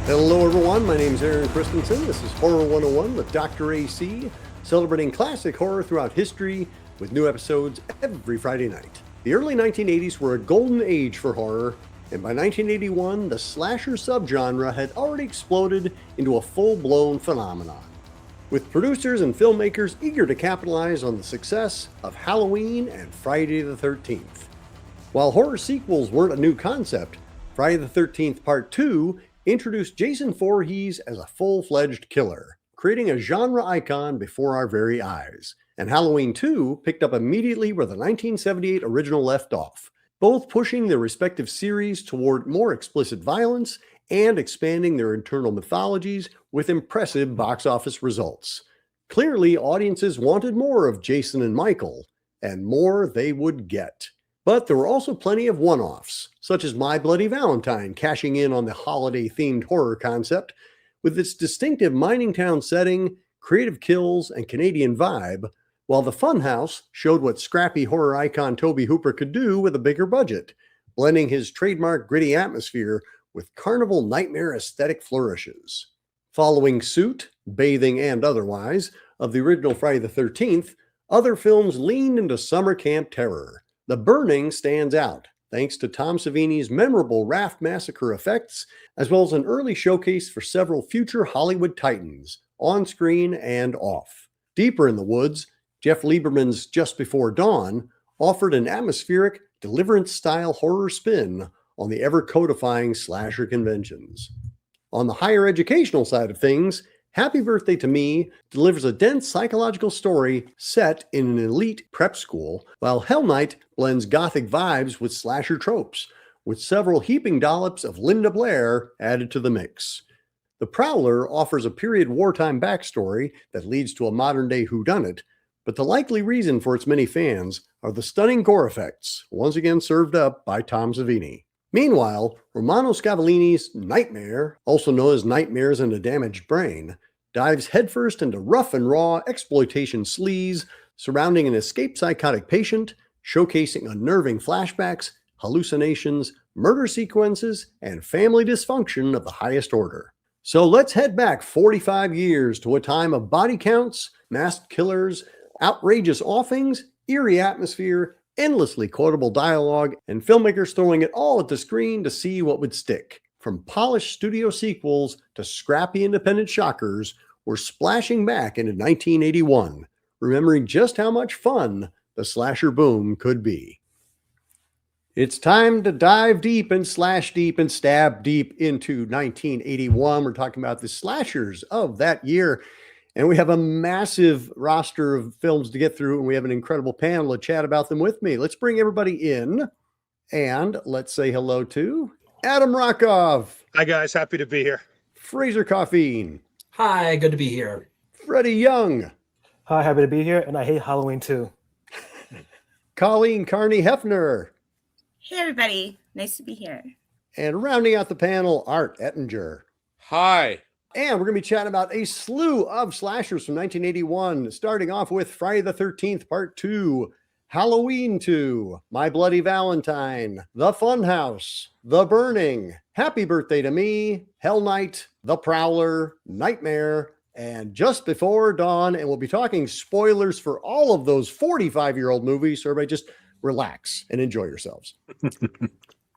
Hello everyone, my name is Aaron Christensen. This is Horror 101 with Dr. AC, celebrating classic horror throughout history with new episodes every Friday night. The early 1980s were a golden age for horror, and by 1981, the slasher subgenre had already exploded into a full-blown phenomenon, with producers and filmmakers eager to capitalize on the success of Halloween and Friday the 13th. While horror sequels weren't a new concept, Friday the 13th Part 2 introduced Jason Voorhees as a full-fledged killer, creating a genre icon before our very eyes. And Halloween 2 picked up immediately where the 1978 original left off, both pushing their respective series toward more explicit violence and expanding their internal mythologies with impressive box office results. Clearly, audiences wanted more of Jason and Michael, and more they would get. But there were also plenty of one-offs, such as My Bloody Valentine cashing in on the holiday-themed horror concept with its distinctive mining town setting, creative kills, and Canadian vibe, while the Funhouse showed what scrappy horror icon Tobe Hooper could do with a bigger budget, blending his trademark gritty atmosphere with carnival nightmare aesthetic flourishes. Following suit, bathing and otherwise, of the original Friday the 13th, other films leaned into summer camp terror. The Burning stands out, thanks to Tom Savini's memorable raft massacre effects, as well as an early showcase for several future Hollywood titans, on screen and off. Deeper in the woods, Jeff Lieberman's Just Before Dawn offered an atmospheric, Deliverance-style horror spin on the ever-codifying slasher conventions. On the higher educational side of things, Happy Birthday to Me delivers a dense psychological story set in an elite prep school, while Hell Night blends gothic vibes with slasher tropes, with several heaping dollops of Linda Blair added to the mix. The Prowler offers a period wartime backstory that leads to a modern-day whodunit, but the likely reason for its many fans are the stunning gore effects, once again served up by Tom Savini. Meanwhile, Romano Scavolini's Nightmare, also known as Nightmares and a Damaged Brain, dives headfirst into rough and raw exploitation sleaze surrounding an escaped psychotic patient, showcasing unnerving flashbacks, hallucinations, murder sequences, and family dysfunction of the highest order. So let's head back 45 years to a time of body counts, masked killers, outrageous offings, eerie atmosphere, endlessly quotable dialogue, and filmmakers throwing it all at the screen to see what would stick. From polished studio sequels to scrappy independent shockers, we're splashing back into 1981, remembering just how much fun the slasher boom could be. It's time to dive deep and slash deep and stab deep into 1981. We're talking about the slashers of that year. And we have a massive roster of films to get through, and we have an incredible panel to chat about them with me. Let's bring everybody in, and let's say hello to Adam Rokov. Hi, guys. Happy to be here. Fraser Coffeen. Hi, good to be here. Freddie Young. Hi, happy to be here, and I hate Halloween too. Colleen Carney Hefner. Hey, everybody. Nice to be here. And rounding out the panel, Art Ettinger. Hi. And we're going to be chatting about a slew of slashers from 1981, starting off with Friday the 13th, Part 2, Halloween 2, My Bloody Valentine, The Funhouse, The Burning, Happy Birthday to Me, Hell Night, The Prowler, Nightmare, and Just Before Dawn. And we'll be talking spoilers for all of those 45-year-old movies, so everybody just relax and enjoy yourselves.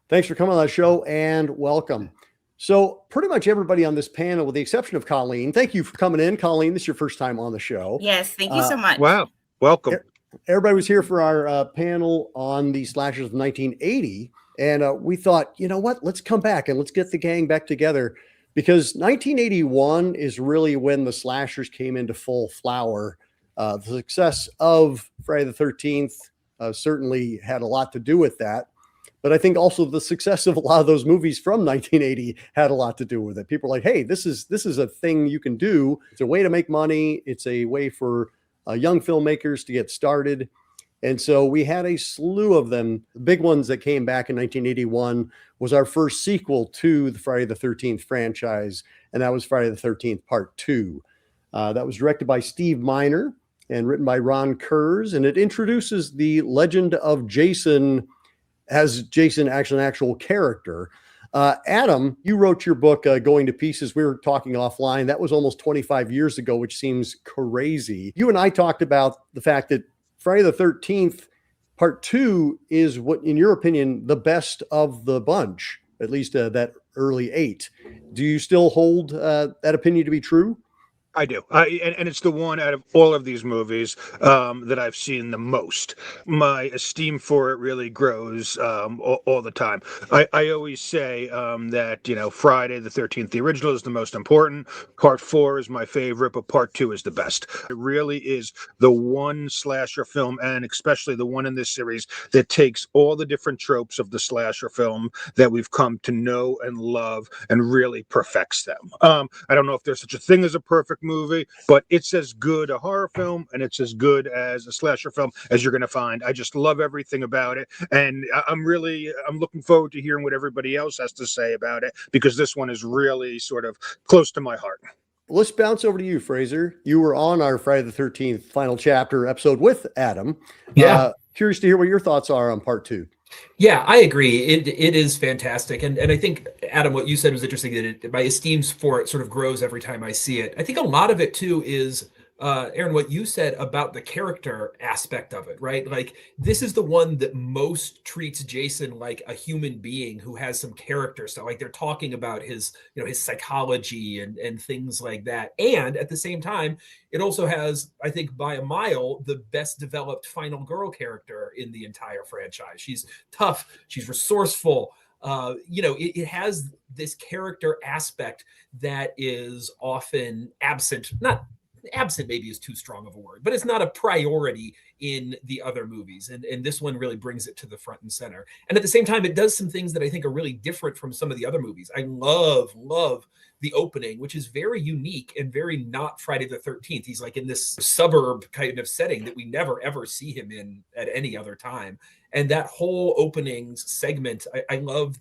Thanks for coming on the show, and welcome. So pretty much everybody on this panel, with the exception of Colleen, thank you for coming in. Colleen, this is your first time on the show. Yes, thank you so much. Wow. Welcome. Everybody was here for our panel on the slashers of 1980. And we thought, you know what, let's come back and let's get the gang back together, because 1981 is really when the slashers came into full flower. The success of Friday the 13th certainly had a lot to do with that. But I think also the success of a lot of those movies from 1980 had a lot to do with it. People are like, hey, this is a thing you can do. It's a way to make money. It's a way for young filmmakers to get started. And so we had a slew of them. The big ones that came back in 1981 was our first sequel to the Friday the 13th franchise, and that was Friday the 13th Part 2. That was directed by Steve Miner and written by Ron Kurz, and it introduces the legend of Jason as Jason, actually an actual character. Adam, you wrote your book, Going to Pieces. We were talking offline. That was almost 25 years ago, which seems crazy. You and I talked about the fact that Friday the 13th, part 2 is what, in your opinion, the best of the bunch, at least that early 8. Do you still hold that opinion to be true? I do. And it's the one out of all of these movies that I've seen the most. My esteem for it really grows all the time. I always say that, Friday the 13th, the original, is the most important. Part 4 is my favorite, but part 2 is the best. It really is the one slasher film, and especially the one in this series, that takes all the different tropes of the slasher film that we've come to know and love and really perfects them. I don't know if there's such a thing as a perfect movie, but it's as good a horror film and it's as good as a slasher film as you're going to find. I just love everything about it, and I'm looking forward to hearing what everybody else has to say about it, because this one is really sort of close to my heart. Let's bounce over to you, Fraser. You were on our Friday the 13th final chapter episode with Adam. Yeah. Curious to hear what your thoughts are on part 2. Yeah, I agree. It is fantastic. And I think, Adam, what you said was interesting, that my esteem for it sort of grows every time I see it. I think a lot of it, too, is, Aaron, what you said about the character aspect of it, right? Like, this is the one that most treats Jason like a human being who has some character stuff. Like, they're talking about his psychology and things like that. And at the same time, it also has, I think, by a mile, the best developed final girl character in the entire franchise. She's tough. She's resourceful. It has this character aspect that is often absent. Not absent maybe is too strong of a word, but it's not a priority in the other movies. And this one really brings it to the front and center. And at the same time, it does some things that I think are really different from some of the other movies. I love the opening, which is very unique and very not Friday the 13th. He's like in this suburb kind of setting that we never, ever see him in at any other time. And that whole openings segment, I love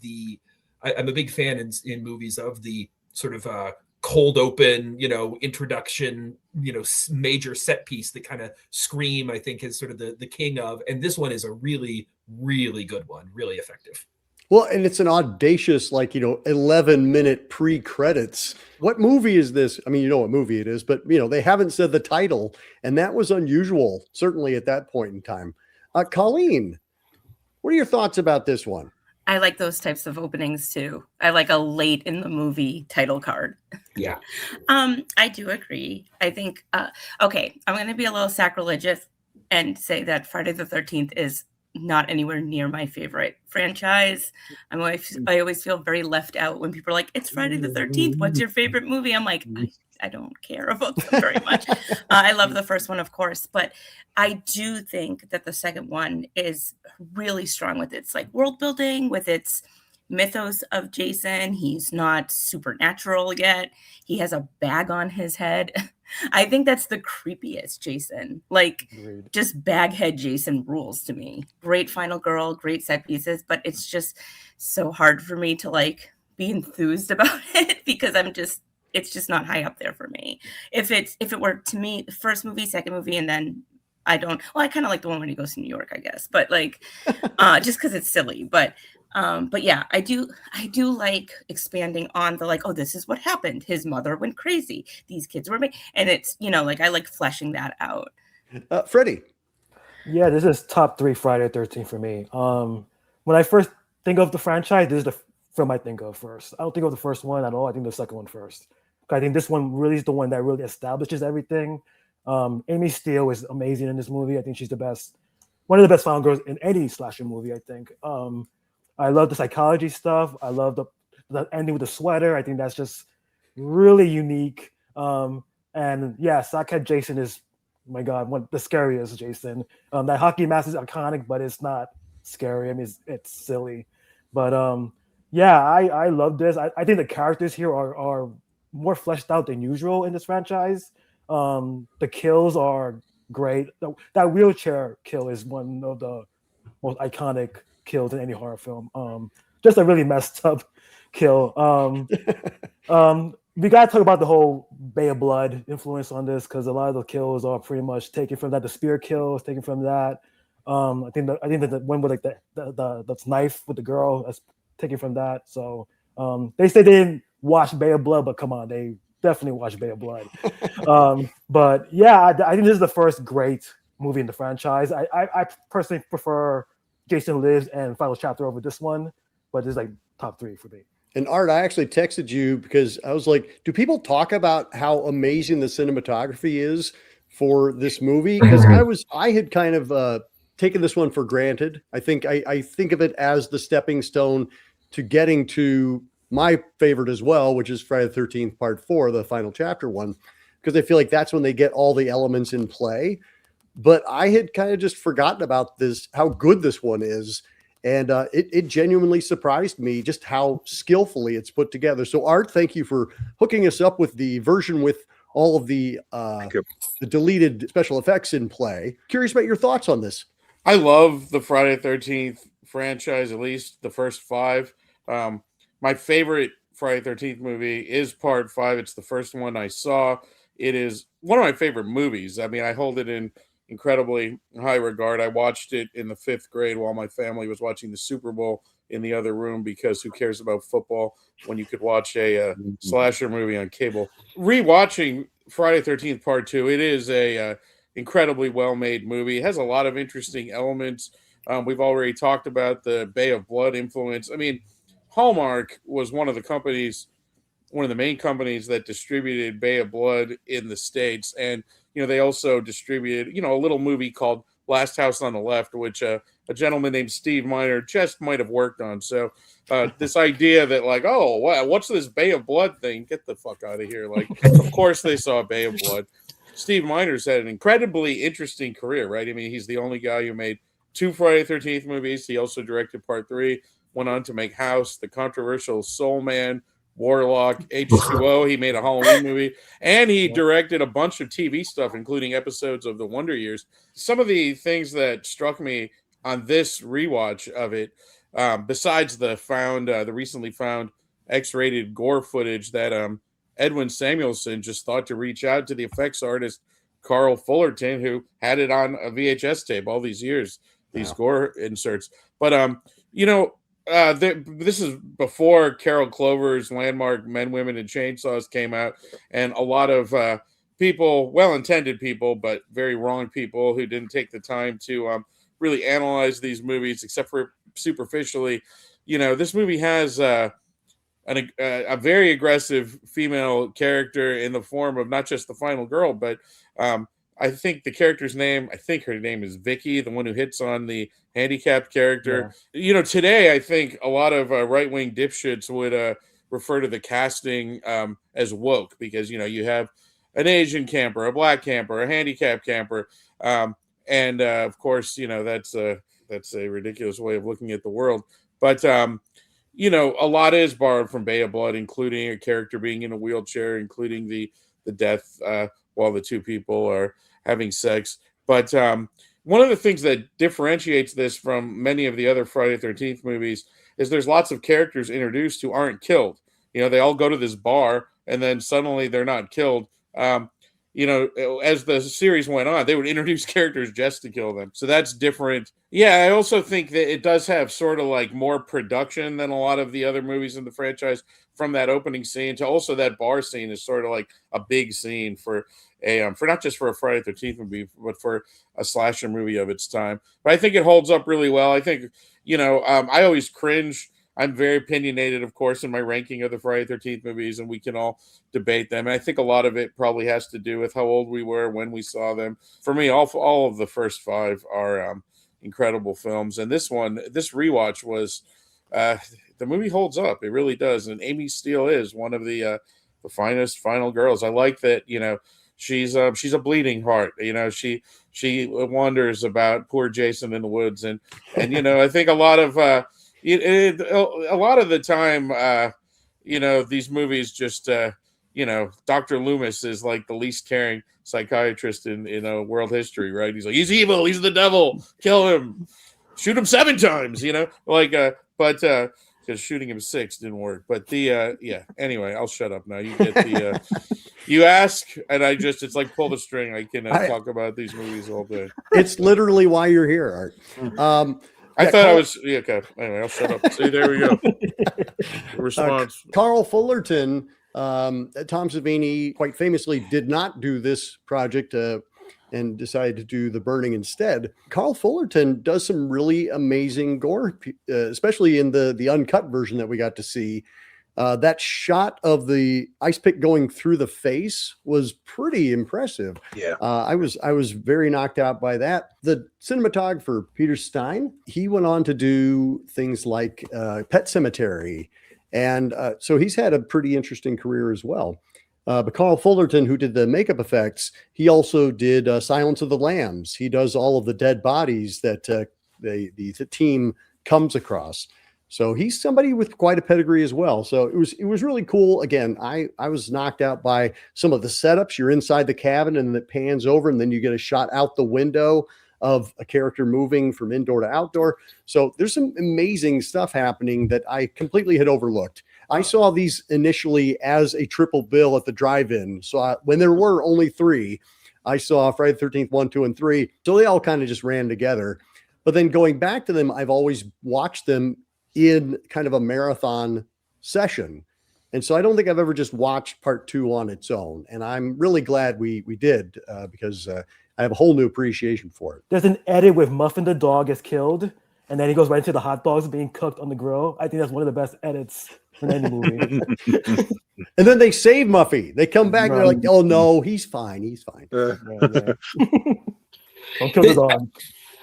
I'm a big fan in movies of the sort of cold open, introduction, major set piece that kind of Scream, I think, is sort of the king of. And this one is a really, really good one, really effective. Well, and it's an audacious, 11-minute pre-credits. What movie is this? I mean, you know what movie it is, but, they haven't said the title, and that was unusual, certainly at that point in time. Colleen, what are your thoughts about this one? I like those types of openings too. I like a late in the movie title card. Yeah. I do agree. I think, okay, I'm going to be a little sacrilegious and say that Friday the 13th is not anywhere near my favorite franchise. I always feel very left out when people are like, it's Friday the 13th. What's your favorite movie? I'm like, I don't care about them very much. I love the first one, of course, but I do think that the second one is really strong with its world building, with its mythos of Jason. He's not supernatural yet. He has a bag on his head. I think that's the creepiest Jason. Agreed. Just baghead Jason rules to me. Great final girl, great set pieces, but it's just so hard for me to be enthused about it because it's just not high up there for me. If it were to me, the first movie, second movie, and then I kind of like the one when he goes to New York, I guess, but just because it's silly, but yeah, I do like expanding on the oh, this is what happened. His mother went crazy. These kids were and it's I like fleshing that out. Freddie. Yeah, this is top 3 Friday the 13th for me. When I first think of the franchise, this is the film I think of first. I don't think of the first one at all. I think the second one first. I think this one really is the one that really establishes everything. Amy Steele is amazing in this movie. I think she's one of the best final girls in any slasher movie, I think. I love the psychology stuff. I love the ending with the sweater. I think that's just really unique. And yeah, Sockhead Jason is, oh my God, the scariest Jason. That hockey mask is iconic, but it's not scary. I mean, it's silly. But yeah, I love this. I think the characters here are more fleshed out than usual in this franchise. The kills are great. That wheelchair kill is one of the most iconic kills in any horror film. Just a really messed up kill. We gotta talk about the whole Bay of Blood influence on this because a lot of the kills are pretty much taken from that. The spear kill is taken from that. I think that the one with the knife with the girl that's taken from that. So They say they didn't watch Bay of Blood, but come on, they definitely watched Bay of Blood. But yeah, I think this is the first great movie in the franchise. I personally prefer Jason Lives and Final Chapter over this one, but this is like top 3 for me. And Art, I actually texted you because I was like, do people talk about how amazing the cinematography is for this movie? Because I had kind of taken this one for granted. I think of it as the stepping stone to getting to my favorite as well, which is Friday the 13th Part 4, the Final Chapter one, because I feel like that's when they get all the elements in play. But I had kind of just forgotten about this, how good this one is. And it genuinely surprised me just how skillfully it's put together. So Art, thank you for hooking us up with the version with all of the deleted special effects in play. Curious about your thoughts on this. I love the Friday the 13th franchise, at least the first 5. My favorite Friday the 13th movie is Part 5. It's the first one I saw. It is one of my favorite movies. I mean, I hold it in incredibly high regard. I watched it in the 5th grade while my family was watching the Super Bowl in the other room, because who cares about football when you could watch a slasher movie on cable. Rewatching Friday the 13th Part 2, it is a incredibly well-made movie. It has a lot of interesting elements. We've already talked about the Bay of Blood influence. I mean, Hallmark was one of the main companies that distributed Bay of Blood in the States. And, they also distributed, a little movie called Last House on the Left, which a gentleman named Steve Miner just might have worked on. So this idea that like, oh, what's this Bay of Blood thing? Get the fuck out of here. Like, of course they saw Bay of Blood. Steve Miner's had an incredibly interesting career, right? I mean, he's the only guy who made 2 Friday the 13th movies. He also directed Part 3, went on to make House, the controversial Soul Man, Warlock, H2O. He made a Halloween movie, and he directed a bunch of TV stuff, including episodes of The Wonder Years. Some of the things that struck me on this rewatch of it, besides the recently found X-rated gore footage that Edwin Samuelson just thought to reach out to the effects artist Carl Fullerton, who had it on a VHS tape all these years, these gore inserts. But this is before Carol Clover's landmark Men, Women, and Chainsaws came out, and a lot of people, well-intended people, but very wrong people who didn't take the time to really analyze these movies, except for superficially. This movie has a very aggressive female character in the form of not just the final girl, but I think the character's name, her name is Vicky, the one who hits on the handicapped character. Yeah. Today, I think a lot of right-wing dipshits would refer to the casting as woke, because, you have an Asian camper, a black camper, a handicapped camper. And of course, that's a ridiculous way of looking at the world. But, a lot is borrowed from Bay of Blood, including a character being in a wheelchair, including the death while the two people are having sex. But one of the things that differentiates this from many of the other Friday the 13th movies is there's lots of characters introduced who aren't killed. They all go to this bar and then suddenly they're not killed. As the series went on, they would introduce characters just to kill them. So that's different. Yeah, I also think that it does have sort of like more production than a lot of the other movies in the franchise, from that opening scene to also that bar scene is sort of like a big scene for not just for a Friday the 13th movie, but for a slasher movie of its time. But I think it holds up really well. I think, I always cringe. I'm very opinionated, of course, in my ranking of the Friday the 13th movies, and we can all debate them. And I think a lot of it probably has to do with how old we were when we saw them. For me, all of the first 5 are incredible films. And this rewatch was, the movie holds up. It really does. And Amy Steele is one of the finest final girls. I like that, she's a bleeding heart. She wonders about poor Jason in the woods. And I think a lot of the time, these movies just, Dr. Loomis is like the least caring psychiatrist in world history, right? He's like, he's evil, he's the devil, kill him, shoot him 7 times, because shooting him 6 didn't work. But anyway, I'll shut up now. You get the, you ask, and it's like pull the string. I can talk about these movies all day. It's literally why you're here, Art. I Yeah, thought I Carl- was okay. Anyway, I'll shut up. See, there we go. Response. Carl Fullerton, Tom Savini quite famously did not do this project and decided to do The Burning instead. Carl Fullerton does some really amazing gore, especially in the uncut version that we got to see. That shot of the ice pick going through the face was pretty impressive. Yeah. I was very knocked out by that. The cinematographer, Peter Stein, he went on to do things like Pet Sematary. And so he's had a pretty interesting career as well. But Carl Fullerton, who did the makeup effects, he also did Silence of the Lambs. He does all of the dead bodies that the team comes across. So he's somebody with quite a pedigree as well. So it was really cool. Again, I was knocked out by some of the setups. You're inside the cabin and it pans over and then you get a shot out the window of a character moving from indoor to outdoor. So there's some amazing stuff happening that I completely had overlooked. I saw these initially as a triple bill at the drive-in. So when there were only 3, I saw Friday the 13th, 1, 2, and 3. So they all kind of just ran together. But then going back to them, I've always watched them in kind of a marathon session. And so I don't think I've ever just watched part 2 on its own. And I'm really glad we did because I have a whole new appreciation for it. There's an edit with Muffin the dog gets killed, and then he goes right into the hot dogs being cooked on the grill. I think that's one of the best edits in any movie. And then they save Muffy. They come back and they're like, oh no, he's fine. He's fine. Yeah. Don't kill the dog.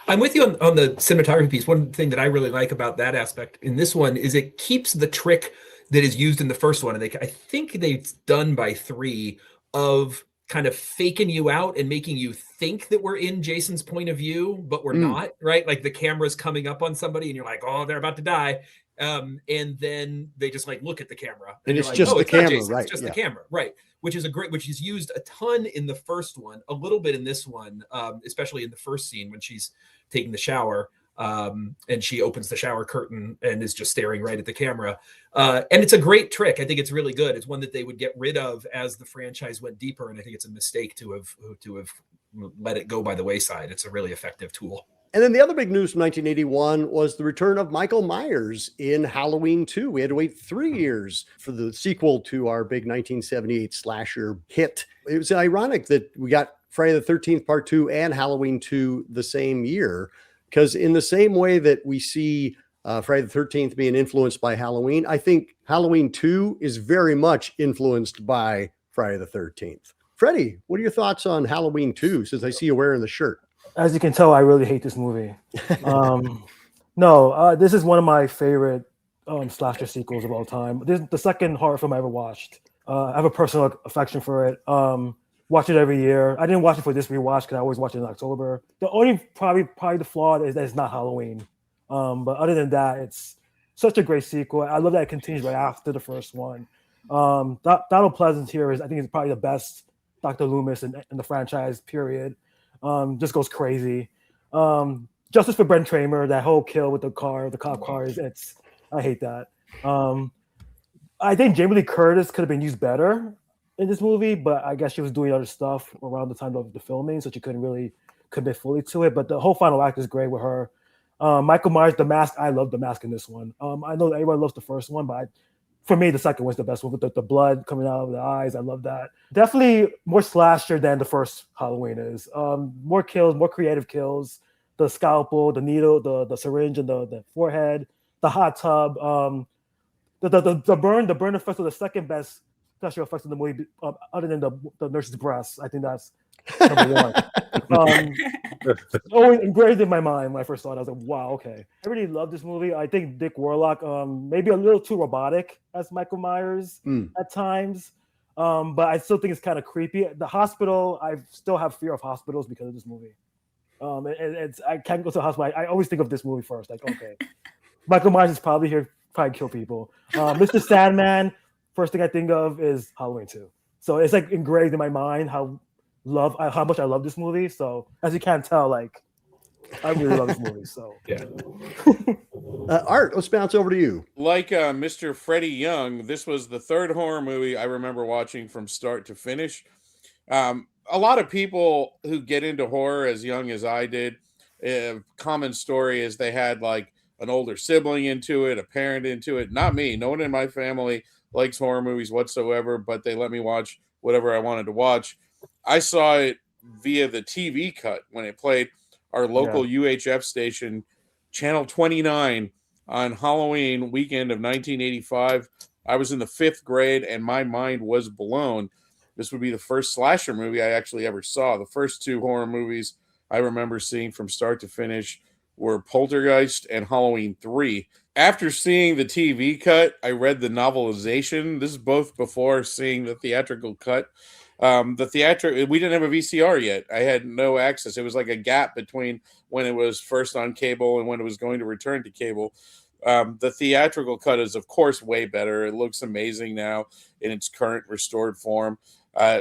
I'm with you on the cinematography piece. One thing that I really like about that aspect in this one is it keeps the trick that is used in the first one, and I think they've done by 3 of kind of faking you out and making you think that we're in Jason's point of view, but we're not, right? Like the camera's coming up on somebody and you're like, oh, they're about to die. And then they just like look at the camera. And it's like, just the camera, Jason, right? It's just the camera, right? Which is used a ton in the first one, a little bit in this one, especially in the first scene when she's taking the shower. And she opens the shower curtain and is just staring right at the camera. And it's a great trick. I think it's really good. It's one that they would get rid of as the franchise went deeper. And I think it's a mistake to have let it go by the wayside. It's a really effective tool. And then the other big news from 1981 was the return of Michael Myers in Halloween 2. We had to wait 3 years for the sequel to our big 1978 slasher hit. It was ironic that we got Friday the 13th Part 2 and Halloween 2 the same year, because in the same way that we see Friday the 13th being influenced by Halloween, I think Halloween 2 is very much influenced by Friday the 13th. Freddie, what are your thoughts on Halloween 2, since I see you wearing the shirt? As you can tell, I really hate this movie. This is one of my favorite slasher sequels of all time. This is the second horror film I ever watched. I have a personal affection for it. Watch it every year. I didn't watch it for this rewatch because I always watch it in October. The only probably the flaw is that it's not Halloween. But other than that, it's such a great sequel. I love that it continues right after the first one. Donald Pleasance here I think is probably the best Dr. Loomis in the franchise, period. Just goes crazy. Justice for Brent Tramer, that whole kill with the cop car, I hate that. I think Jamie Lee Curtis could have been used better in this movie, but I guess she was doing other stuff around the time of the filming, so she couldn't really commit fully to it. But the whole final act is great with her. Michael Myers, The Mask, I love The Mask in this one. I know that everyone loves the first one, but for me, the second one's the best one with the blood coming out of the eyes. I love that. Definitely more slasher than the first Halloween is. More kills, more creative kills. The scalpel, the needle, the syringe in the forehead, the hot tub. The burn effects are the second best special effects in the movie, other than the nurse's breasts. I think that's number one. Always engraved in my mind when I first saw it. I was like, wow, okay. I really love this movie. I think Dick Warlock, maybe a little too robotic as Michael Myers at times, but I still think it's kind of creepy. The hospital, I still have fear of hospitals because of this movie. I can't go to the hospital. I always think of this movie first. Like, okay, Michael Myers is probably here, probably kill people. Mr. Sandman, first thing I think of is Halloween 2. So it's like engraved in my mind how much I love this movie. So as you can't tell, like I really love this movie. So yeah. Art, let's bounce over to you. Like Mr. Freddie Young, this was the third horror movie I remember watching from start to finish. A lot of people who get into horror as young as I did common story is they had like an older sibling into it, a parent into it. Not me. No one in my family likes horror movies whatsoever, but they let me watch whatever I wanted to watch. I saw it via the TV cut when it played our local UHF station, Channel 29, on Halloween weekend of 1985. I was in the 5th grade and my mind was blown. This would be the first slasher movie I actually ever saw. The first 2 horror movies I remember seeing from start to finish were Poltergeist and Halloween 3. After seeing the TV cut, I read the novelization. This is both before seeing the theatrical cut. We didn't have a VCR yet. I had no access. It was like a gap between when it was first on cable and when it was going to return to cable. The theatrical cut is, of course, way better. It looks amazing now in its current restored form.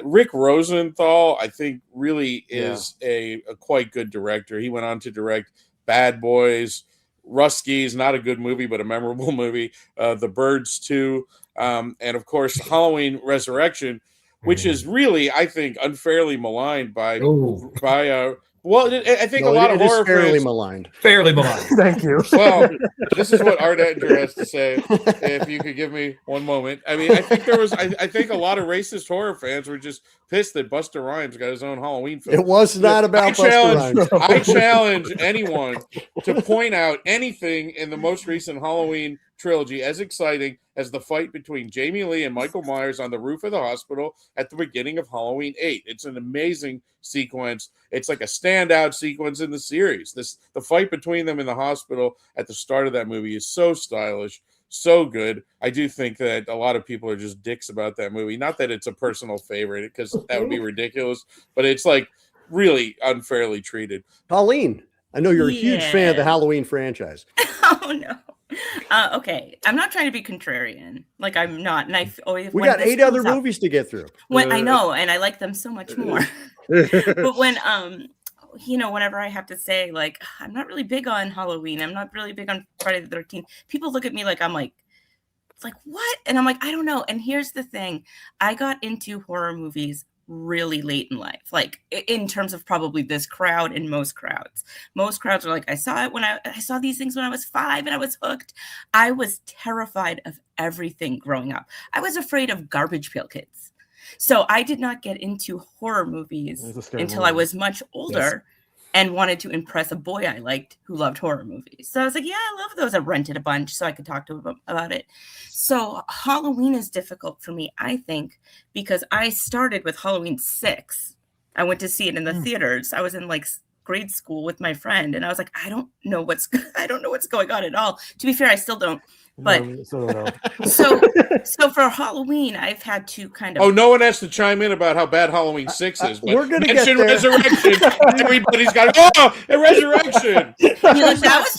Rick Rosenthal, I think, really is a quite good director. He went on to direct Bad Boys, Ruskies, not a good movie, but a memorable movie, The Birds 2, and, of course, Halloween Resurrection, which is really, I think, unfairly maligned by I think a lot of horror fairly fans maligned. Fairly maligned. Thank you. Well, this is what Art Ettinger has to say. If you could give me one moment. I mean, I think I think a lot of racist horror fans were just pissed that Busta Rhymes got his own Halloween film. It was not about Busta Rhymes. I challenge anyone to point out anything in the most recent Halloween trilogy as exciting as the fight between Jamie Lee and Michael Myers on the roof of the hospital at the beginning of Halloween 8. It's an amazing sequence. It's like a standout sequence in the series. The fight between them in the hospital at the start of that movie is so stylish, so good. I do think that a lot of people are just dicks about that movie. Not that it's a personal favorite, because that would be ridiculous, but it's like really unfairly treated. Colleen, I know you're a huge fan of the Halloween franchise. Oh, no. Okay, I'm not trying to be contrarian. Like, I'm not. And I always we got 8 other movies to get through. I know, and I like them so much more. But when whenever I have to say, like, I'm not really big on Halloween, I'm not really big on Friday the 13th, people look at me like I'm like, it's like, what? And I'm like, I don't know. And here's the thing, I got into horror movies really late in life, like in terms of probably this crowd and most crowds. Most crowds are like, I saw it when I saw these things when I was 5 and I was hooked. I was terrified of everything growing up. I was afraid of Garbage Pail Kids. So I did not get into horror movies until I was much older and wanted to impress a boy I liked who loved horror movies. So I was like, yeah, I love those. I rented a bunch so I could talk to him about it. So Halloween is difficult for me, I think, because I started with Halloween 6. I went to see it in the theaters. I was in like grade school with my friend, and I was like, I don't know what's going on at all. To be fair, I still don't. But so for Halloween, I've had to kind of. Oh, no one has to chime in about how bad Halloween 6 is. We're gonna get there. Resurrection. Everybody's got a resurrection.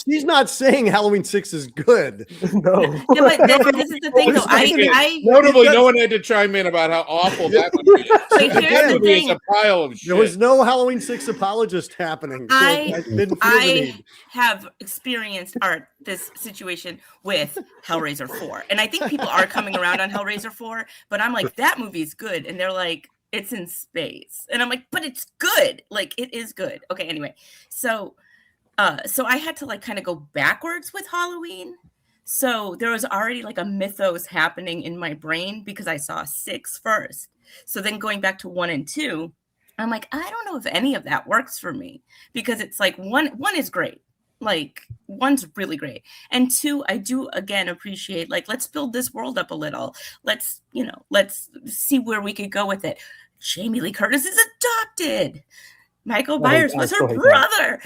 She's not saying Halloween 6 is good. No. Yeah, but this is the thing, though. Notably, no one had to chime in about how awful that movie is. But here's the thing. It's a pile of shit. There was no Halloween 6 apologist happening. So I didn't feel the need. Have experienced this situation with Hellraiser 4, and I think people are coming around on Hellraiser 4, but I'm like, that movie's good, and they're like, it's in space, and I'm like, but it's good, like it is good. Okay, anyway, so I had to like kind of go backwards with Halloween. So there was already like a mythos happening in my brain because I saw 6 first. So then going back to 1 and 2, I'm like, I don't know if any of that works for me, because it's like one is great. Like 1's really great. And 2, I do again appreciate, like, let's build this world up a little. Let's see where we could go with it. Jamie Lee Curtis is adopted. Michael Myers was her brother.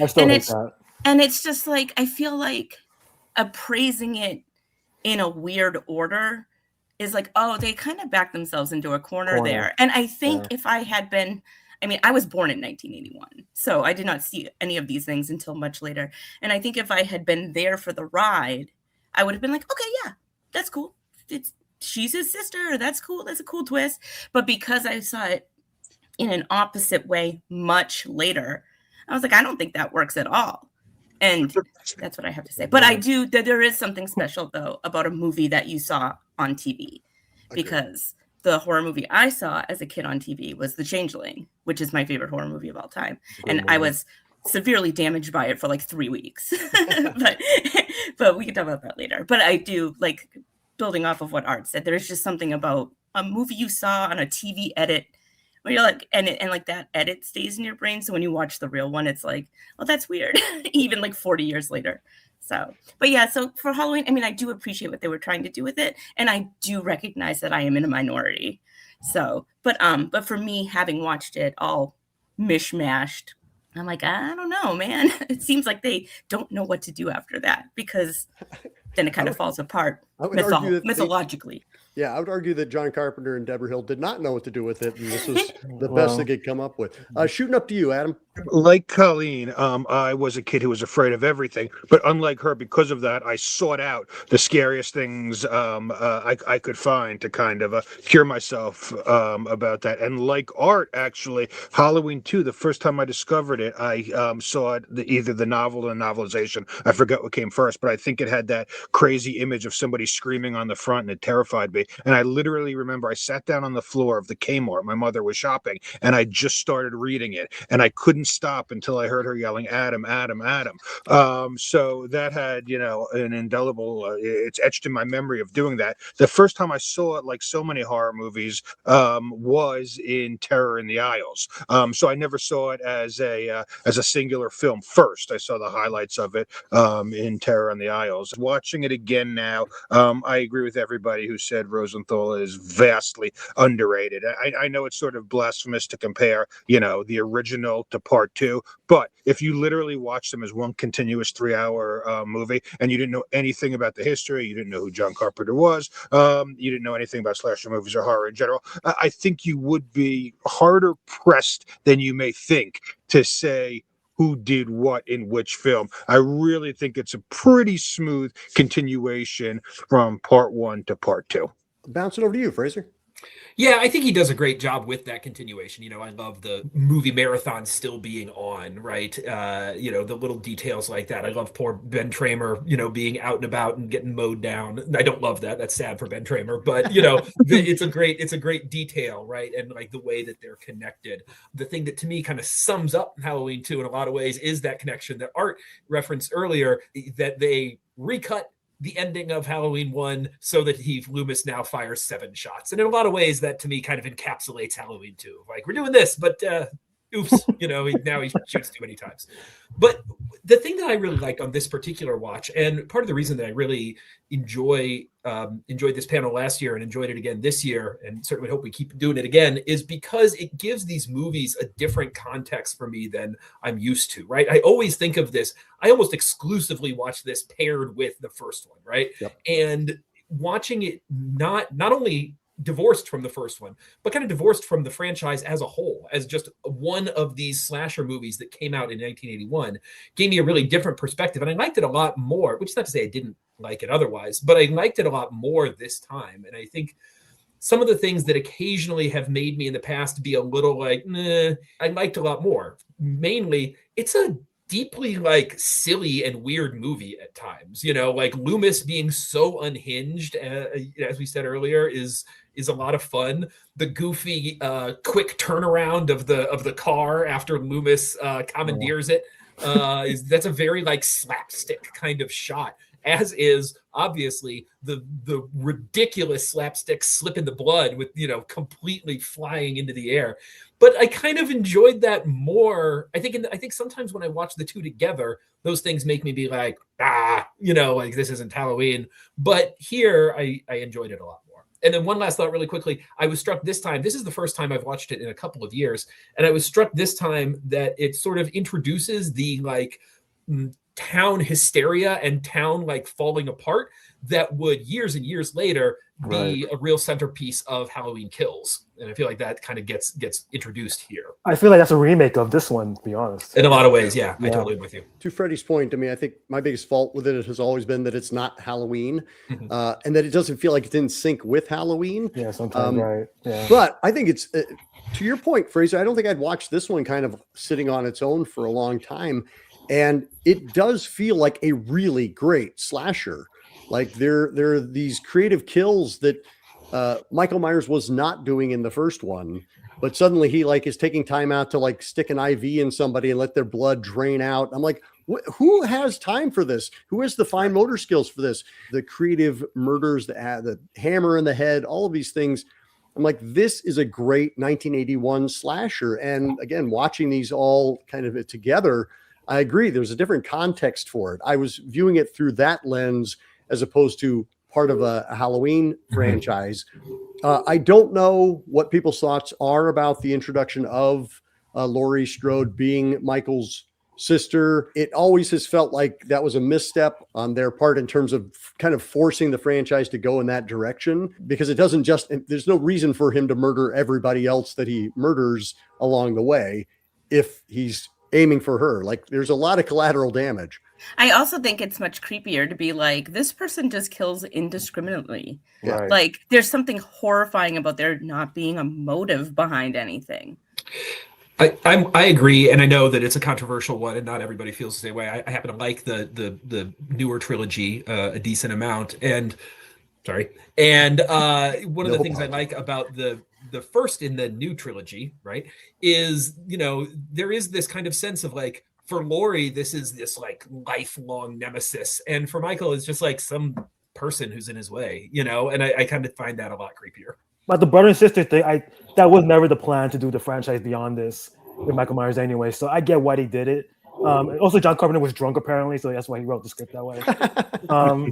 And it's just like, I feel like appraising it in a weird order is like, oh, they kind of backed themselves into a corner there. And I think if I had been, I mean, I was born in 1981, so I did not see any of these things until much later. And I think if I had been there for the ride, I would have been like, okay, yeah, that's cool. She's his sister. That's cool. That's a cool twist. But because I saw it in an opposite way much later, I was like, I don't think that works at all. And that's what I have to say. But I do, there is something special, though, about a movie that you saw on TV, because the horror movie I saw as a kid on TV was The Changeling, which is my favorite horror movie of all time. And I was severely damaged by it for like 3 weeks. but we can talk about that later. But I do like, building off of what Art said, there's just something about a movie you saw on a TV edit where you're like, and like that edit stays in your brain. So when you watch the real one, it's like, oh, that's weird, even like 40 years later. So, but yeah, so for Halloween, I mean, I do appreciate what they were trying to do with it. And I do recognize that I am in a minority. So, but for me, having watched it all mishmashed, I'm like, I don't know, man. It seems like they don't know what to do after that, because then it kind of falls apart mythologically. I would argue that John Carpenter and Deborah Hill did not know what to do with it, and this was the best they could come up with. Shooting up to you, Adam. Like Colleen, I was a kid who was afraid of everything, but unlike her, because of that, I sought out the scariest things I could find to kind of cure myself about that. And like Art, actually, Halloween 2, the first time I discovered it, I saw it, either the novel or the novelization. I forgot what came first, but I think it had that crazy image of somebody screaming on the front, and it terrified me. And I literally remember I sat down on the floor of the Kmart. My mother was shopping, and I just started reading it, and I couldn't stop until I heard her yelling, Adam, Adam, Adam. So that had, an indelible, it's etched in my memory of doing that. The first time I saw it, like so many horror movies, was in Terror in the Aisles. So I never saw it as a singular film first. I saw the highlights of it in Terror in the Aisles. Watching it again now, I agree with everybody who said Rosenthal is vastly underrated. I know it's sort of blasphemous to compare, the original to part 2, but if you literally watch them as one continuous 3-hour movie, and you didn't know anything about the history, you didn't know who John Carpenter was, you didn't know anything about slasher movies or horror in general, I think you would be harder pressed than you may think to say who did what in which film. I really think it's a pretty smooth continuation from part 1 to part 2. Bounce it over to you, Fraser. Yeah, I think he does a great job with that continuation. I love the movie marathon still being on, right? The little details like that. I love poor Ben Tramer, being out and about and getting mowed down. I don't love that. That's sad for Ben Tramer, but it's a great detail, right? And like the way that they're connected. The thing that to me kind of sums up Halloween 2 in a lot of ways is that connection that Art referenced earlier, that they recut the ending of Halloween 1 so that Loomis now fires 7 shots. And in a lot of ways, that to me kind of encapsulates Halloween 2. Like, we're doing this, but oops, now he shoots too many times. But the thing that I really liked on this particular watch, and part of the reason that I really enjoyed this panel last year and enjoyed it again this year, and certainly hope we keep doing it again, is because it gives these movies a different context for me than I'm used to, right? I always think of this, I almost exclusively watch this paired with the first one, right? Yep. And watching it not only divorced from the first one, but kind of divorced from the franchise as a whole, as just one of these slasher movies that came out in 1981, gave me a really different perspective. And I liked it a lot more, which is not to say I didn't like it otherwise, but I liked it a lot more this time. And I think some of the things that occasionally have made me in the past be a little like, nah, I liked a lot more. Mainly, it's a deeply like silly and weird movie at times, like Loomis being so unhinged, as we said earlier, is a lot of fun. The goofy quick turnaround of the car after Loomis commandeers it, that's a very like slapstick kind of shot, as is obviously the ridiculous slapstick slip in the blood with completely flying into the air. But I kind of enjoyed that more. I think sometimes when I watch the two together, those things make me be like, like this isn't Halloween. But here I enjoyed it a lot more. And then one last thought really quickly. I was struck this time, this is the first time I've watched it in a couple of years. And I was struck this time that it sort of introduces the like town hysteria and town like falling apart that would years and years later be a real centerpiece of Halloween Kills. And I feel like that kind of gets introduced here. I feel like that's a remake of this one, to be honest. In a lot of ways, yeah. I totally agree with you. To Freddie's point, I mean, I think my biggest fault with it has always been that it's not Halloween, and that it doesn't feel like it's in sync with Halloween. Yeah, sometimes, right. Yeah. But I think it's, to your point, Fraser, I don't think I'd watched this one kind of sitting on its own for a long time. And it does feel like a really great slasher. Like there are these creative kills that Michael Myers was not doing in the first one, but suddenly he like is taking time out to like stick an IV in somebody and let their blood drain out. I'm like, who has time for this? Who has the fine motor skills for this? The creative murders, the hammer in the head, all of these things. I'm like, this is a great 1981 slasher. And again, watching these all kind of together, I agree. There's a different context for it. I was viewing it through that lens as opposed to part of a Halloween franchise. I don't know what people's thoughts are about the introduction of Laurie Strode being Michael's sister. It always has felt like that was a misstep on their part in terms of kind of forcing the franchise to go in that direction, because it doesn't just, there's no reason for him to murder everybody else that he murders along the way if he's aiming for her. Like, there's a lot of collateral damage. I also think it's much creepier to be like, this person just kills indiscriminately. Right. Like, there's something horrifying about there not being a motive behind anything. I agree, and I know that it's a controversial one, and not everybody feels the same way. I happen to like the newer trilogy a decent amount, and one of the things I like about the first in the new trilogy, right, is, you know, there is this kind of sense of like, for Laurie, this is this like lifelong nemesis, and for Michael, it's just like some person who's in his way, you know, and I kind of find that a lot creepier. But the brother and sister thing, that was never the plan to do the franchise beyond this with Michael Myers anyway. So I get why they did it. Also, John Carpenter was drunk apparently, so that's why he wrote the script that way.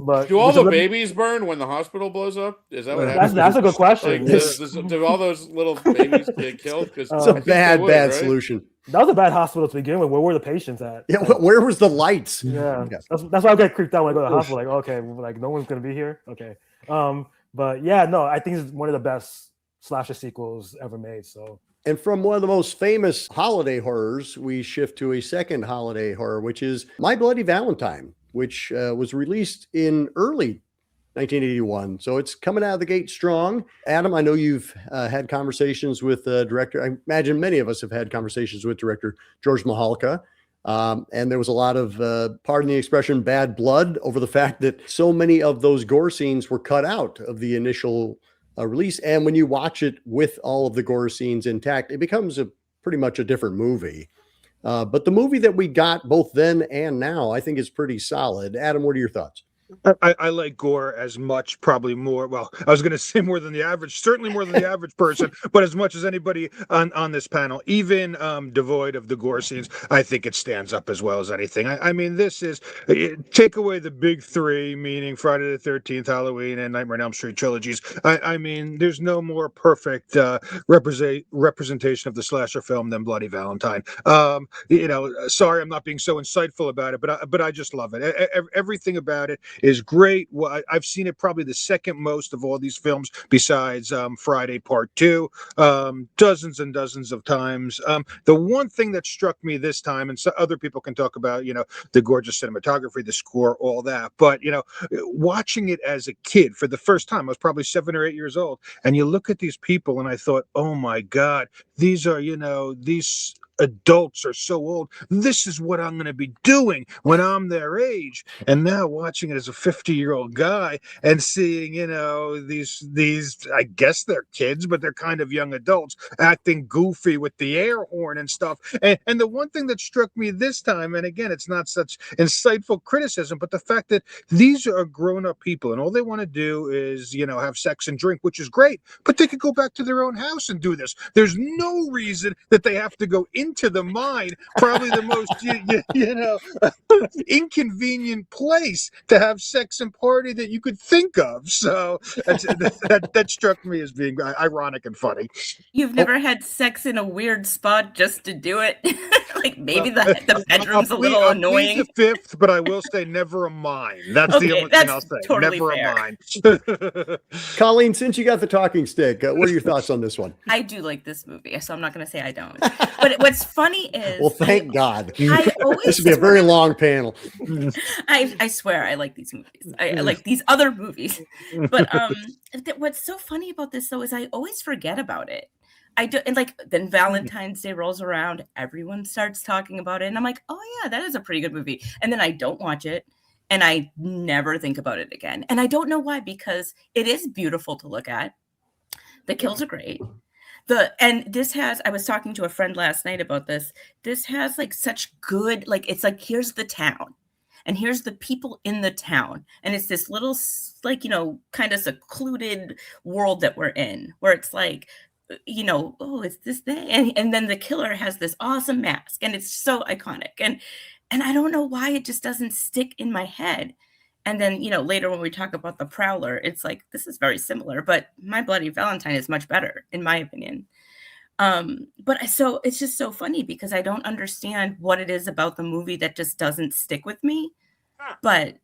But do all the babies burn when the hospital blows up? Is that what happens? That's a good question. Like, do all those little babies get killed? It's a bad solution. That was a bad hospital to begin with. Where were the patients at? Yeah, where was the lights? Yeah, that's why I get creeped out when I go to the hospital. Like, okay, like no one's gonna be here. Okay, but yeah, no, I think it's one of the best slasher sequels ever made. So, and from one of the most famous holiday horrors, we shift to a second holiday horror, which is My Bloody Valentine, which was released in early 1981. So it's coming out of the gate strong. Adam, I know you've had conversations with director. I imagine many of us have had conversations with director George Mihalka. And there was a lot of, pardon the expression, bad blood over the fact that so many of those gore scenes were cut out of the initial release. And when you watch it with all of the gore scenes intact, it becomes pretty much a different movie. But the movie that we got both then and now, I think is pretty solid. Adam, what are your thoughts? I like gore as much, probably more. Well, I was going to say more than the average, certainly more than the average person, but as much as anybody on this panel, even devoid of the gore scenes, I think it stands up as well as anything. I mean, this is, take away the big three, meaning Friday the 13th, Halloween, and Nightmare on Elm Street trilogies. I mean, there's no more perfect representation of the slasher film than Bloody Valentine. You know, sorry, I'm not being so insightful about it, but I just love it. Everything about it is great. Well, I've seen it probably the second most of all these films besides Friday Part 2, dozens and dozens of times. The one thing that struck me this time, and so other people can talk about, you know, the gorgeous cinematography, the score, all that, but, you know, watching it as a kid for the first time, I was probably 7 or 8 years old, and you look at these people and I thought, oh my God, these are, you know, these adults are so old. This is what I'm going to be doing when I'm their age. And now watching it as a 50-year-old guy and seeing, you know, these, I guess they're kids, but they're kind of young adults acting goofy with the air horn and stuff. And the one thing that struck me this time, and again, it's not such insightful criticism, but the fact that these are grown-up people and all they want to do is, you know, have sex and drink, which is great, but they could go back to their own house and do this. There's no reason that they have to go into the mine, probably the most you know inconvenient place to have sex and party that you could think of. So that struck me as being ironic and funny. You've never had sex in a weird spot just to do it? Like maybe the bedroom's a little annoying. The fifth, but I will say never a mine. That's okay, the only that's thing I'll say. Totally never fair. A mine. Colleen, since you got the talking stick, what are your thoughts on this one? I do like this movie, so I'm not going to say I don't. But what's funny is, well, thank God. I always this would be a very long panel. I swear I like these movies. I like these other movies. But what's so funny about this though is I always forget about it. I do, and like then Valentine's Day rolls around, everyone starts talking about it, and I'm like, oh yeah, that is a pretty good movie. And then I don't watch it, and I never think about it again. And I don't know why, because it is beautiful to look at. The kills are great. This has, I was talking to a friend last night about this. This has like such good, like, it's like, here's the town and here's the people in the town. And it's this little, like, kind of secluded world that we're in where it's like, oh, it's this thing. And then the killer has this awesome mask and it's so iconic. And I don't know why it just doesn't stick in my head. And then, later when we talk about the Prowler, it's like, this is very similar, but My Bloody Valentine is much better, in my opinion. So it's just so funny because I don't understand what it is about the movie that just doesn't stick with me. But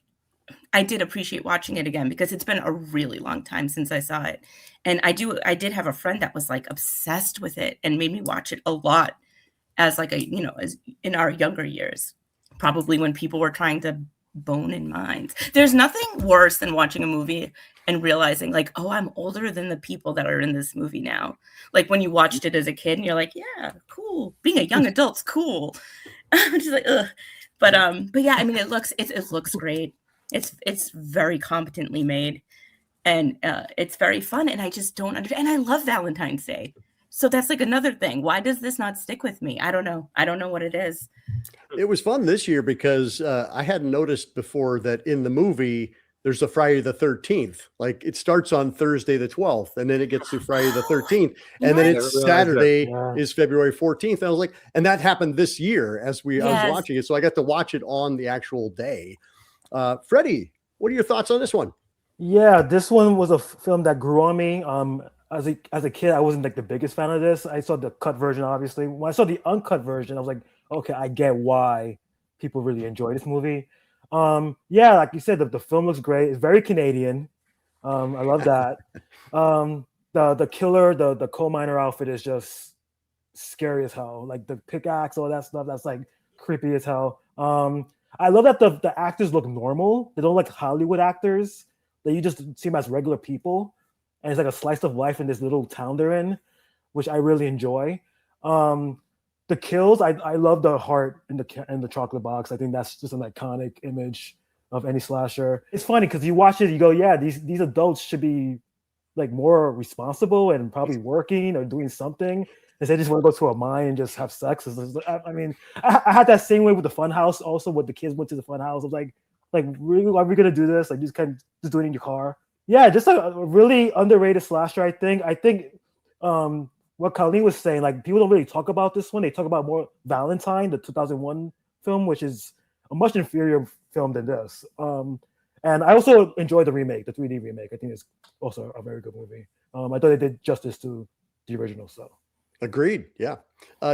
I did appreciate watching it again because it's been a really long time since I saw it. And I did have a friend that was like obsessed with it and made me watch it a lot as like as in our younger years, probably when people were trying to bone in minds. There's nothing worse than watching a movie and realizing like, oh, I'm older than the people that are in this movie now. Like when you watched it as a kid and you're like, yeah, cool. Being a young adult's cool. Just like, ugh. But yeah, I mean, it looks great. It's very competently made and it's very fun. And I just don't understand. And I love Valentine's Day. So that's like another thing. Why does this not stick with me? I don't know. I don't know what it is. It was fun this year because I hadn't noticed before that in the movie, there's a Friday the 13th. Like it starts on Thursday the 12th, and then it gets to Friday the 13th. And then it's Saturday is February 14th. And I was like, and that happened this year as I was watching it. So I got to watch it on the actual day. Freddie, what are your thoughts on this one? Yeah, this one was a film that grew on me. As a kid, I wasn't like the biggest fan of this. I saw the cut version, obviously. When I saw the uncut version, I was like, okay, I get why people really enjoy this movie. Yeah, like you said, the film looks great. It's very Canadian. I love that. The killer, the coal miner outfit is just scary as hell. Like the pickaxe, all that stuff, that's like creepy as hell. I love that the actors look normal. They don't like Hollywood actors. You just see them as regular people. And it's like a slice of life in this little town they're in, which I really enjoy. The kills, I love the heart in the chocolate box. I think that's just an iconic image of any slasher. It's funny because you watch it, you go, yeah, these adults should be like more responsible and probably working or doing something. Instead, they just want to go to a mine and just have sex. I mean, I had that same way with the Funhouse also, when the kids went to the Funhouse. I was like, really, are we gonna do this? Like, just do it in your car. Yeah, just a really underrated slasher, I think. I think what Colleen was saying, like, people don't really talk about this one. They talk about more Valentine, the 2001 film, which is a much inferior film than this. And I also enjoyed the remake, the 3D remake. I think it's also a very good movie. I thought they did justice to the original. So, agreed. Yeah.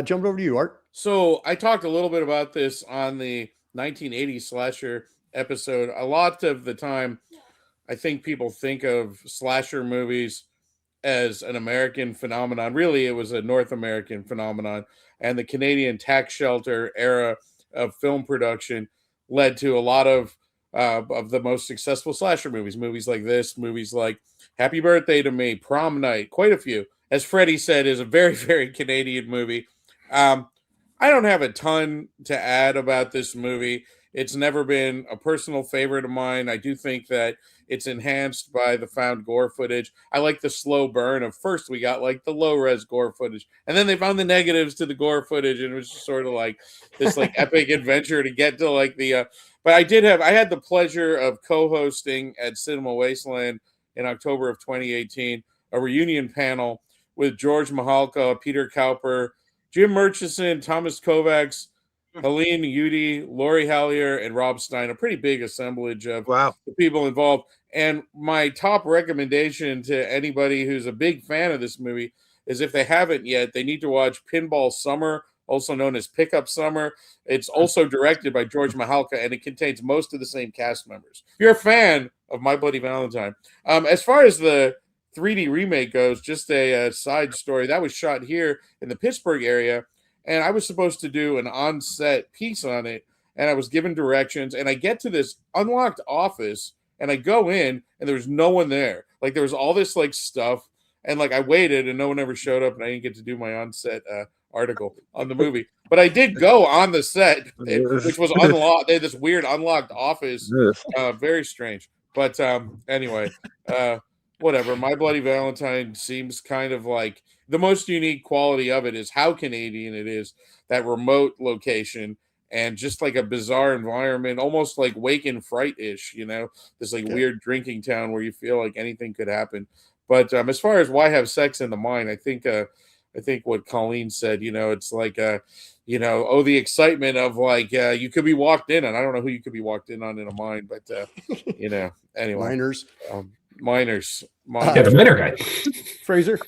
Jumping over to you, Art. So I talked a little bit about this on the 1980 slasher episode. A lot of the time, I think people think of slasher movies as an American phenomenon. Really, it was a North American phenomenon. And the Canadian tax shelter era of film production led to a lot of the most successful slasher movies. Movies like this, movies like Happy Birthday to Me, Prom Night, quite a few. As Freddie said, is a very, very Canadian movie. I don't have a ton to add about this movie. It's never been a personal favorite of mine. I do think that it's enhanced by the found gore footage. I like the slow burn of first we got like the low res gore footage, and then they found the negatives to the gore footage, and it was just sort of like this like epic adventure to get to like the. But I had the pleasure of co-hosting at Cinema Wasteland in October of 2018 a reunion panel with George Mihalka, Peter Cowper, Jim Murchison, Thomas Kovacs, Helene Udy, Lori Hallier, and Rob Stein, a pretty big assemblage of the people involved. And my top recommendation to anybody who's a big fan of this movie is, if they haven't yet, they need to watch Pinball Summer, also known as Pickup Summer. It's also directed by George Mihalka, and it contains most of the same cast members. If you're a fan of My Bloody Valentine, as far as the 3D remake goes, just a side story, that was shot here in the Pittsburgh area. And I was supposed to do an on-set piece on it, and I was given directions, and I get to this unlocked office, and I go in, and there's no one there. Like, there was all this, like, stuff, and, like, I waited, and no one ever showed up, and I didn't get to do my on-set article on the movie. But I did go on the set, which was unlocked. They had this weird unlocked office. Very strange. But anyway, whatever. My Bloody Valentine seems kind of like the most unique quality of it is how Canadian it is, that remote location, and just like a bizarre environment, almost like Wake and Fright-ish, this like weird drinking town where you feel like anything could happen. But as far as why have sex in the mine, I think what Colleen said, it's like the excitement of like you could be walked in on. I don't know who you could be walked in on in a mine, but anyway, Miners. Miners. Yeah, the minor guy. Fraser.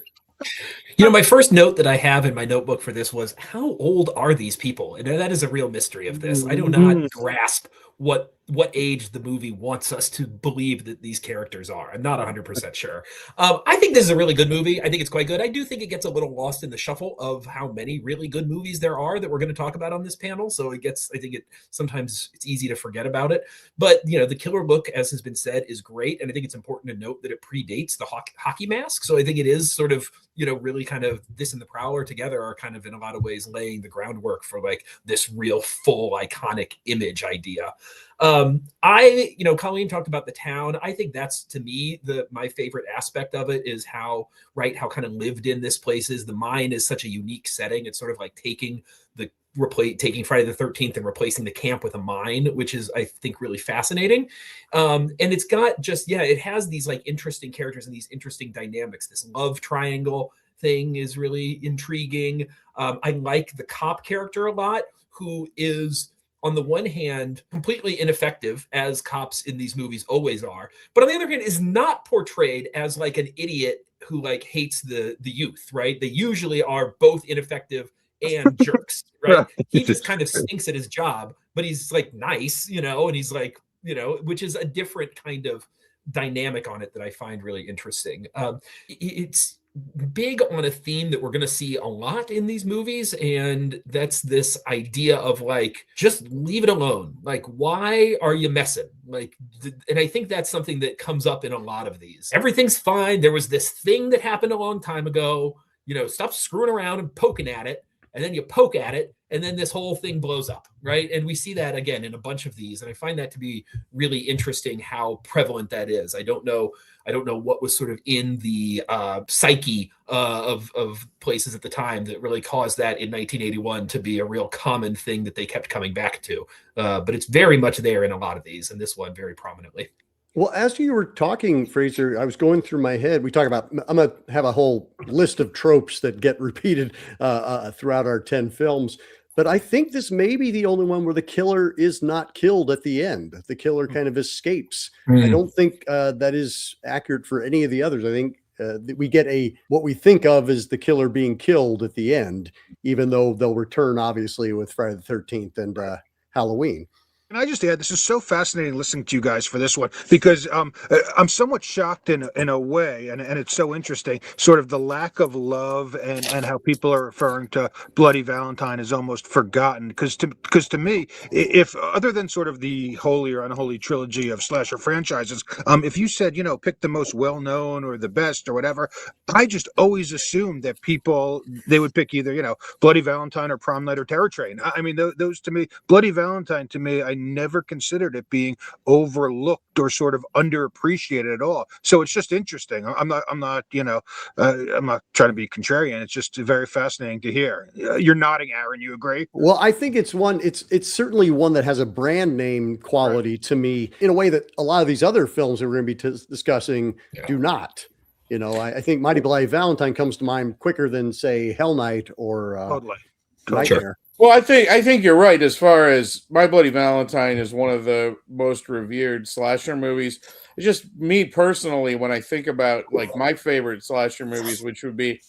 My first note that I have in my notebook for this was, how old are these people? And that is a real mystery of this. I do not grasp what age the movie wants us to believe that these characters are. I'm not 100% sure. I think this is a really good movie. I think it's quite good. I do think it gets a little lost in the shuffle of how many really good movies there are that we're going to talk about on this panel. So sometimes it's easy to forget about it. But, the Killer Look, as has been said, is great. And I think it's important to note that it predates the hockey mask. So I think it is sort of, really kind of this and the Prowler together are kind of in a lot of ways laying the groundwork for like this real full iconic image idea. Colleen talked about the town. I think that's, to me, my favorite aspect of it is how kind of lived in this place is. The mine is such a unique setting. It's sort of like taking Friday the 13th and replacing the camp with a mine, which is, I think, really fascinating. And it's got it has these like interesting characters and these interesting dynamics. This love triangle thing is really intriguing. I like the cop character a lot, who is, on the one hand, completely ineffective, as cops in these movies always are, but on the other hand is not portrayed as like an idiot who like hates the youth, right? They usually are both ineffective and jerks, right? He just kind of stinks at his job, but he's like nice, and he's like, which is a different kind of dynamic on it that I find really interesting. It's big on a theme that we're going to see a lot in these movies, and that's this idea of like, just leave it alone. Like, why are you messing? Like, and I think that's something that comes up in a lot of these. Everything's fine. There was this thing that happened a long time ago. Stop screwing around and poking at it. And then you poke at it, and then this whole thing blows up, right? And we see that again in a bunch of these, and I find that to be really interesting how prevalent that is. I don't know what was sort of in the psyche of places at the time that really caused that in 1981 to be a real common thing that they kept coming back to. But it's very much there in a lot of these, and this one very prominently. Well, as you were talking, Fraser, I was going through my head. I'm going to have a whole list of tropes that get repeated throughout our 10 films. But I think this may be the only one where the killer is not killed at the end. The killer kind of escapes. I don't think that is accurate for any of the others. I think we get what we think of as the killer being killed at the end, even though they'll return, obviously, with Friday the 13th and Halloween. Can I just add, this is so fascinating listening to you guys for this one, because I'm somewhat shocked in a way, and it's so interesting, sort of the lack of love and how people are referring to Bloody Valentine is almost forgotten. Because to me, if other than sort of the holy or unholy trilogy of slasher franchises, if you said, pick the most well-known or the best or whatever, I just always assumed that they would pick either, Bloody Valentine or Prom Night or Terror Train. I mean, those to me, Bloody Valentine to me, I never considered it being overlooked or sort of underappreciated at all. So it's just interesting. I'm not trying to be contrarian. It's just very fascinating to hear. You're nodding, Aaron. You agree? Well, I think it's certainly one that has a brand name quality to me in a way that a lot of these other films that we're going to be discussing do not. I think Mighty Bloody Valentine comes to mind quicker than, say, Hell Night or Nightmare. Sure. Well, I think you're right. As far as My Bloody Valentine is one of the most revered slasher movies. It's just me personally, when I think about like my favorite slasher movies, which would be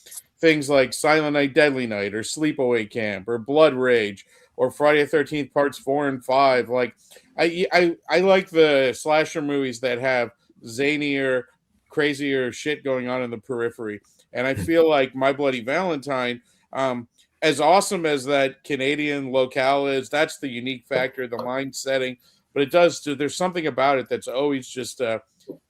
things like Silent Night, Deadly Night, or Sleepaway Camp, or Blood Rage, or Friday the 13th Parts 4 and 5. Like I like the slasher movies that have zanier, crazier shit going on in the periphery. And I feel like My Bloody Valentine, as awesome as that Canadian locale is, that's the unique factor, the mind setting. But there's something about it that's always just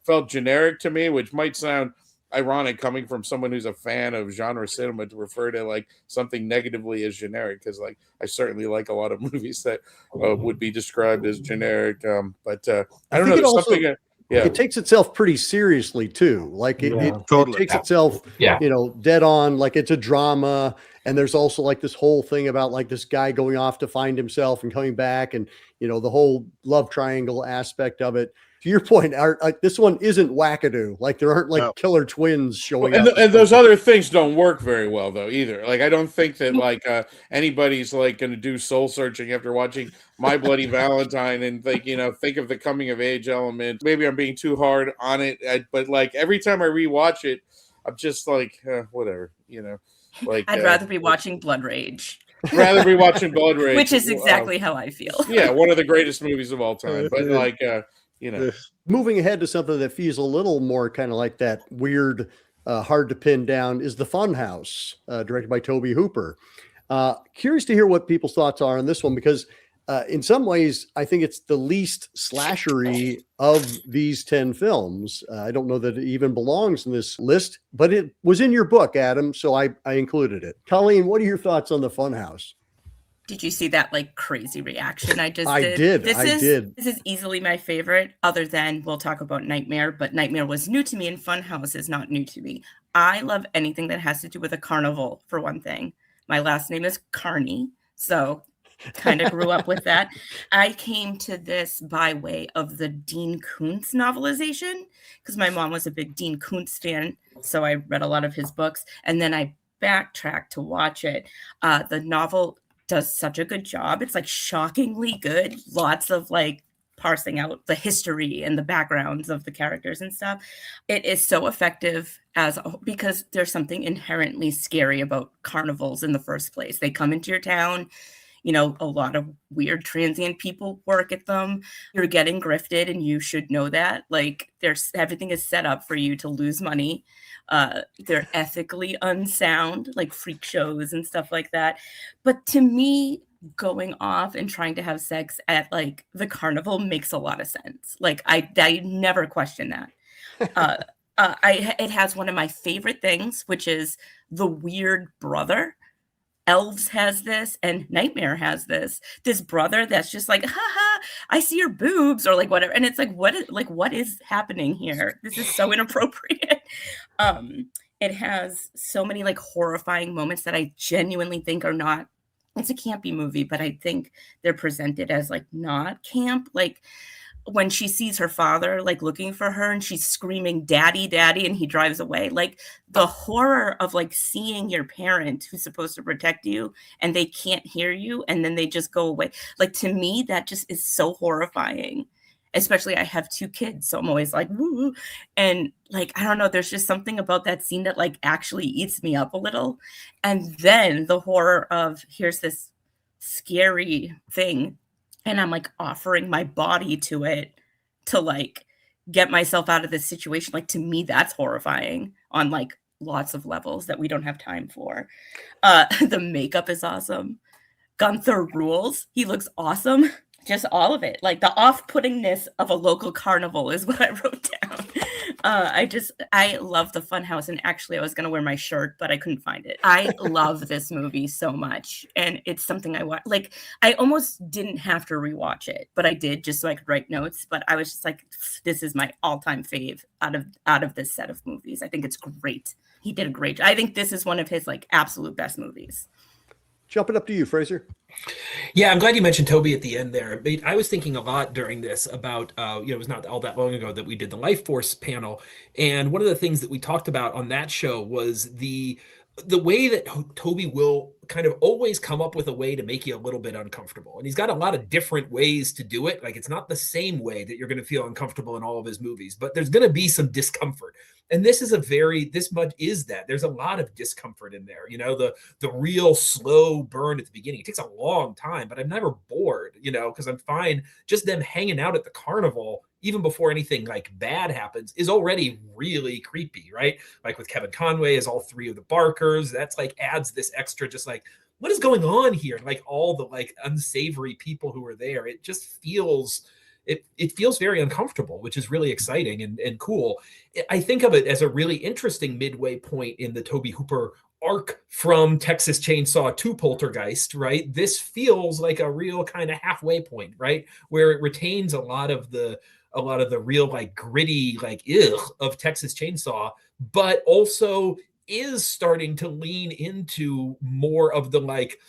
felt generic to me, which might sound ironic coming from someone who's a fan of genre cinema to refer to like something negatively as generic, because like I certainly like a lot of movies that would be described as generic. But I don't know. Yeah. it takes itself pretty seriously too. Like it Totally. takes itself, dead on, like it's a drama. And there's also like this whole thing about like this guy going off to find himself and coming back, and the whole love triangle aspect of it. To your point, this one isn't wackadoo. Like there aren't like killer twins showing up. And those other things don't work very well though either. Like I don't think that like anybody's like going to do soul searching after watching My Bloody Valentine and think of the coming of age element. Maybe I'm being too hard on it, but like every time I rewatch it, I'm just like whatever, Like I'd rather be watching Blood Rage. Rather be watching Blood Rage, which is exactly how I feel. Yeah, one of the greatest movies of all time. But like moving ahead to something that feels a little more kind of like that weird, hard to pin down is the Funhouse, directed by Tobe Hooper. Curious to hear what people's thoughts are on this one, because in some ways, I think it's the least slashery of these 10 films. I don't know that it even belongs in this list, but it was in your book, Adam, so I included it. Colleen, what are your thoughts on the Funhouse? Did you see that like crazy reaction I just did? This I did. This is easily my favorite, other than we'll talk about Nightmare, but Nightmare was new to me and Funhouse is not new to me. I love anything that has to do with a carnival, for one thing. My last name is Carney, so kind of grew up with that. I came to this by way of the Dean Koontz novelization, because my mom was a big Dean Koontz fan, so I read a lot of his books, and then I backtracked to watch it. The novel does such a good job. It's like shockingly good. Lots of like parsing out the history and the backgrounds of the characters and stuff. It is so effective because there's something inherently scary about carnivals in the first place. They come into your town, a lot of weird transient people work at them. You're getting grifted and you should know that. Like everything is set up for you to lose money. They're ethically unsound, like freak shows and stuff like that. But to me, going off and trying to have sex at like the carnival makes a lot of sense. Like I never question that. It has one of my favorite things, which is the weird brother. Elves has this and Nightmare has this brother that's just like, haha, I see your boobs, or like whatever. And it's like, what is happening here? This is so inappropriate. It has so many like horrifying moments that I genuinely think are not, it's a campy movie, but I think they're presented as like not camp. Like when she sees her father like looking for her and she's screaming daddy daddy and he drives away, like the horror of like seeing your parent who's supposed to protect you and they can't hear you and then they just go away, like to me that just is so horrifying. Especially I have 2 kids, so I'm always like woo, and like I don't know, there's just something about that scene that like actually eats me up a little. And then the horror of here's this scary thing and I'm like offering my body to it to like get myself out of this situation. Like to me, that's horrifying on like lots of levels that we don't have time for. The makeup is awesome. Gunther rules. He looks awesome. Just all of it. Like the off-puttingness of a local carnival is what I wrote down. I love the Funhouse, and actually I was going to wear my shirt, but I couldn't find it. I love this movie so much, and it's something I watch. Like I almost didn't have to rewatch it, but I did just so I could write notes. But I was just like, this is my all-time fave out of this set of movies. I think it's great. He did a great job. I think this is one of his like absolute best movies. Jumping up to you, Fraser. Yeah, I'm glad you mentioned Tobe at the end there. I was thinking a lot during this about, it was not all that long ago that we did the Life Force panel. And one of the things that we talked about on that show was the way that Tobe will kind of always come up with a way to make you a little bit uncomfortable. And he's got a lot of different ways to do it. Like it's not the same way that you're going to feel uncomfortable in all of his movies, but there's going to be some discomfort. And this is this much is that. There's a lot of discomfort in there. The real slow burn at the beginning. It takes a long time, but I'm never bored, because I'm fine. Just them hanging out at the carnival, even before anything like bad happens, is already really creepy, right? Like with Kevin Conway as all 3 of the Barkers, that's like adds this extra, just like, what is going on here? Like all the like unsavory people who are there. It just feels... It feels very uncomfortable, which is really exciting and cool. I think of it as a really interesting midway point in the Tobe Hooper arc from Texas Chainsaw to Poltergeist, right? This feels like a real kind of halfway point, right? Where it retains a lot of the a lot of the real like gritty like of Texas Chainsaw, but also is starting to lean into more of the like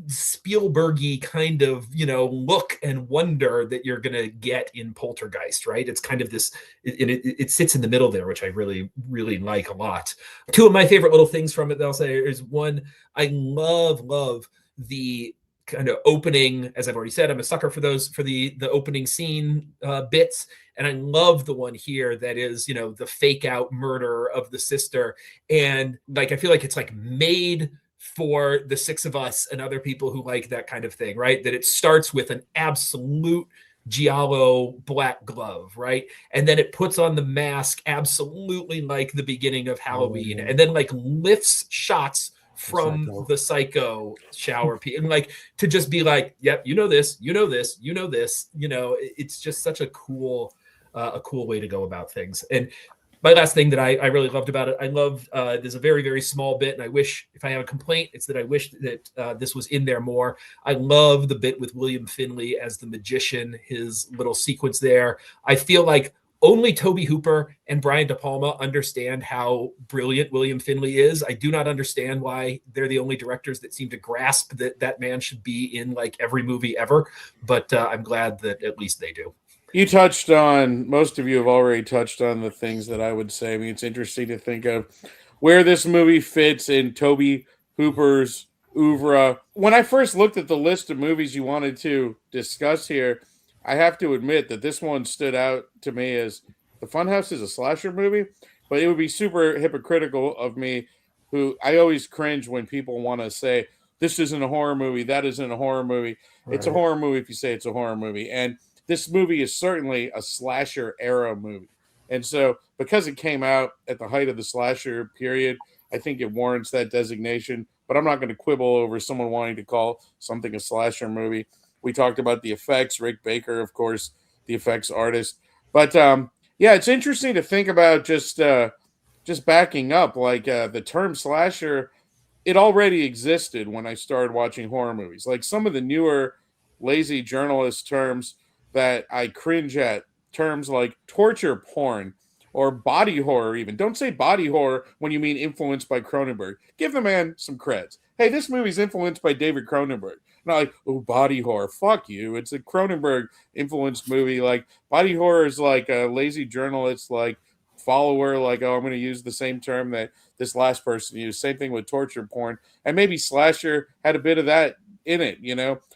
Spielbergy kind of, look and wonder that you're going to get in Poltergeist, right? It's kind of this, it sits in the middle there, which I really, really like a lot. Two of my favorite little things from it that I'll say is one, I love the kind of opening, as I've already said, I'm a sucker for the opening scene bits. And I love the one here that is, the fake out murder of the sister. And like, I feel like it's like made for the six of us and other people who like that kind of thing, right? That it starts with an absolute giallo black glove, right? And then it puts on the mask absolutely like the beginning of Halloween, and then like lifts shots from the Psycho shower piece, and like to just be like, yep, this, this, this, it's just such a cool way to go about things. And my last thing that I really loved about it, I love there's a very, very small bit, and I wish, if I have a complaint, it's that I wish that this was in there more. I love the bit with William Finley as the magician, his little sequence there. I feel like only Tobe Hooper and Brian De Palma understand how brilliant William Finley is. I do not understand why they're the only directors that seem to grasp that man should be in like every movie ever, but I'm glad that at least they do. Most of you have already touched on the things that I would say. I mean, it's interesting to think of where this movie fits in Tobe Hooper's oeuvre. When I first looked at the list of movies you wanted to discuss here, I have to admit that this one stood out to me as the Funhouse is a slasher movie, but it would be super hypocritical of me, who I always cringe when people want to say, this isn't a horror movie, that isn't a horror movie. Right. It's a horror movie if you say it's a horror movie. And this movie is certainly a slasher era movie. And so because it came out at the height of the slasher period, I think it warrants that designation. But I'm not going to quibble over someone wanting to call something a slasher movie. We talked about the effects. Rick Baker, of course, the effects artist. But yeah, it's interesting to think about just backing up. Like the term slasher, it already existed when I started watching horror movies. Like some of the newer lazy journalist terms that I cringe at, terms like torture porn or body horror even. Don't say body horror when you mean influenced by Cronenberg. Give the man some creds. Hey, this movie's influenced by David Cronenberg. Not like, oh, body horror. Fuck you. It's a Cronenberg-influenced movie. Like, body horror is like a lazy journalist, like, follower, like, oh, I'm going to use the same term that this last person used. Same thing with torture porn. And maybe slasher had a bit of that in it,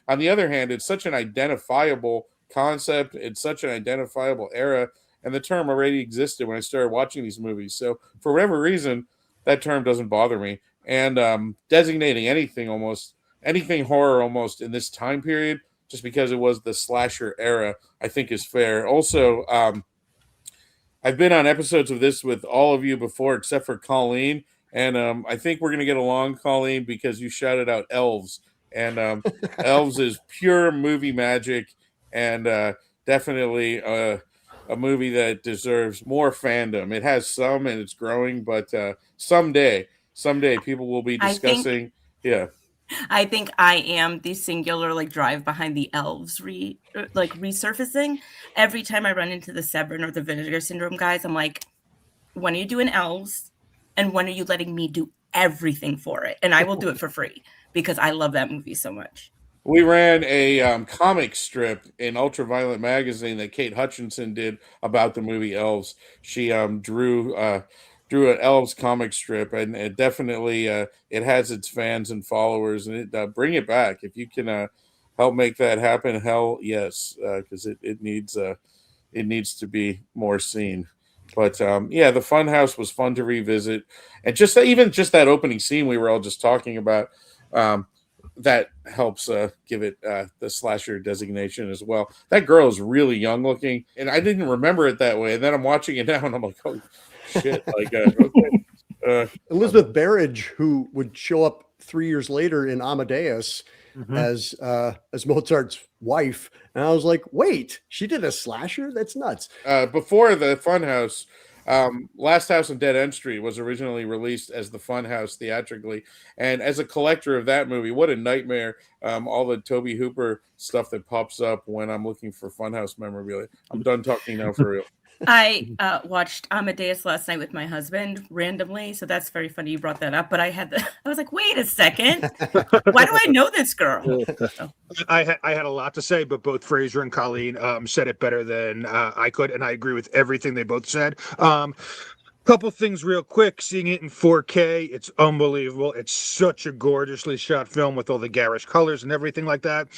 On the other hand, it's such an identifiable concept. It's such an identifiable era, and the term already existed when I started watching these movies. So for whatever reason, that term doesn't bother me. And designating anything horror almost in this time period, just because it was the slasher era, I think is fair. Also, I've been on episodes of this with all of you before, except for Colleen, and I think we're going to get along, Colleen, because you shouted out Elves, and Elves is pure movie magic. And definitely a movie that deserves more fandom. It has some, and it's growing, but someday people will be discussing. I think I am the singular like drive behind the Elves resurfacing. Every time I run into the Severin or the Vinegar Syndrome guys, I'm like, when are you doing Elves? And when are you letting me do everything for it? And I will do it for free because I love that movie so much. We ran a comic strip in Ultraviolet magazine that Kate Hutchinson did about the movie Elves. She drew an Elves comic strip, and it definitely it has its fans and followers. And bring it back if you can help make that happen. Hell yes, because it needs to be more seen. But yeah, the Funhouse was fun to revisit, and just that opening scene we were all just talking about. That helps give it the slasher designation as well. That girl is really young looking, and I didn't remember it that way. And then I'm watching it now, and I'm like, oh shit! Like okay. Elizabeth Barrage, who would show up 3 years later in Amadeus as Mozart's wife, and I was like, wait, she did a slasher? That's nuts. Before the Funhouse, Last House on Dead End Street was originally released as the Funhouse theatrically, and as a collector of that movie, what a nightmare! All the Tobe Hooper stuff that pops up when I'm looking for Funhouse memorabilia. I'm done talking now for real. I watched Amadeus last night with my husband randomly, so that's very funny you brought that up. But I was like, wait a second, why do I know this girl? So. I had a lot to say, but both Fraser and Colleen said it better than I could, and I agree with everything they both said. Couple things real quick. Seeing it in 4K, it's unbelievable. It's such a gorgeously shot film with all the garish colors and everything like that.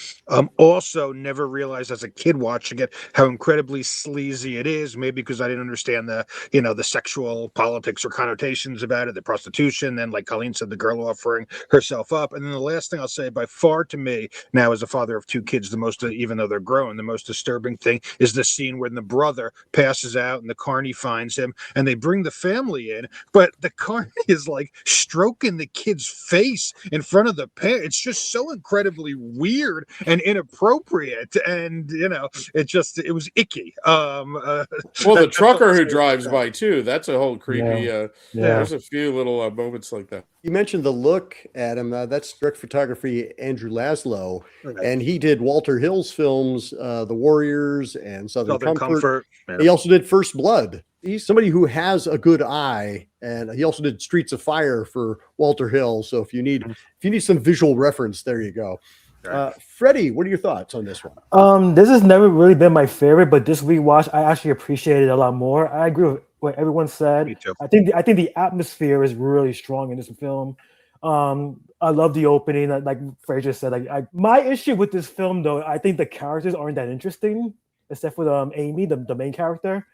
Also, never realized as a kid watching it how incredibly sleazy it is. Maybe because I didn't understand the sexual politics or connotations about it, the prostitution, and like Colleen said, the girl offering herself up. And then the last thing I'll say, by far to me, now as a father of 2 kids, the most, even though they're grown, the most disturbing thing is the scene when the brother passes out and the carny finds him, and they bring the family in, but the carny is like stroking the kid's face in front of the parent. It's just so incredibly weird and inappropriate, and it was icky. Well, the trucker who drives by too, that's a whole creepy there's a few little moments like that. You mentioned The Look, Adam. That's direct photography, Andrew Laszlo, and he did Walter Hill's films, The Warriors and Southern Comfort. Yeah. He also did First Blood. He's somebody who has a good eye, and he also did Streets of Fire for Walter Hill. So if you need some visual reference, there you go. Freddie, what are your thoughts on this one? This has never really been my favorite, but this rewatch, I actually appreciate it a lot more. I agree with what everyone said. Me too. I think the atmosphere is really strong in this film. I love the opening, like Fraser said. My issue with this film, though, I think the characters aren't that interesting, except for Amy, the main character.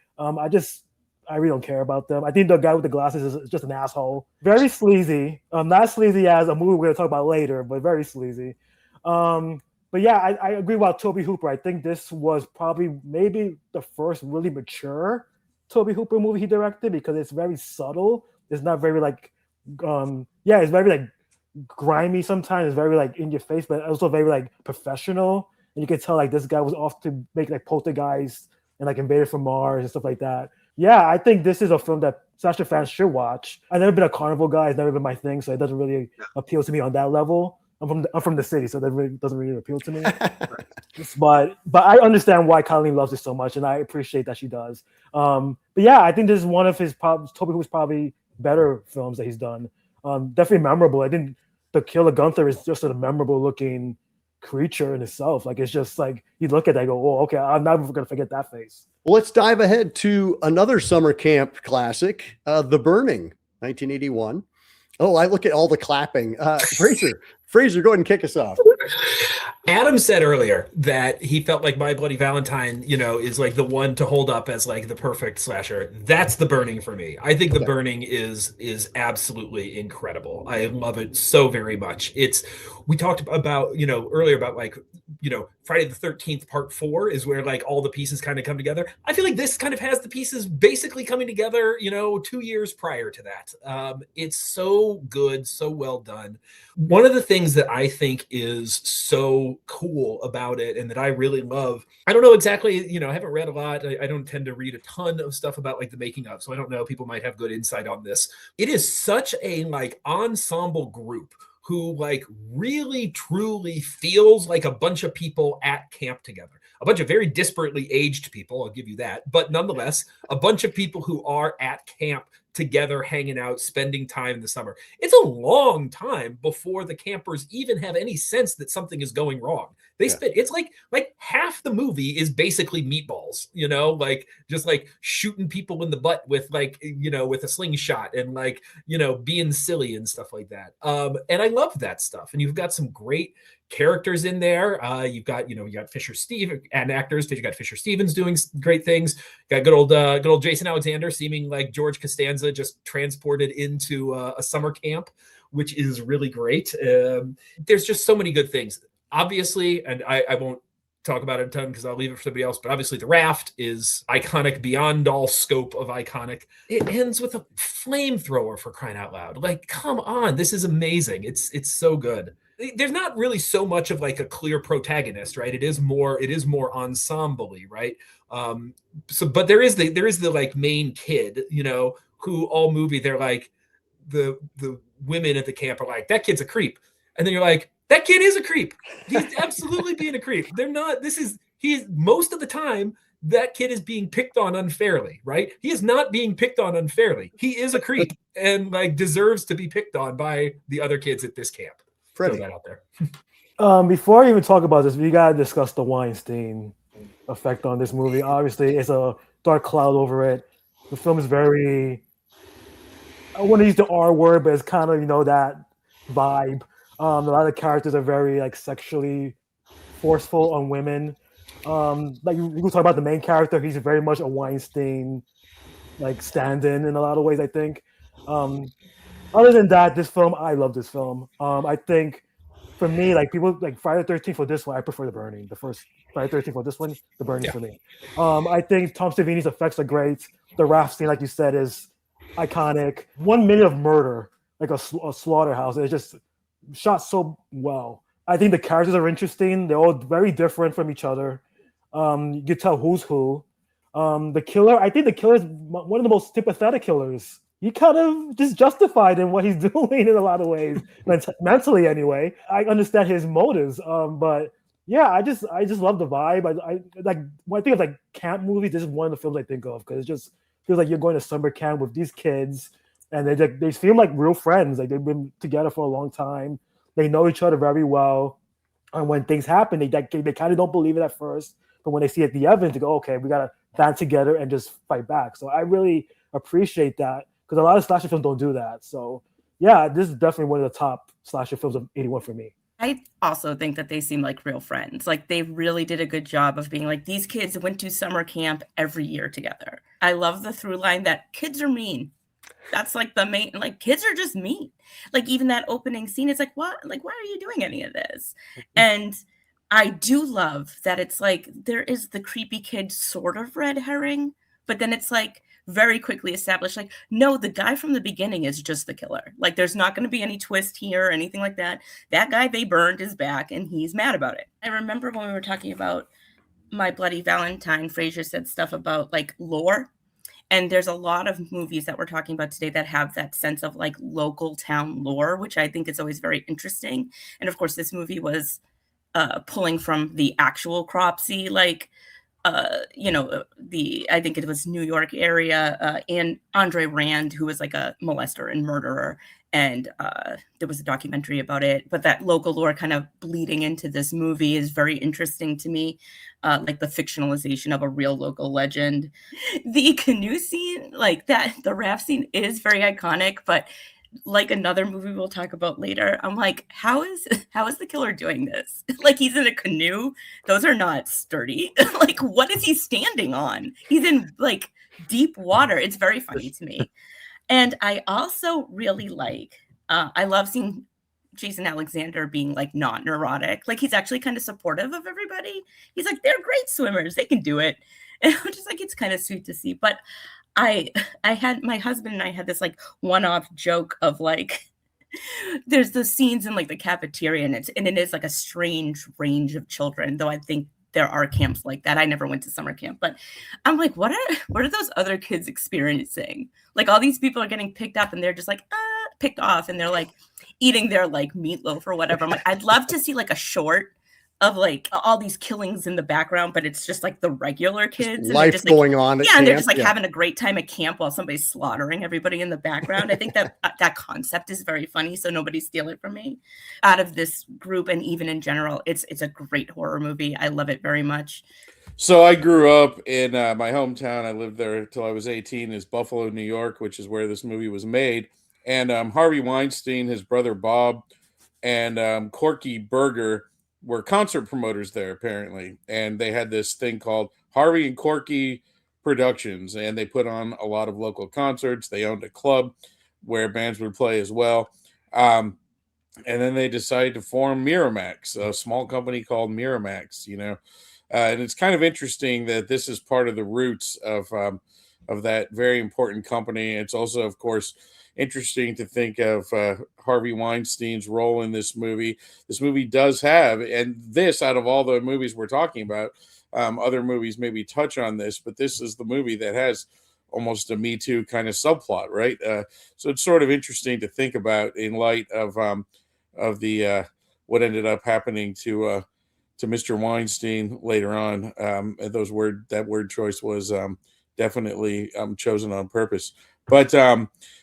I really don't care about them. I think the guy with the glasses is just an asshole. Very sleazy. Not sleazy as a movie we're going to talk about later, but very sleazy. But yeah, I agree about Tobe Hooper. I think this was probably maybe the first really mature Tobe Hooper movie he directed, because it's very subtle. It's not very it's very like grimy sometimes. It's very like in your face, but also very like professional. And you can tell like this guy was off to make like Poltergeist and like Invader from Mars and stuff like that. Yeah, I think this is a film that slasher fans should watch. I've never been a carnival guy; it's never been my thing, so it doesn't really appeal to me on that level. I'm from the city, so that really doesn't really appeal to me. But I understand why Colleen loves it so much, and I appreciate that she does. But yeah, I think this is one of his Tobe Hooper's probably better films that he's done. Definitely memorable. I think the Killer Gunther is just a memorable looking creature in itself. Like, it's just like you look at that and go, oh, okay, I'm never gonna forget that face. Well, let's dive ahead to another summer camp classic, The Burning, 1981. Oh, I look at all the clapping. Fraser, go ahead and kick us off. Adam said earlier that he felt like My Bloody Valentine, is like the one to hold up as like the perfect slasher. That's The Burning for me. I think The Burning is absolutely incredible. I love it so very much. We talked about, earlier about like, Friday the 13th part 4 is where like all the pieces kind of come together. I feel like this kind of has the pieces basically coming together, 2 years prior to that. It's so good, so well done. One of the things that I think is so cool about it and that I really love, I don't know exactly, I haven't read a lot. I don't tend to read a ton of stuff about like the making of, so I don't know, people might have good insight on this. It is such a like ensemble group who like really truly feels like a bunch of people at camp together. A bunch of very disparately aged people, I'll give you that, but nonetheless, a bunch of people who are at camp together, hanging out, spending time in the summer. It's a long time before the campers even have any sense that something is going wrong. It's like half the movie is basically meatballs, like just like shooting people in the butt with like, with a slingshot and like, being silly and stuff like that. And I love that stuff. And you've got some great characters in there. You got Fisher Steve and actors. You got Fisher Stevens doing great things. You got good old Jason Alexander seeming like George Costanza just transported into a summer camp, which is really great. There's just so many good things. Obviously, and I won't talk about it a ton because I'll leave it for somebody else, but obviously the raft is iconic beyond all scope of iconic. It ends with a flamethrower, for crying out loud. Like, come on, this is amazing. It's so good. there's not really so much of like a clear protagonist, right? It is more ensemble-y, right? But there is the like main kid, who all movie they're like the women at the camp are like, that kid's a creep, and then you're like, that kid is a creep. He's absolutely being a creep. They're not. He's most of the time that kid is being picked on unfairly, right? He is not being picked on unfairly. He is a creep and like deserves to be picked on by the other kids at this camp. Throw that out there. Before I even talk about this, we gotta discuss the Weinstein effect on this movie. Obviously, it's a dark cloud over it. The film is very, I want to use the R word, but it's kind of, that vibe. A lot of characters are very like sexually forceful on women. Like you can talk about the main character, he's very much a Weinstein like stand-in in a lot of ways, I think. Other than that, this film, I love this film. I think for me, like people like Friday the 13th for this one, I prefer The Burning. The first Friday the 13th for this one, The Burning for me. I think Tom Savini's effects are great. The raft scene, like you said, is iconic. 1 minute of murder, like a slaughterhouse. It's just shot so well. I think the characters are interesting. They're all very different from each other. You can tell who's who. The killer, I think the killer is one of the most sympathetic killers. He kind of just justified in what he's doing in a lot of ways, mentally anyway. I understand his motives, but yeah, I just love the vibe. I like when I think of like camp movies, this is one of the films I think of because it just feels like you're going to summer camp with these kids, and they feel like real friends. Like they've been together for a long time. They know each other very well, and when things happen, they kind of don't believe it at first, but when they see the evidence, they go, okay, we gotta band together and just fight back. So I really appreciate that. Because a lot of slasher films don't do that. So, yeah, this is definitely one of the top slasher films of 81 for me. I also think that they seem like real friends. Like, they really did a good job of being like, these kids went to summer camp every year together. I love the through line that kids are mean. That's like the main, like, kids are just mean. Like, even that opening scene is like, what? Like, why are you doing any of this? And I do love that it's like, there is the creepy kid sort of red herring, but then it's like, very quickly established, like, no, the guy from the beginning is just the killer. Like, there's not going to be any twist here or anything like that. That guy they burned is back and he's mad about it. I remember when we were talking about My Bloody Valentine, Fraser said stuff about like lore. And there's a lot of movies that we're talking about today that have that sense of like local town lore, which I think is always very interesting. And of course, this movie was pulling from the actual Cropsey, like, I think it was New York area, and Andre Rand, who was like a molester and murderer. And there was a documentary about it, but that local lore kind of bleeding into this movie is very interesting to me. Like the fictionalization of a real local legend. The canoe scene, like that, the raft scene is very iconic, but like another movie we'll talk about later, I'm like, how is the killer doing this? Like, he's in a canoe. Those are not sturdy. Like, what is he standing on? He's in like deep water. It's very funny to me. And I also really like, I love seeing Jason Alexander being like not neurotic. Like, he's actually kind of supportive of everybody. He's like, they're great swimmers. They can do it. And I'm just like, it's kind of sweet to see. But I had, my husband and I had this like one-off joke of like, there's the scenes in like the cafeteria and it is like a strange range of children, though I think there are camps like that. I never went to summer camp, but I'm like, what are those other kids experiencing? Like, all these people are getting picked up and they're just like picked off and they're like eating their like meatloaf or whatever. I'm like, I'd love to see like a short of like all these killings in the background, but it's just like the regular kids. Life just, going like, on. Yeah, and they're just like having a great time at camp while somebody's slaughtering everybody in the background. I think that that concept is very funny, so nobody steal it from me. Out of this group and even in general, it's a great horror movie. I love it very much. So I grew up in my hometown. I lived there until I was 18. Is Buffalo, New York, which is where this movie was made. And Harvey Weinstein, his brother Bob, and Corky Burger were concert promoters there, apparently. And they had this thing called Harvey and Corky Productions, and they put on a lot of local concerts. They owned a club where bands would play as well. And then they decided to form Miramax, a small company called Miramax, and it's kind of interesting that this is part of the roots of that very important company. It's also, of course, interesting to think of Harvey Weinstein's role in this movie. This movie does have, and this out of all the movies we're talking about, other movies maybe touch on this, but this is the movie that has almost a Me Too kind of subplot, right? So it's sort of interesting to think about in light of the what ended up happening to Mr. Weinstein later on. That word choice was definitely chosen on purpose. But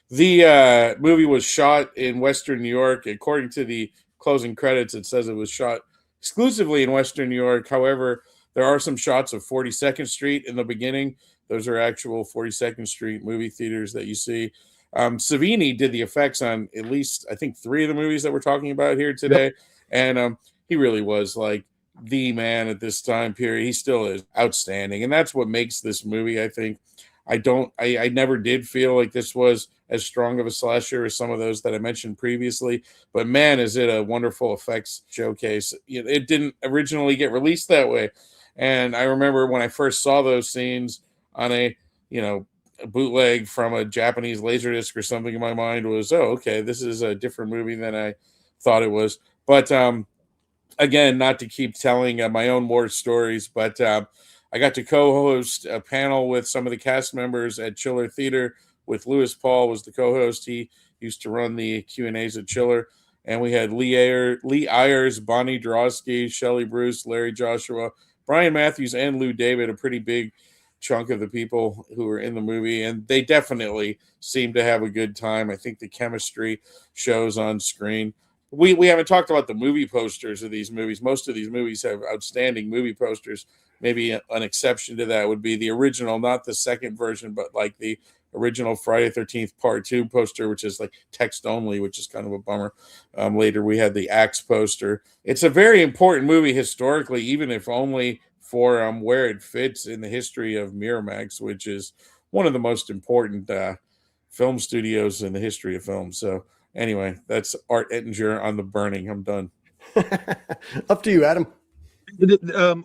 the movie was shot in Western New York. According to the closing credits, it says it was shot exclusively in Western New York. However, there are some shots of 42nd Street in the beginning. Those are actual 42nd Street movie theaters that you see. Savini did the effects on at least, I think, 3 of the movies that we're talking about here today. Yep. And he really was like the man at this time period. He still is outstanding. And that's what makes this movie, I think. I never did feel like this was as strong of a slasher as some of those that I mentioned previously. But man, is it a wonderful effects showcase. It didn't originally get released that way. And I remember when I first saw those scenes on a bootleg from a Japanese Laserdisc or something, in my mind was, oh, okay, this is a different movie than I thought it was. But again, not to keep telling my own war stories, but I got to co-host a panel with some of the cast members at Chiller Theater with Louis Paul was the co-host. He used to run the Q&As at Chiller. And we had Lee Ayers, Bonnie Drosky, Shelley Bruce, Larry Joshua, Brian Matthews, and Lou David, a pretty big chunk of the people who were in the movie. And they definitely seemed to have a good time. I think the chemistry shows on screen. We haven't talked about the movie posters of these movies. Most of these movies have outstanding movie posters. Maybe an exception to that would be the original, not the second version, but like the original Friday 13th Part 2 poster, which is like text only, which is kind of a bummer. Later, we had the Axe poster. It's a very important movie historically, even if only for where it fits in the history of Miramax, which is one of the most important film studios in the history of film. So anyway, that's Art Ettinger on The Burning. I'm done. Up to you, Adam.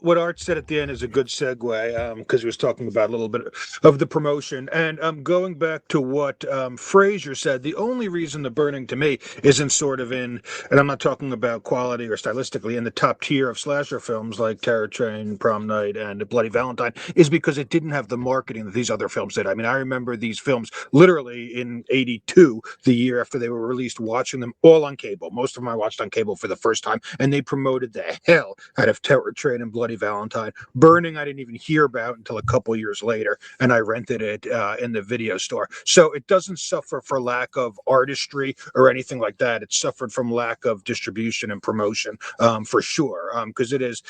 What Art said at the end is a good segue because he was talking about a little bit of the promotion. And going back to what Fraser said, the only reason The Burning to me isn't sort of in, and I'm not talking about quality or stylistically, in the top tier of slasher films like Terror Train, Prom Night, and Bloody Valentine, is because it didn't have the marketing that these other films did. I mean, I remember these films literally in '82, the year after they were released, watching them all on cable. Most of them I watched on cable for the first time, and they promoted the hell out of Terror Train and Bloody Valentine. Burning, I didn't even hear about until a couple years later, and I rented it in the video store. So it doesn't suffer for lack of artistry or anything like that. It suffered from lack of distribution and promotion, for sure, because it is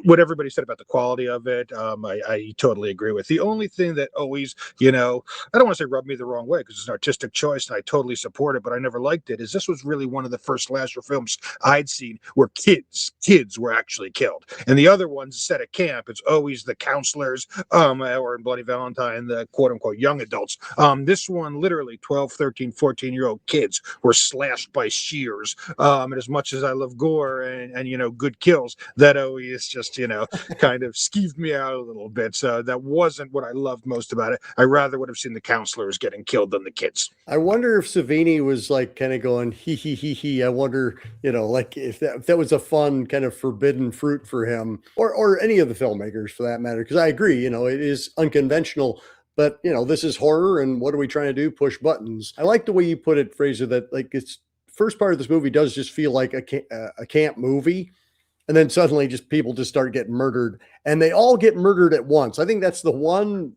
what everybody said about the quality of it. I totally agree with. The only thing that always, I don't want to say rubbed me the wrong way because it's an artistic choice and I totally support it, but I never liked it, is this was really one of the first slasher films I'd seen where kids were actually killed. And the other ones set at camp, it's always the counselors, or in Bloody Valentine, the quote-unquote young adults. This one, literally 12, 13, 14-year-old kids were slashed by shears. And as much as I love gore and good kills, that always just, kind of skeeved me out a little bit. So that wasn't what I loved most about it. I rather would have seen the counselors getting killed than the kids. I wonder if Savini was like kind of going, he. I wonder, like if that was a fun kind of forbidden fruit for him or any of the filmmakers for that matter. Because I agree, it is unconventional, but this is horror. And what are we trying to do? Push buttons. I like the way you put it, Fraser, that like it's first part of this movie does just feel like a camp movie. And then suddenly people just start getting murdered and they all get murdered at once. I think that's the one,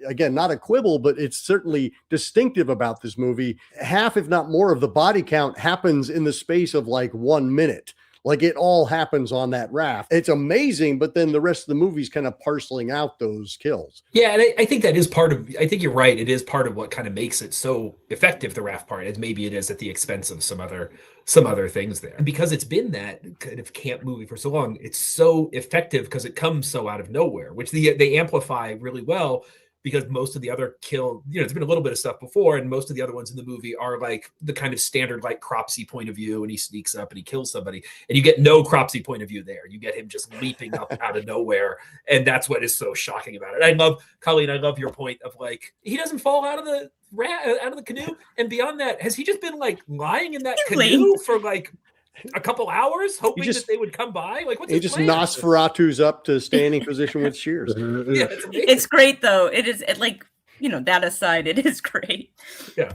again, not a quibble, but it's certainly distinctive about this movie. Half, if not more, of the body count happens in the space of like 1 minute. Like it all happens on that raft. It's amazing, but then the rest of the movie's kind of parceling out those kills. Yeah, and I think that is I think you're right. It is part of what kind of makes it so effective, the raft part, as maybe it is at the expense of some other things there. And because it's been that kind of camp movie for so long, it's so effective because it comes so out of nowhere, which they amplify really well. Because most of the other there's been a little bit of stuff before, and most of the other ones in the movie are like the kind of standard like Cropsey point of view, and he sneaks up and he kills somebody, and you get no Cropsey point of view there. You get him just leaping up out of nowhere, and that's what is so shocking about it. I love, Colleen, I love your point of like he doesn't fall out of the out of the canoe? And beyond that, has he just been like lying in that Really? canoe for like a couple hours, hoping that they would come by? Like, what's He his just plan? Nosferatu's up to standing position with shears. Yeah, it's amazing. It's great though. It is like, that aside, it is great. Yeah.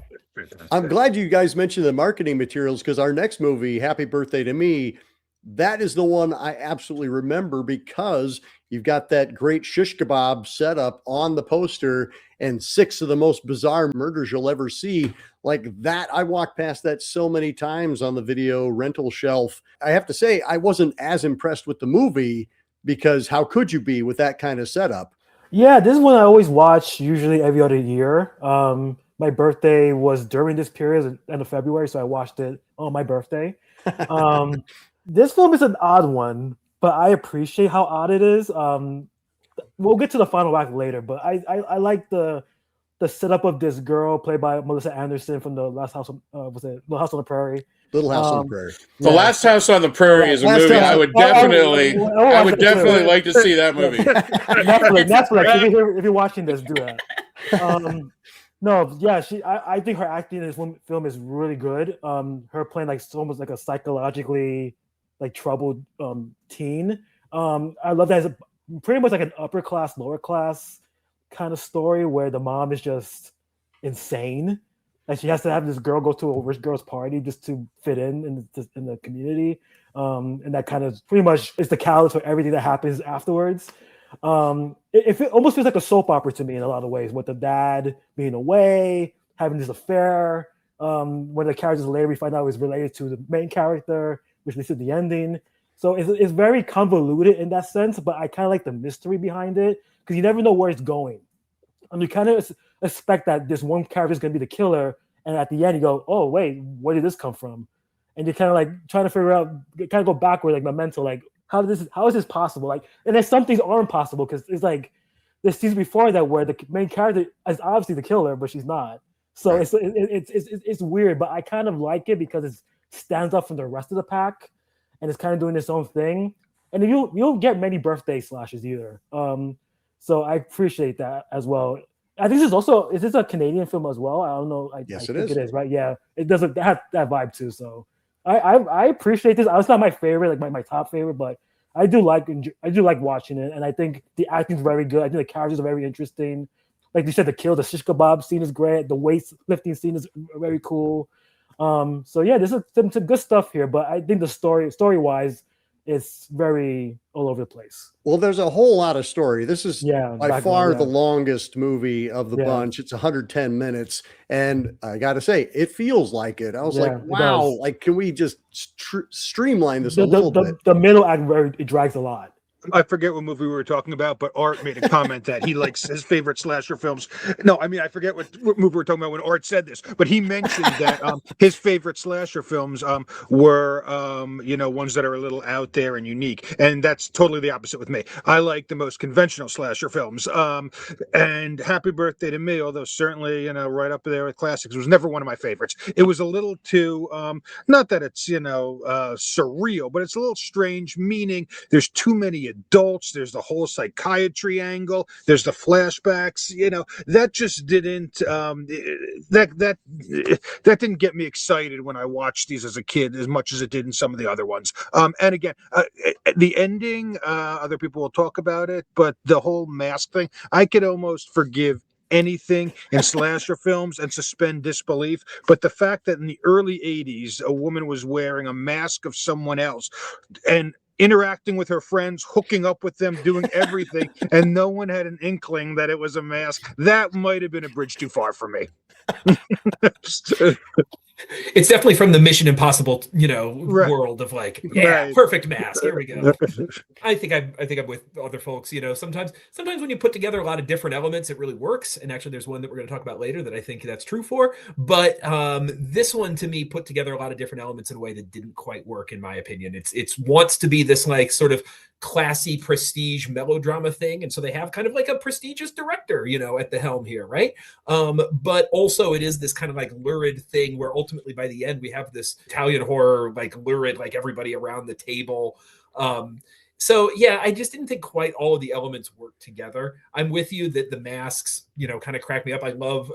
I'm glad you guys mentioned the marketing materials, because our next movie, Happy Birthday to Me, that is the one I absolutely remember, because you've got that great shish kebab setup on the poster and 6 of the most bizarre murders you'll ever see. Like that, I walked past that so many times on the video rental shelf. I have to say, I wasn't as impressed with the movie, because how could you be with that kind of setup? Yeah, this is one I always watch, usually every other year. My birthday was during this period, end of February, so I watched it on my birthday. This film is an odd one, but I appreciate how odd it is. We'll get to the final act later, but I like the setup of this girl played by Melissa Anderson from the Last House on Little House on the Prairie. Little House on the Prairie. The Last House on the Prairie is a Last movie House- I would definitely like to see that movie. Netflix. If you're watching this, do that. No, yeah, I think her acting in this film is really good. Her playing like almost like a psychologically like troubled teen. I love that it's pretty much like an upper class, lower class kind of story where the mom is just insane. And she has to have this girl go to a rich girl's party just to fit in the community. And that kind of pretty much is the catalyst for everything that happens afterwards. It almost feels like a soap opera to me in a lot of ways, with the dad being away, having this affair. When the characters later we find out is related to the main character, which leads to the ending. So it's very convoluted in that sense, but I kind of like the mystery behind it, because you never know where it's going. And you kind of expect that this one character is going to be the killer, and at the end you go, oh wait, where did this come from? And you're kind of like trying to figure out, kind of go backward, like Memento, like how is this possible? Like, and then some things aren't possible, because it's like there's scenes before that where the main character is obviously the killer, but she's not. So right. It's weird, but I kind of like it because it stands up from the rest of the pack, and it's kind of doing its own thing. And you don't get many birthday slashes either. So I appreciate that as well. I think is this a Canadian film as well? I don't know. Yes, I it think is. It is, right? Yeah, it does have that vibe too. So I appreciate this. It's not my favorite, like my top favorite, but I do like watching it, and I think the acting is very good. I think the characters are very interesting. Like you said, the shish kebab scene is great. The weight lifting scene is very cool. So yeah, there's some good stuff here, but I think the story wise, it's very all over the place. Well, there's a whole lot of story. This is by far the longest movie of the bunch. It's 110 minutes. And I got to say, it feels like it. I was like, wow, like, can we just streamline this a little bit? The middle act, it drags a lot. I forget what movie we were talking about, but Art made a comment that he likes his favorite slasher films. No, I mean, I forget what movie we were talking about when Art said this, but he mentioned that his favorite slasher films were, ones that are a little out there and unique. And that's totally the opposite with me. I like the most conventional slasher films. And Happy Birthday to Me, although certainly, right up there with classics, was never one of my favorites. It was a little too, not that it's, surreal, but it's a little strange, meaning there's too many adults, there's the whole psychiatry angle, there's the flashbacks, that just didn't that didn't get me excited when I watched these as a kid as much as it did in some of the other ones. And again, the ending, other people will talk about it, but the whole mask thing, I could almost forgive anything in slasher films and suspend disbelief, but the fact that in the early 80s a woman was wearing a mask of someone else and interacting with her friends, hooking up with them, doing everything, and no one had an inkling that it was a mask, that might have been a bridge too far for me. It's definitely from the Mission Impossible, world of like, perfect mask. Here we go. I think I'm with other folks. Sometimes when you put together a lot of different elements, it really works. And actually, there's one that we're going to talk about later that I think that's true for. But this one to me put together a lot of different elements in a way that didn't quite work, in my opinion. It's wants to be this like sort of classy prestige melodrama thing, and so they have kind of like a prestigious director at the helm here, right? But also it is this kind of like lurid thing where ultimately by the end we have this Italian horror like lurid, like everybody around the table So yeah, I just didn't think quite all of the elements worked together. I'm with you that the masks, kind of crack me up. I love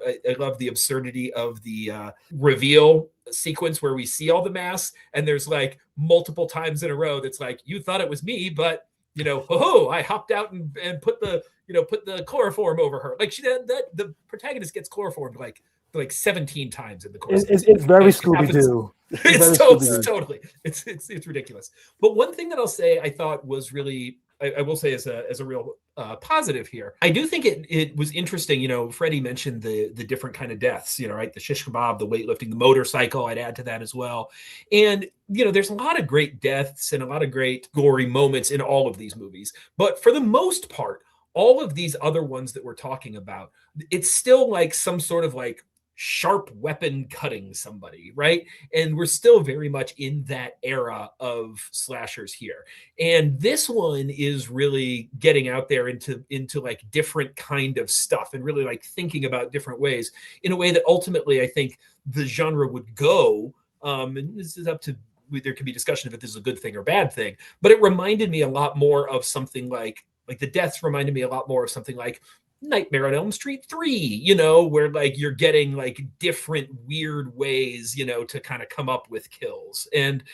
the absurdity of the reveal sequence where we see all the masks, and there's like multiple times in a row that's like, you thought it was me, but I hopped out and put the put the chloroform over her. Like that the protagonist gets chloroformed like 17 times in the course. It's very Scooby-Doo. It's totally it's ridiculous. But one thing that I'll say I thought was really, I will say as a real positive here, I do think it was interesting. Freddie mentioned the different kind of deaths, right? The shish kebab, the weightlifting, the motorcycle. I'd add to that as well. And there's a lot of great deaths and a lot of great gory moments in all of these movies. But for the most part, all of these other ones that we're talking about, it's still like some sort of like sharp weapon cutting somebody, right? And we're still very much in that era of slashers here. And this one is really getting out there into like different kind of stuff and really like thinking about different ways in a way that ultimately I think the genre would go. And this is up to, there could be discussion if this is a good thing or bad thing, but it reminded me a lot more of something like the deaths reminded me a lot more of something like Nightmare on Elm Street 3, where like you're getting like different weird ways, to kind of come up with kills. And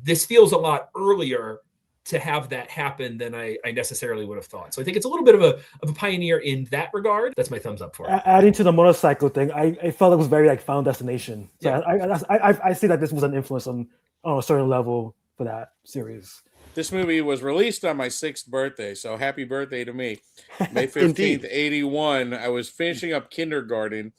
this feels a lot earlier to have that happen than I necessarily would have thought. So I think it's a little bit of a pioneer in that regard. That's my thumbs up for it. Adding to the motorcycle thing, I felt it was very like Final Destination. So yeah. I see that this was an influence on a certain level for that series. This movie was released on my 6th birthday, so happy birthday to me. May 15th, 81. I was finishing up kindergarten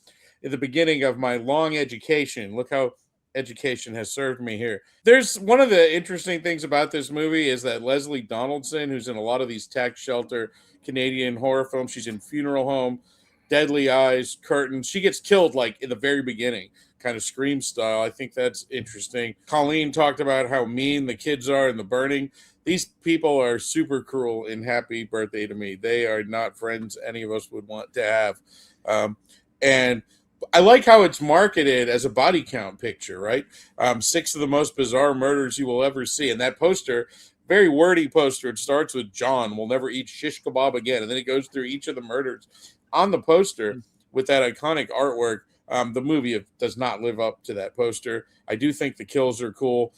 at the beginning of my long education. Look how education has served me here. There's one of the interesting things about this movie is that Leslie Donaldson, who's in a lot of these tax shelter Canadian horror films, she's in Funeral Home, Deadly Eyes, Curtains. She gets killed like in the very beginning, kind of Scream style. I think that's interesting. Colleen talked about how mean the kids are in The Burning. These people are super cruel in Happy Birthday to Me. They are not friends any of us would want to have. And I like how it's marketed as a body count picture, right? 6 of the most bizarre murders you will ever see. And that poster, very wordy poster, it starts with John will never eat shish kebab again. And then it goes through each of the murders. On the poster, with that iconic artwork, the movie does not live up to that poster. I do think the kills are cool.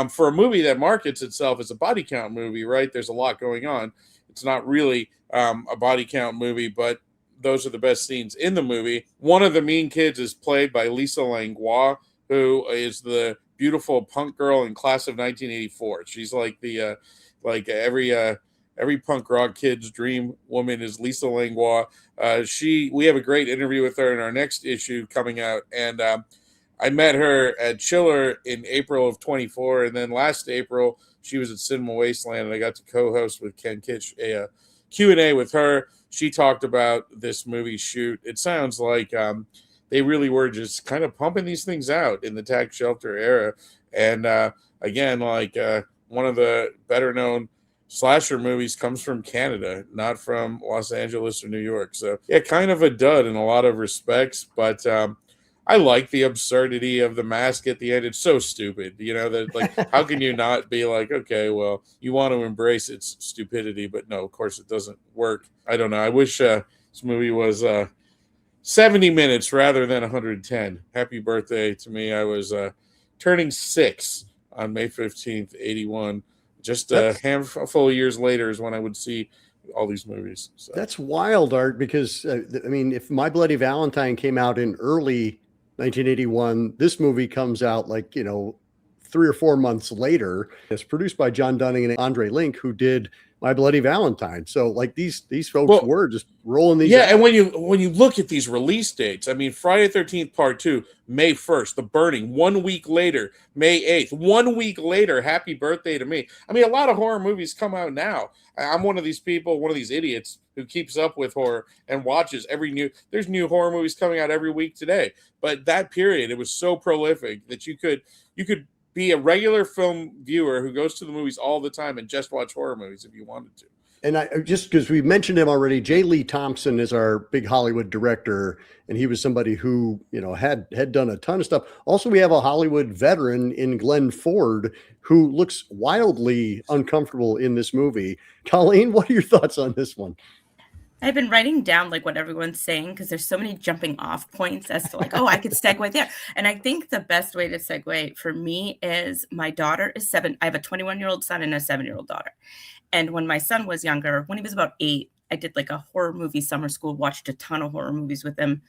For a movie that markets itself as a body count movie, right? There's a lot going on. It's not really a body count movie, but those are the best scenes in the movie. One of the mean kids is played by Lisa Langlois, who is the beautiful punk girl in Class of 1984. She's like the every punk rock kid's dream woman is Lisa Langlois. We have a great interview with her in our next issue coming out, and I met her at Chiller in April of 24, and then last April she was at Cinema Wasteland, and I got to co-host with Ken Kitsch a Q&A with her. She talked about this movie shoot. It sounds like they really were just kind of pumping these things out in the tax shelter era, and again, like one of the better known slasher movies comes from Canada, not from Los Angeles or New York. So yeah, kind of a dud in a lot of respects, but I like the absurdity of the mask at the end. It's so stupid, that like, how can you not be like, okay, well, you want to embrace its stupidity, but no, of course it doesn't work. I don't know. I wish this movie was 70 minutes rather than 110. Happy birthday to me. I was turning 6 on May 15th, 81. Just a handful of years later is when I would see all these movies. So. That's wild, Art, because, if My Bloody Valentine came out in early 1981, this movie comes out 3 or 4 months later. It's produced by John Dunning and Andre Link, who did My Bloody Valentine. So these folks were just rolling these out. And when you look at these release dates, Friday the 13th Part 2, May 1st, The Burning, 1 week later, May 8th, 1 week later, Happy Birthday to Me. A lot of horror movies come out now. I'm one of these people, one of these idiots who keeps up with horror and watches there's new horror movies coming out every week today. But that period, it was so prolific that you could be a regular film viewer who goes to the movies all the time and just watch horror movies if you wanted to. And I just because we mentioned him already, J. Lee Thompson is our big Hollywood director, and he was somebody who had done a ton of stuff. Also, we have a Hollywood veteran in Glenn Ford who looks wildly uncomfortable in this movie. Colleen, what are your thoughts on this one? I've been writing down like what everyone's saying because there's so many jumping off points as to like, oh, I could segue there. And I think the best way to segue for me is my daughter is 7. I have a 21-year-old son and a 7-year-old daughter. And when my son was younger, when he was about 8, I did like a horror movie summer school, watched a ton of horror movies with him.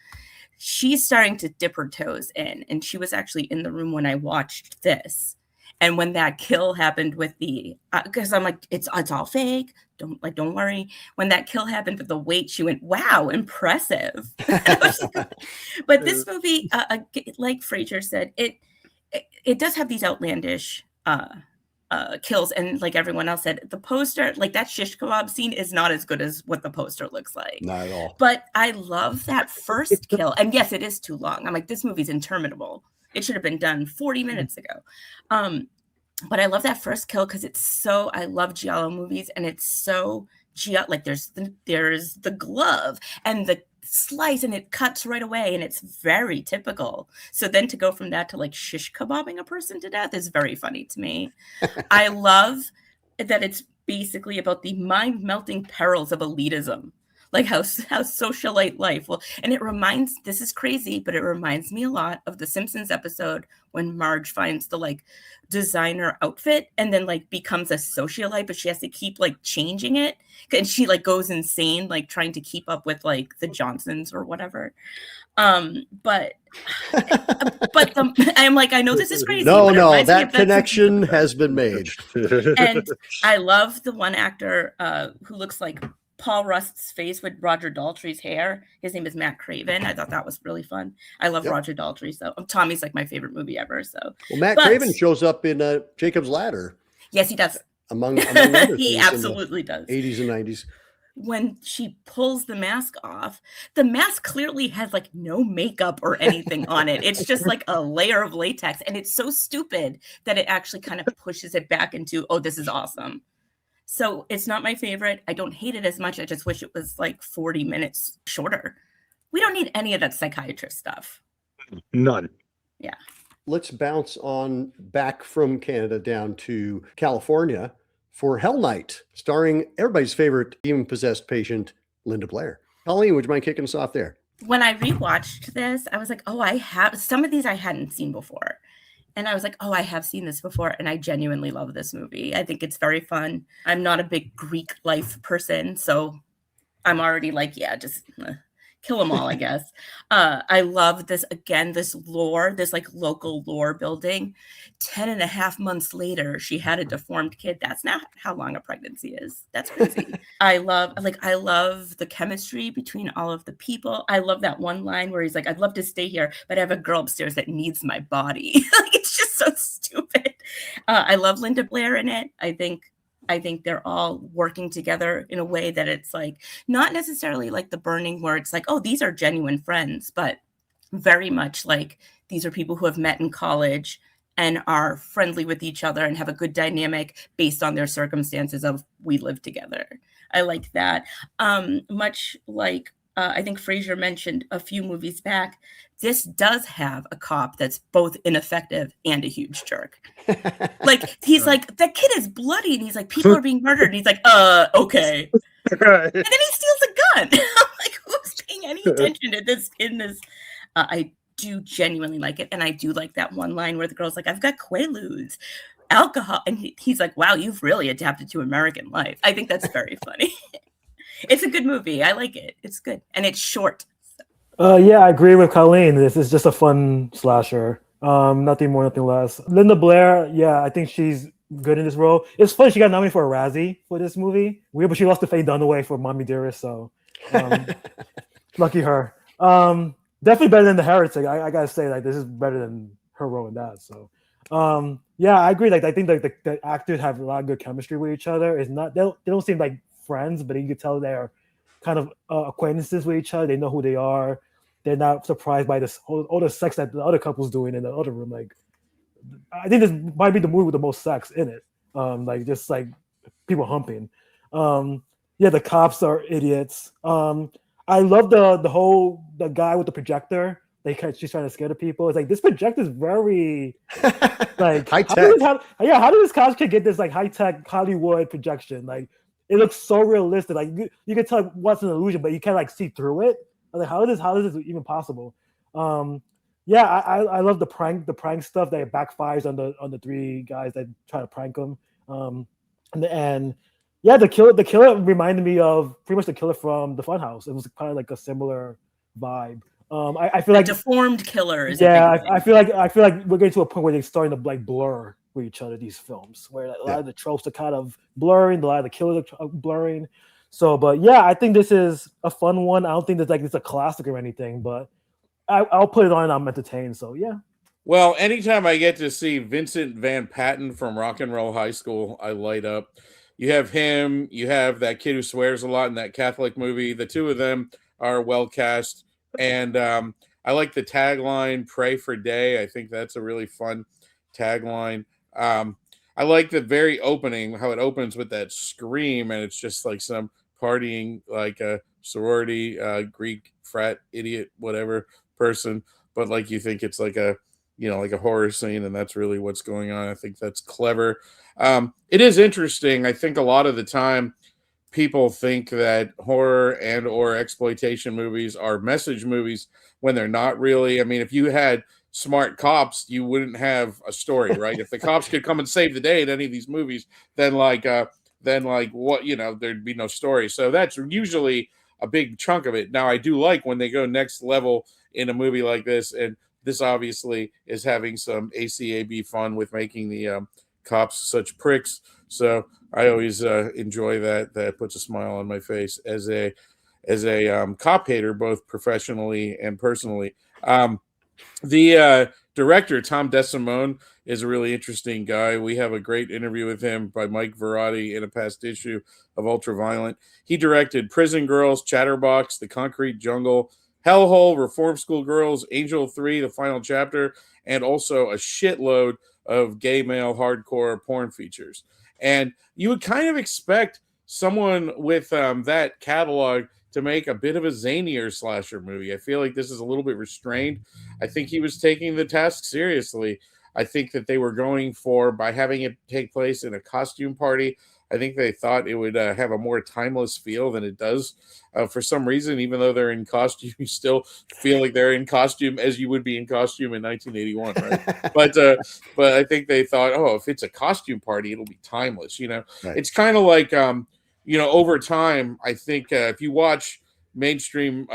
She's starting to dip her toes in, and she was actually in the room when I watched this. And when that kill happened with the, because I'm like, it's all fake. Don't worry. When that kill happened with the weight, she went, "Wow, impressive." But this movie, like Fraser said, it does have these outlandish kills, and like everyone else said, the poster, like that shish kebab scene, is not as good as what the poster looks like. Not at all. But I love that first kill, and yes, it is too long. I'm like, this movie's interminable. It should have been done 40 minutes ago. But I love that first kill because I love giallo movies, and it's so like there's the glove and the slice, and it cuts right away, and it's very typical. So then to go from that to like shish kebabbing a person to death is very funny to me. I love that it's basically about the mind-melting perils of elitism. Like how socialite life will, and this is crazy, but it reminds me a lot of the Simpsons episode when Marge finds the like designer outfit and then like becomes a socialite, but she has to keep like changing it, and she like goes insane like trying to keep up with like the Johnsons or whatever. But I'm like, I know this is crazy. No, that connection has been made. And I love the one actor who looks like Paul Rust's face with Roger Daltrey's hair. His name is Matt Craven. I thought that was really fun. I love Roger Daltrey. So Tommy's like my favorite movie ever. So Matt Craven shows up in Jacob's Ladder. Yes, he does. Among other he absolutely does. 80s and 90s. When she pulls the mask off, the mask clearly has like no makeup or anything on it. It's just like a layer of latex, and it's so stupid that it actually kind of pushes it back into, oh, this is awesome. So it's not my favorite. I don't hate it as much. I just wish it was like 40 minutes shorter. We don't need any of that psychiatrist stuff. None. Yeah. Let's bounce on back from Canada down to California for Hell Night, starring everybody's favorite demon-possessed patient, Linda Blair. Colleen, would you mind kicking us off there? When I rewatched this, I was like, oh, I have some of these I hadn't seen before. And I was like, oh, I have seen this before. And I genuinely love this movie. I think it's very fun. I'm not a big Greek life person, so I'm already like, yeah, just kill them all, I guess. I love this, again, this lore, this like local lore building. 10.5 months later, she had a deformed kid. That's not how long a pregnancy is. That's crazy. I love the chemistry between all of the people. I love that one line where he's like, I'd love to stay here, but I have a girl upstairs that needs my body. Like, it's just so stupid. I love Linda Blair in it. I think they're all working together in a way that it's like not necessarily like The Burning, where it's like, oh, these are genuine friends, but very much like these are people who have met in college and are friendly with each other and have a good dynamic based on their circumstances of we live together. I like that. Much like I think Fraser mentioned a few movies back, this does have a cop that's both ineffective and a huge jerk. Like, he's like, that kid is bloody, and he's like, people are being murdered, and he's like, okay. And then he steals a gun. I'm like, who's paying any attention to this in this? I do genuinely like it, and I do like that one line where the girl's like, I've got Quaaludes, alcohol, and he's like, wow, you've really adapted to American life. I think that's very funny. It's a good movie. I like it. It's good. And it's short. Yeah, I agree with Colleen. This is just a fun slasher. Nothing more, nothing less. Linda Blair, yeah, I think she's good in this role. It's funny, she got nominated for a Razzie for this movie. Weird, but she lost to Faye Dunaway for Mommy Dearest, so lucky her. Definitely better than The Heretic. I gotta say, like, this is better than her role in that. So yeah, I agree. Like, I think like the actors have a lot of good chemistry with each other. It's not they don't seem like friends, but you can tell they're kind of acquaintances with each other. They know who they are. They're not surprised by this all the sex that the other couple's doing in the other room. Like, I think this might be the movie with the most sex in it. Like, just like people humping. Yeah, the cops are idiots. I love the guy with the projector. She's trying to scare the people. It's like this projector is very like high tech. How did this cops get this like high tech Hollywood projection? Like it looks so realistic. Like you can tell what's an illusion, but you can't like see through it. I was like, how is this even possible? Yeah, I love the prank stuff that backfires on the three guys that try to prank them. And yeah, the killer reminded me of pretty much the killer from the Funhouse. It was kind of like a similar vibe. I feel like deformed killers. Yeah, I feel like we're getting to a point where they're starting to like blur with each other. These films, where a lot of the tropes are kind of blurring, a lot of the killers are blurring. So, but yeah, I think this is a fun one. I don't think it's a classic or anything, but I'll put it on and I'm entertained. So yeah. Well, anytime I get to see Vincent Van Patten from Rock and Roll High School, I light up. You have him. You have that kid who swears a lot in that Catholic movie. The two of them are well cast. And I like the tagline, "Pray for Day." I think that's a really fun tagline. I like the very opening, how it opens with that scream, and it's just like some partying, like a sorority, Greek frat idiot, whatever person. But like you think it's like a, like a horror scene, and that's really what's going on. I think that's clever. It is interesting. I think a lot of the time, people think that horror and or exploitation movies are message movies when they're not really. I mean, if you had smart cops, you wouldn't have a story, right? If the cops could come and save the day in any of these movies, then what, there'd be no story. So that's usually a big chunk of it. Now, I do like when they go next level in a movie like this, and this obviously is having some ACAB fun with making the cops such pricks. So I always enjoy that. That puts a smile on my face as a cop hater, both professionally and personally. The director, Tom DeSimone, is a really interesting guy. We have a great interview with him by Mike Verratti in a past issue of Ultraviolent. He directed Prison Girls, Chatterbox, The Concrete Jungle, Hellhole, Reform School Girls, Angel 3, The Final Chapter, and also a shitload of gay male hardcore porn features. And you would kind of expect someone with that catalog to make a bit of a zanier slasher movie. I feel like this is a little bit restrained. I think he was taking the task seriously. I think that they were going for, by having it take place in a costume party, I think they thought it would have a more timeless feel than it does. For some reason, even though they're in costume, you still feel like they're in costume as you would be in costume in 1981, right? But I think they thought, if it's a costume party, it'll be timeless. Right. It's kind of like, over time, I think if you watch mainstream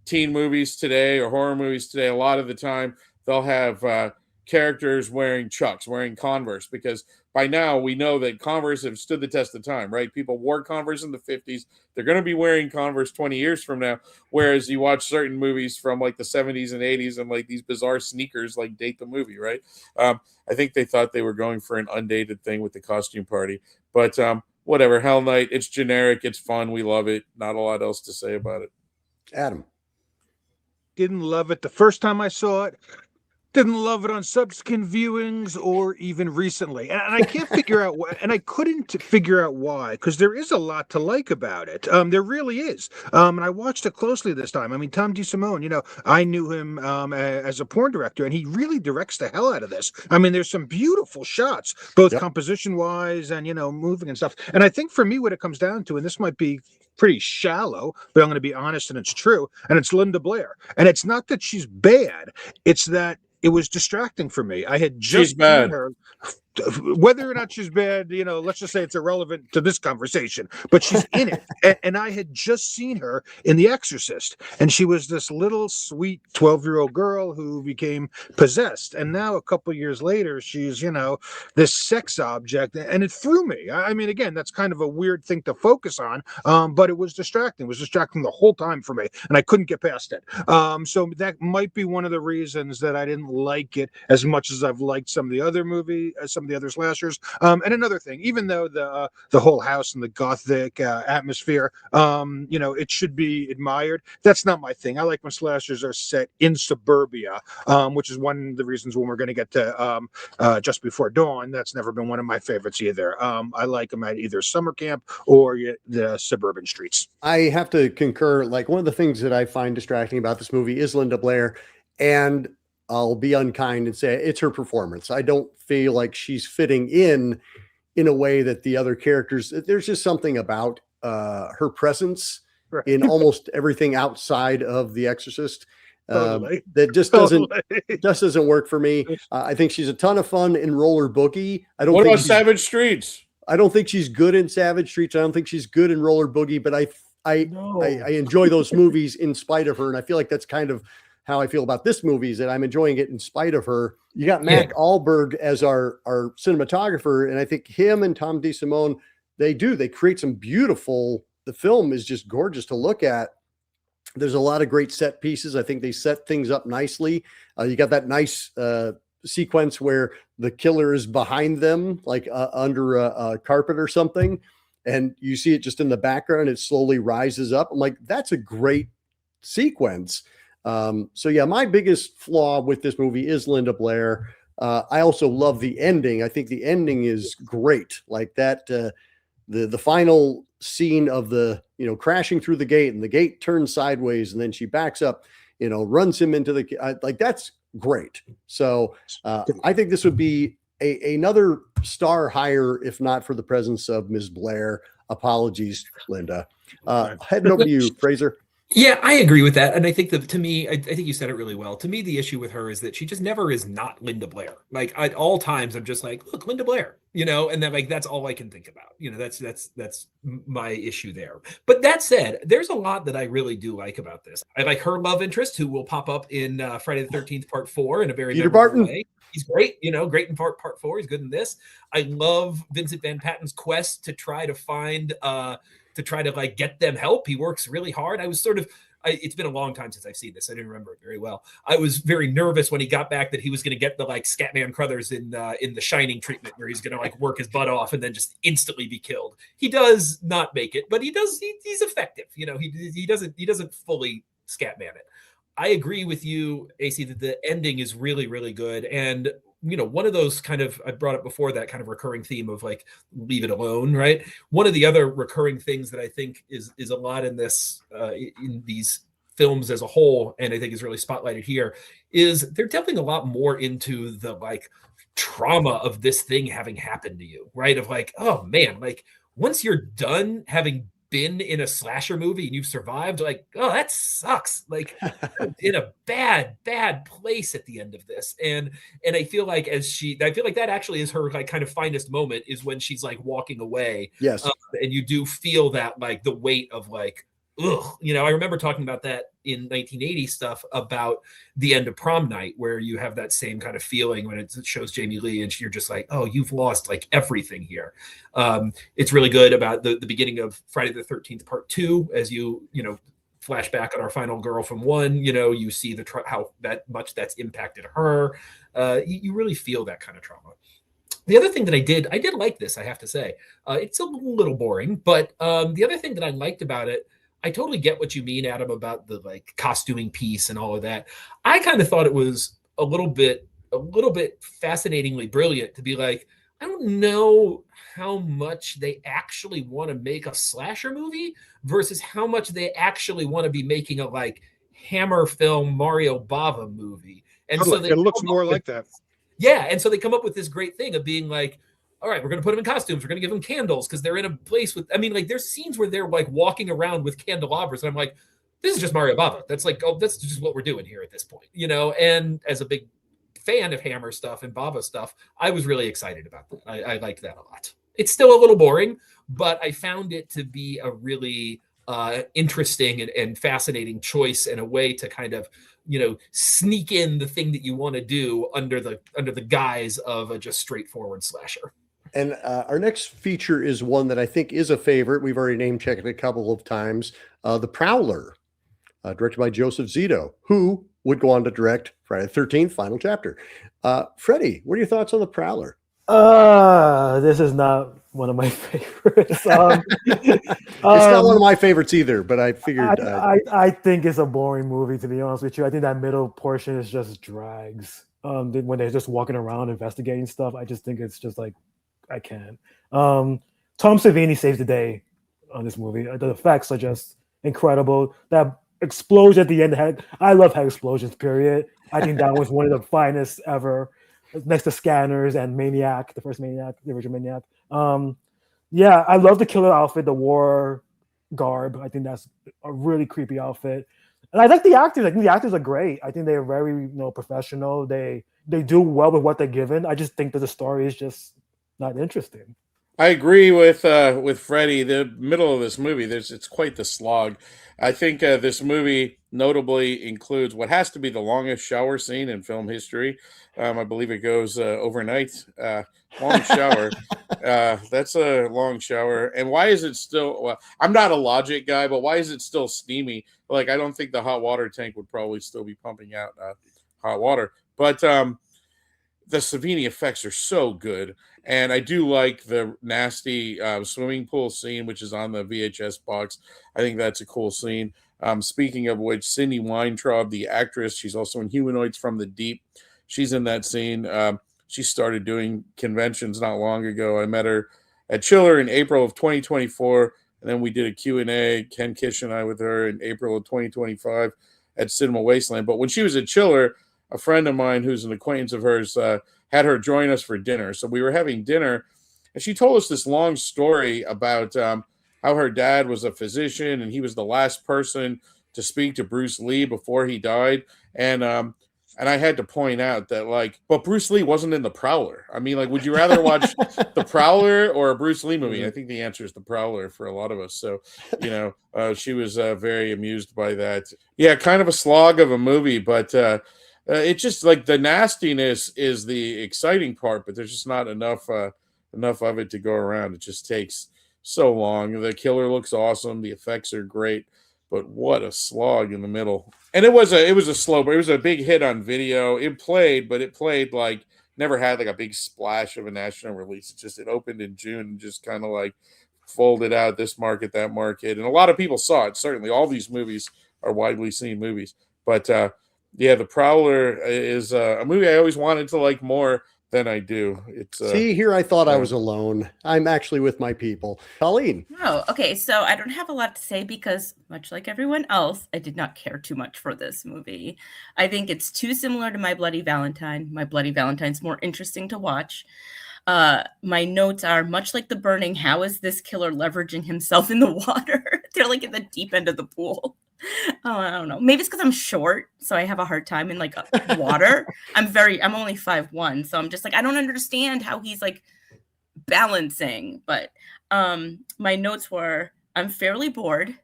teen movies today or horror movies today, a lot of the time they'll have characters wearing Chucks, wearing Converse, because by now we know that Converse have stood the test of time, right? People wore Converse in the 50s. They're going to be wearing Converse 20 years from now. Whereas you watch certain movies from like the 70s and 80s and like these bizarre sneakers like date the movie, right? I think they thought they were going for an undated thing with the costume party. But whatever, Hell Night, it's generic, it's fun, we love it. Not a lot else to say about it. Adam. Didn't love it the first time I saw it. Didn't love it on subsequent viewings or even recently. And I can't figure out why, and I couldn't figure out why, because there is a lot to like about it. There really is. And I watched it closely this time. I mean, Tom DeSimone, I knew him as a porn director, and he really directs the hell out of this. I mean, there's some beautiful shots, both composition-wise and, moving and stuff. And I think for me, what it comes down to, and this might be pretty shallow, but I'm going to be honest, and it's true, and it's Linda Blair. And it's not that she's bad, it's that it was distracting for me. I had just seen her. Whether or not she's bad, let's just say it's irrelevant to this conversation, but she's in it. And I had just seen her in The Exorcist, and she was this little sweet 12-year-old girl who became possessed. And now a couple of years later, she's, this sex object, and it threw me. I mean, again, that's kind of a weird thing to focus on, but it was distracting. It was distracting the whole time for me, and I couldn't get past it. So that might be one of the reasons that I didn't like it as much as I've liked some of the other movies, some some of the other slashers. And another thing, even though the whole house and the gothic atmosphere, it should be admired. That's not my thing. I like when slashers are set in suburbia, which is one of the reasons when we're going to get to Just Before Dawn. That's never been one of my favorites either. I like them at either summer camp or the suburban streets. I have to concur. Like, one of the things that I find distracting about this movie is Linda Blair, and I'll be unkind and say it's her performance. I don't feel like she's fitting in a way that the other characters. There's just something about her presence in almost everything outside of The Exorcist that just doesn't work for me. I think she's a ton of fun in Roller Boogie. What about Savage Streets? I don't think she's good in Savage Streets. I don't think she's good in Roller Boogie, but I enjoy those movies in spite of her, and I feel like that's kind of how I feel about this movie, is that I'm enjoying it in spite of her. You got Mac Ahlberg as our cinematographer, and I think him and Tom DeSimone, they create some beautiful. The film is just gorgeous to look at. There's a lot of great set pieces. I think they set things up nicely. You got that nice sequence where the killer is behind them, like under a carpet or something, and you see it just in the background. It slowly rises up. I'm like, that's a great sequence. So yeah, my biggest flaw with this movie is Linda Blair. I also love the ending. I think the ending is great. Like that, the final scene of the, crashing through the gate, and the gate turns sideways and then she backs up, runs him into the, like, that's great. So I think this would be another star higher, if not for the presence of Ms. Blair. Apologies, Linda. Heading over to you, Fraser. Yeah, I agree with that. And I think that, to me, I think you said it really well. To me, the issue with her is that she just never is not Linda Blair. Like, at all times, I'm just like, look, Linda Blair, and then, like, that's all I can think about. That's my issue there. But that said, there's a lot that I really do like about this. I like her love interest, who will pop up in Friday the 13th Part 4 in a very Peter Barton way. He's great, great in part 4. He's good in this. I love Vincent Van Patten's quest to try to find like get them help. He works really hard. I was it's been a long time since I've seen this. I didn't remember it very well. I was very nervous when he got back that he was going to get the like Scatman Crothers in the Shining treatment, where he's going to like work his butt off and then just instantly be killed. He does not make it, but he's effective. He doesn't fully Scatman it. I agree with you, AC, that the ending is really, really good. And one of those kind of, I brought up before, that kind of recurring theme of like, leave it alone, right? One of the other recurring things that I think is a lot in this, in these films as a whole, and I think is really spotlighted here, is they're delving a lot more into the like trauma of this thing having happened to you, right? Of like, oh man, like once you're done having been in a slasher movie and you've survived, like, oh, that sucks. Like, in a bad place at the end of this. And I feel like that actually is her like kind of finest moment, is when she's like walking away. Yes. And you do feel that like the weight of like, ugh. I remember talking about that in 1980 stuff about the end of Prom Night, where you have that same kind of feeling when it shows Jamie Lee and you're just like, oh, you've lost like everything here. It's really good about the beginning of Friday the 13th Part 2, as you flash back on our final girl from 1, you see how that much that's impacted her. You really feel that kind of trauma. The other thing that I did like this, I have to say. It's a little boring, but the other thing that I liked about it, I totally get what you mean, Adam, about the like costuming piece and all of that. I kind of thought it was a little bit fascinatingly brilliant to be like, I don't know how much they actually want to make a slasher movie versus how much they actually want to be making a like Hammer film Mario Bava movie. And so it looks more like that. Yeah. And so they come up with this great thing of being like, all right, we're going to put them in costumes. We're going to give them candles because they're in a place with, like there's scenes where they're like walking around with candelabras. And I'm like, this is just Mario Bava. That's like, oh, that's just what we're doing here at this point, and as a big fan of Hammer stuff and Bava stuff, I was really excited about that. I liked that a lot. It's still a little boring, but I found it to be a really interesting and fascinating choice, and a way to kind of, sneak in the thing that you want to do under the guise of a just straightforward slasher. And our next feature is one that I think is a favorite. We've already name checked it a couple of times. The Prowler, directed by Joseph Zito, who would go on to direct Friday the 13th, final chapter. Freddie, what are your thoughts on The Prowler? This is not one of my favorites. It's not one of my favorites either, but I figured. I think it's a boring movie, to be honest with you. I think that middle portion is just drags. When they're just walking around investigating stuff, I just think it's just like, I can't. Tom Savini saves the day on this movie. The effects are just incredible. That explosion at the end, I love head explosions, period. I think that was one of the finest ever, next to Scanners and Maniac, the first Maniac, the original Maniac. Yeah, I love the killer outfit, the war garb. I think that's a really creepy outfit. And I like the actors. I think the actors are great. I think they're very, professional. They do well with what they're given. I just think that the story is just not interesting. I agree with Freddie. The middle of this movie, it's quite the slog. I think this movie notably includes what has to be the longest shower scene in film history. I believe it goes overnight. Long shower. That's a long shower. And why is it still? Well, I'm not a logic guy, but why is it still steamy? Like, I don't think the hot water tank would probably still be pumping out hot water. But the Savini effects are so good. And I do like the nasty swimming pool scene, which is on the VHS box. I think that's a cool scene. Speaking of which, Cindy Weintraub, the actress, she's also in Humanoids from the Deep. She's in that scene. She started doing conventions not long ago. I met her at Chiller in April of 2024. And then we did a Q&A, Ken Kish and I, with her in April of 2025 at Cinema Wasteland. But when she was at Chiller, a friend of mine who's an acquaintance of hers had her join us for dinner. So we were having dinner, and she told us this long story about how her dad was a physician, and he was the last person to speak to Bruce Lee before he died. And I had to point out that, but Bruce Lee wasn't in The Prowler. I mean, would you rather watch The Prowler or a Bruce Lee movie? And I think the answer is The Prowler for a lot of us. So, she was very amused by that. Yeah, kind of a slog of a movie, but it's just the nastiness is the exciting part, but there's just not enough of it to go around. It just takes so long. The killer looks awesome. The effects are great, but what a slog in the middle. And it was a slow, but it was a big hit on video. It played never had a big splash of a national release. It opened in June and just kind of folded out this market, that market. And a lot of people saw it. Certainly all these movies are widely seen movies, but yeah, The Prowler is a movie I always wanted to like more than I do. See, here I thought I was alone. I'm actually with my people. Colleen. Oh, okay. So I don't have a lot to say because, much like everyone else, I did not care too much for this movie. I think it's too similar to My Bloody Valentine. My Bloody Valentine's more interesting to watch. My notes are much like The Burning. How is this killer leveraging himself in the water? They're in the deep end of the pool. Oh, I don't know. Maybe it's because I'm short, so I have a hard time in water. I'm only 5'1", so I'm just I don't understand how he's balancing. But my notes were: I'm fairly bored,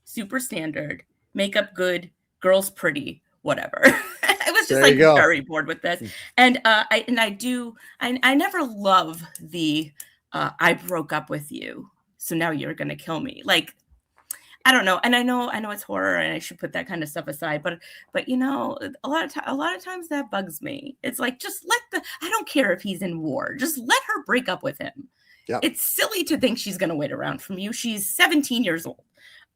super standard, makeup good, girls pretty, whatever. I was just very bored with this, and I never love the I broke up with you, so now you're gonna kill me. I don't know, and I know it's horror, and I should put that kind of stuff aside. But a lot of times that bugs me. It's just I don't care if he's in war. Just let her break up with him. Yep. It's silly to think she's gonna wait around from you. She's 17 years old.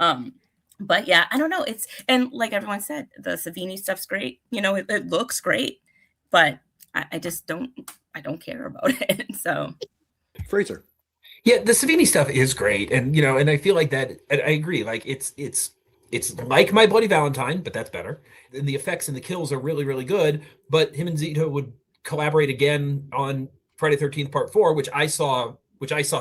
But yeah, I don't know. And like everyone said, the Savini stuff's great. It looks great, but I just don't care about it. So, Fraser. Yeah, the Savini stuff is great, and and I feel that I agree. It's like My Bloody Valentine, but that's better. And the effects and the kills are really, really good. But him and Zito would collaborate again on Friday 13th Part 4, which I saw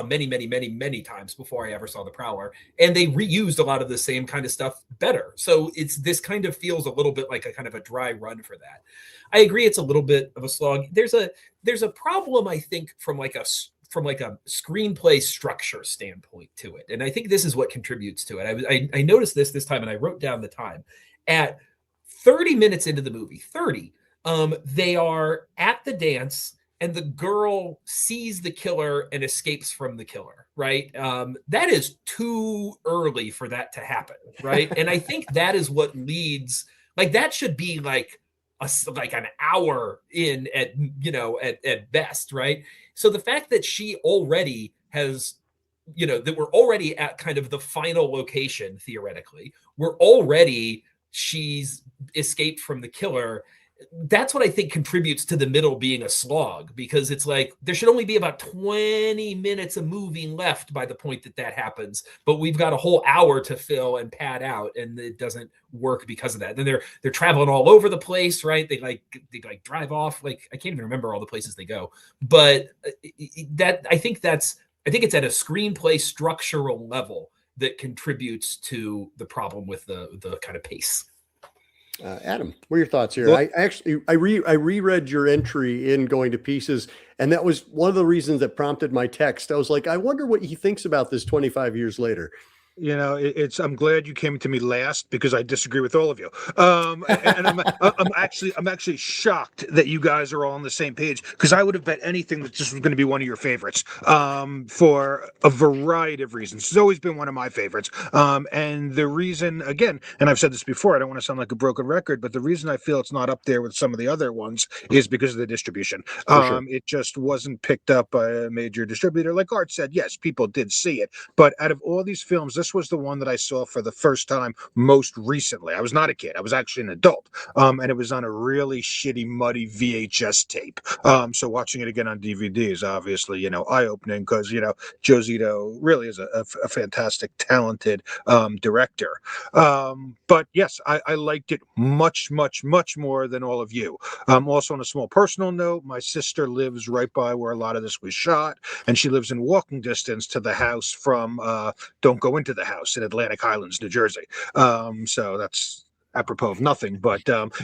many, many, many, many times before I ever saw The Prowler, and they reused a lot of the same kind of stuff better. So this kind of feels a little bit like a kind of a dry run for that. I agree, it's a little bit of a slog. There's a problem, I think, from a screenplay structure standpoint to it. And I think this is what contributes to it. I noticed this time, and I wrote down the time. At 30 minutes into the movie, they are at the dance, and the girl sees the killer and escapes from the killer, right? That is too early for that to happen, right? And I think that is what leads, that should be like an hour in at at best, right? So the fact that she already has, that we're already at kind of the final location theoretically, she's escaped from the killer. That's what I think contributes to the middle being a slog, because it's like there should only be about 20 minutes of movie left by the point that happens, but we've got a whole hour to fill and pad out, and it doesn't work because of that. Then they're traveling all over the place, right? They drive off, like I can't even remember all the places they go, but I think it's at a screenplay structural level that contributes to the problem with the kind of pace. Adam, what are your thoughts here? Well, I reread your entry in Going to Pieces, and that was one of the reasons that prompted my text. I was like, I wonder what he thinks about this 25 years later. I'm glad you came to me last, because I disagree with all of you. And I'm actually shocked that you guys are all on the same page, because I would have bet anything that this was going to be one of your favorites, for a variety of reasons. It's always been one of my favorites. And the reason, again, and I've said this before, I don't want to sound like a broken record, but the reason I feel it's not up there with some of the other ones is because of the distribution. Sure. It just wasn't picked up by a major distributor. Like Art said, yes, people did see it, but out of all these films, this was the one that I saw for the first time most recently. I was not a kid. I was actually an adult. And it was on a really shitty, muddy VHS tape. So watching it again on DVD is obviously, eye-opening, because, Joe Zito really is a fantastic, talented director. But yes, I liked it much, much, much more than all of you. Also, on a small personal note, my sister lives right by where a lot of this was shot, and she lives in walking distance to the house from Don't Go Into the House in Atlantic Highlands, New Jersey. So that's apropos of nothing, but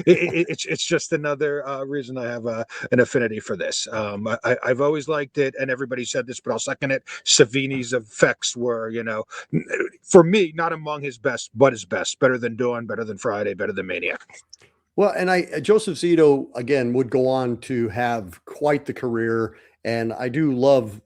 it's just another reason I have an affinity for this. I've always liked it, and everybody said this, but I'll second it. Savini's effects were, for me, not among his best, but his best. Better than Dawn, better than Friday, better than Maniac. Well, and Joseph Zito, again, would go on to have quite the career, and I do love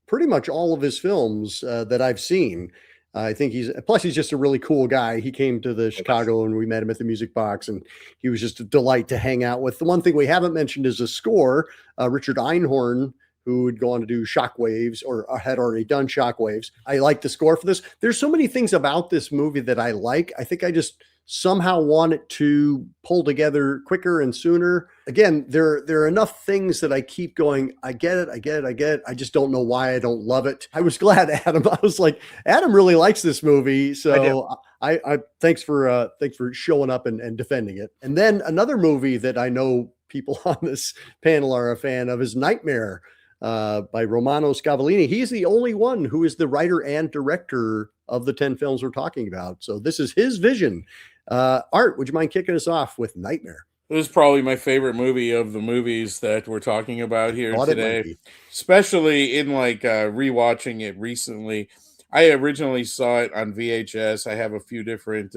pretty much all of his films that I've seen. I think he's just a really cool guy. He came to the Chicago and we met him at the Music Box, and he was just a delight to hang out with. The one thing we haven't mentioned is a score. Richard Einhorn, who would go on to do Shockwaves, or had already done Shockwaves. I like the score for this. There's so many things about this movie that I like. I think I just somehow want it to pull together quicker and sooner. Again, there are enough things that I keep going, I get it. I just don't know why I don't love it. I was glad Adam, I was like, Adam really likes this movie. So I thanks for showing up and defending it. And then another movie that I know people on this panel are a fan of is Nightmare, by Romano Scavolini. He's the only one who is the writer and director of the 10 films we're talking about. So this is his vision. Art, would you mind kicking us off with Nightmare? This is probably my favorite movie of the movies that we're talking about here today, especially in rewatching it recently. I originally saw it on VHS. I have a few different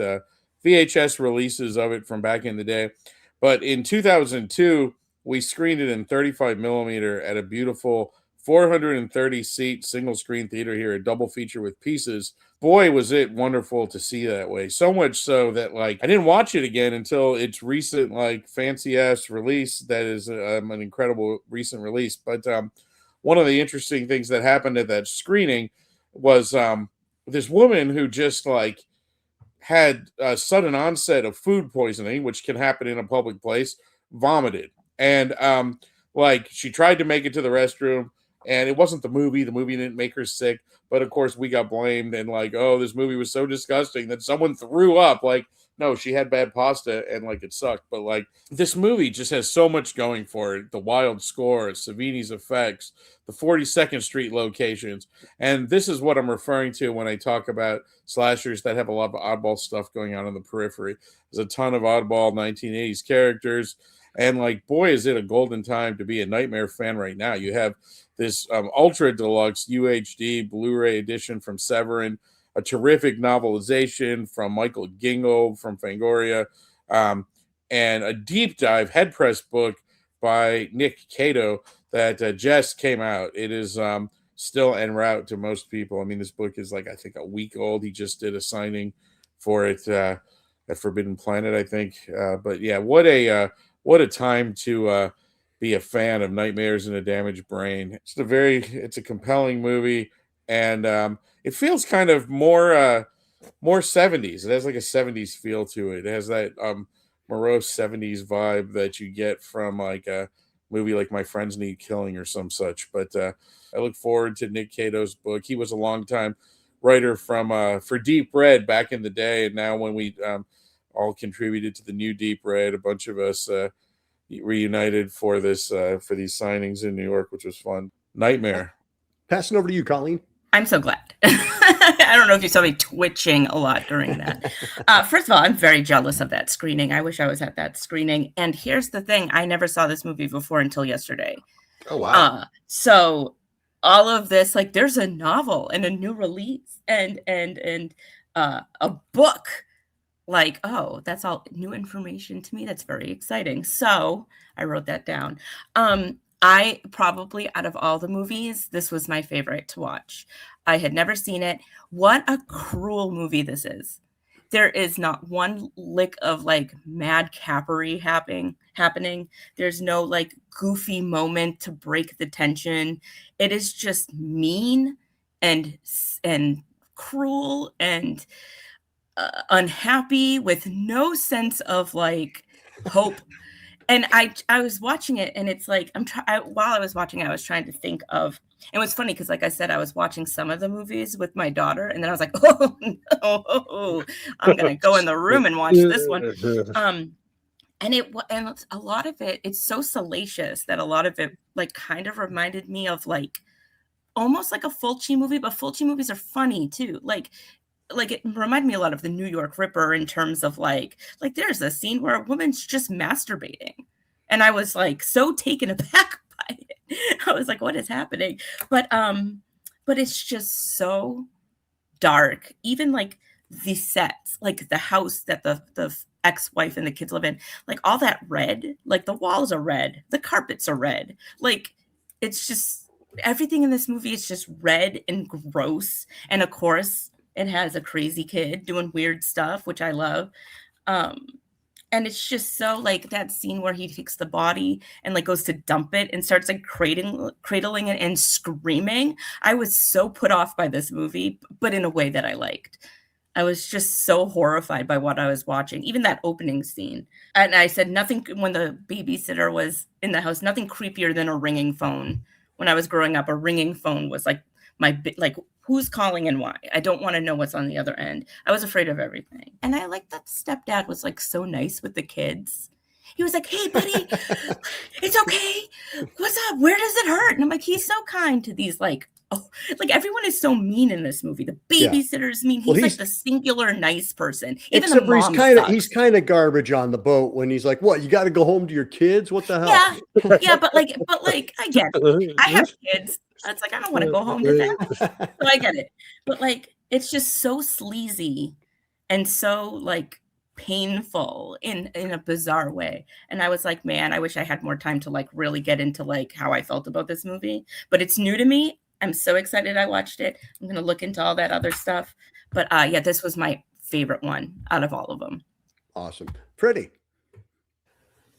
VHS releases of it from back in the day. But in 2002, we screened it in 35 millimeter at a beautiful 430-seat single-screen theater here, a double feature with Pieces. Boy, was it wonderful to see that way. So much so that, I didn't watch it again until its recent, fancy-ass release. That is an incredible recent release. But one of the interesting things that happened at that screening was this woman who just, had a sudden onset of food poisoning, which can happen in a public place, vomited. And, she tried to make it to the restroom, and it wasn't the movie. The movie didn't make her sick. But, of course, we got blamed and, this movie was so disgusting that someone threw up. No, she had bad pasta and, it sucked. But, this movie just has so much going for it. The wild score, Savini's effects, the 42nd Street locations. And this is what I'm referring to when I talk about slashers that have a lot of oddball stuff going on in the periphery. There's a ton of oddball 1980s characters. And boy, is it a golden time to be a Nightmare fan right now. You have this ultra deluxe UHD Blu-ray edition from Severin, a terrific novelization from Michael Gingold from Fangoria, and a deep dive head press book by Nick Cato that just came out. It is still en route to most people. I mean, this book is I think a week old. He just did a signing for it at Forbidden Planet, I think. But yeah, what a what a time to be a fan of Nightmares in a Damaged Brain. It's a compelling movie, and it feels kind of more 70s. It has like a 70s feel to it. It has that morose 70s vibe that you get from like a movie like My Friends Need Killing or some such. But I look forward to Nick Cato's book. He was a longtime writer for Deep Red back in the day, and now when we all contributed to the new Deep Red, a bunch of us reunited for these signings in New York, which was fun. Nightmare. Passing over to you, Colleen. I'm so glad. I don't know if you saw me twitching a lot during that. First of all, I'm very jealous of that screening. I wish I was at that screening. And here's the thing. I never saw this movie before until yesterday. Oh, wow. So all of this, like there's a novel and a new release and a book. Like, oh, that's all new information to me. That's very exciting. So I wrote that down. I probably, out of all the movies, this was my favorite to watch. I had never seen it. What a cruel movie this is. There is not one lick of like madcapery happening. There's no like goofy moment to break the tension. It is just mean and cruel and unhappy with no sense of like hope. And I was watching it, and it's like while I was watching, I was trying to think of. And it was funny because, like I said, I was watching some of the movies with my daughter, and then I was like, "Oh no, I'm gonna go in the room and watch this one." And a lot of it, it's so salacious that a lot of it, like, kind of reminded me of like almost like a Fulci movie, but Fulci movies are funny too, like it reminded me a lot of the New York Ripper in terms of like there's a scene where a woman's just masturbating. And I was like so taken aback by it. I was like, what is happening? But it's just so dark. Even like the sets, like the house that the ex-wife and the kids live in, like all that red, like the walls are red, the carpets are red. Like it's just everything in this movie is just red and gross. And of course, it has a crazy kid doing weird stuff, which I love. And it's just so like that scene where he takes the body and like goes to dump it and starts like cradling it and screaming. I was so put off by this movie, but in a way that I liked. I was just so horrified by what I was watching, even that opening scene. And I said nothing when the babysitter was in the house, nothing creepier than a ringing phone. When I was growing up, a ringing phone was like who's calling and why? I don't want to know what's on the other end. I was afraid of everything. And I like that stepdad was like so nice with the kids. He was like, hey, buddy, it's okay. What's up? Where does it hurt? And I'm like, he's so kind to these like, oh, like everyone is so mean in this movie. The babysitter's mean. He's like the singular nice person. Even the mom he's kind of garbage on the boat when he's like, what, you got to go home to your kids? What the hell? Yeah, but I get it. I have kids. It's like, I don't want to go home to them. So I get it. But like, it's just so sleazy and so like painful in a bizarre way. And I was like, man, I wish I had more time to like really get into like how I felt about this movie. But it's new to me. I'm so excited I watched it. I'm going to look into all that other stuff. But yeah, this was my favorite one out of all of them. Awesome. Freddie.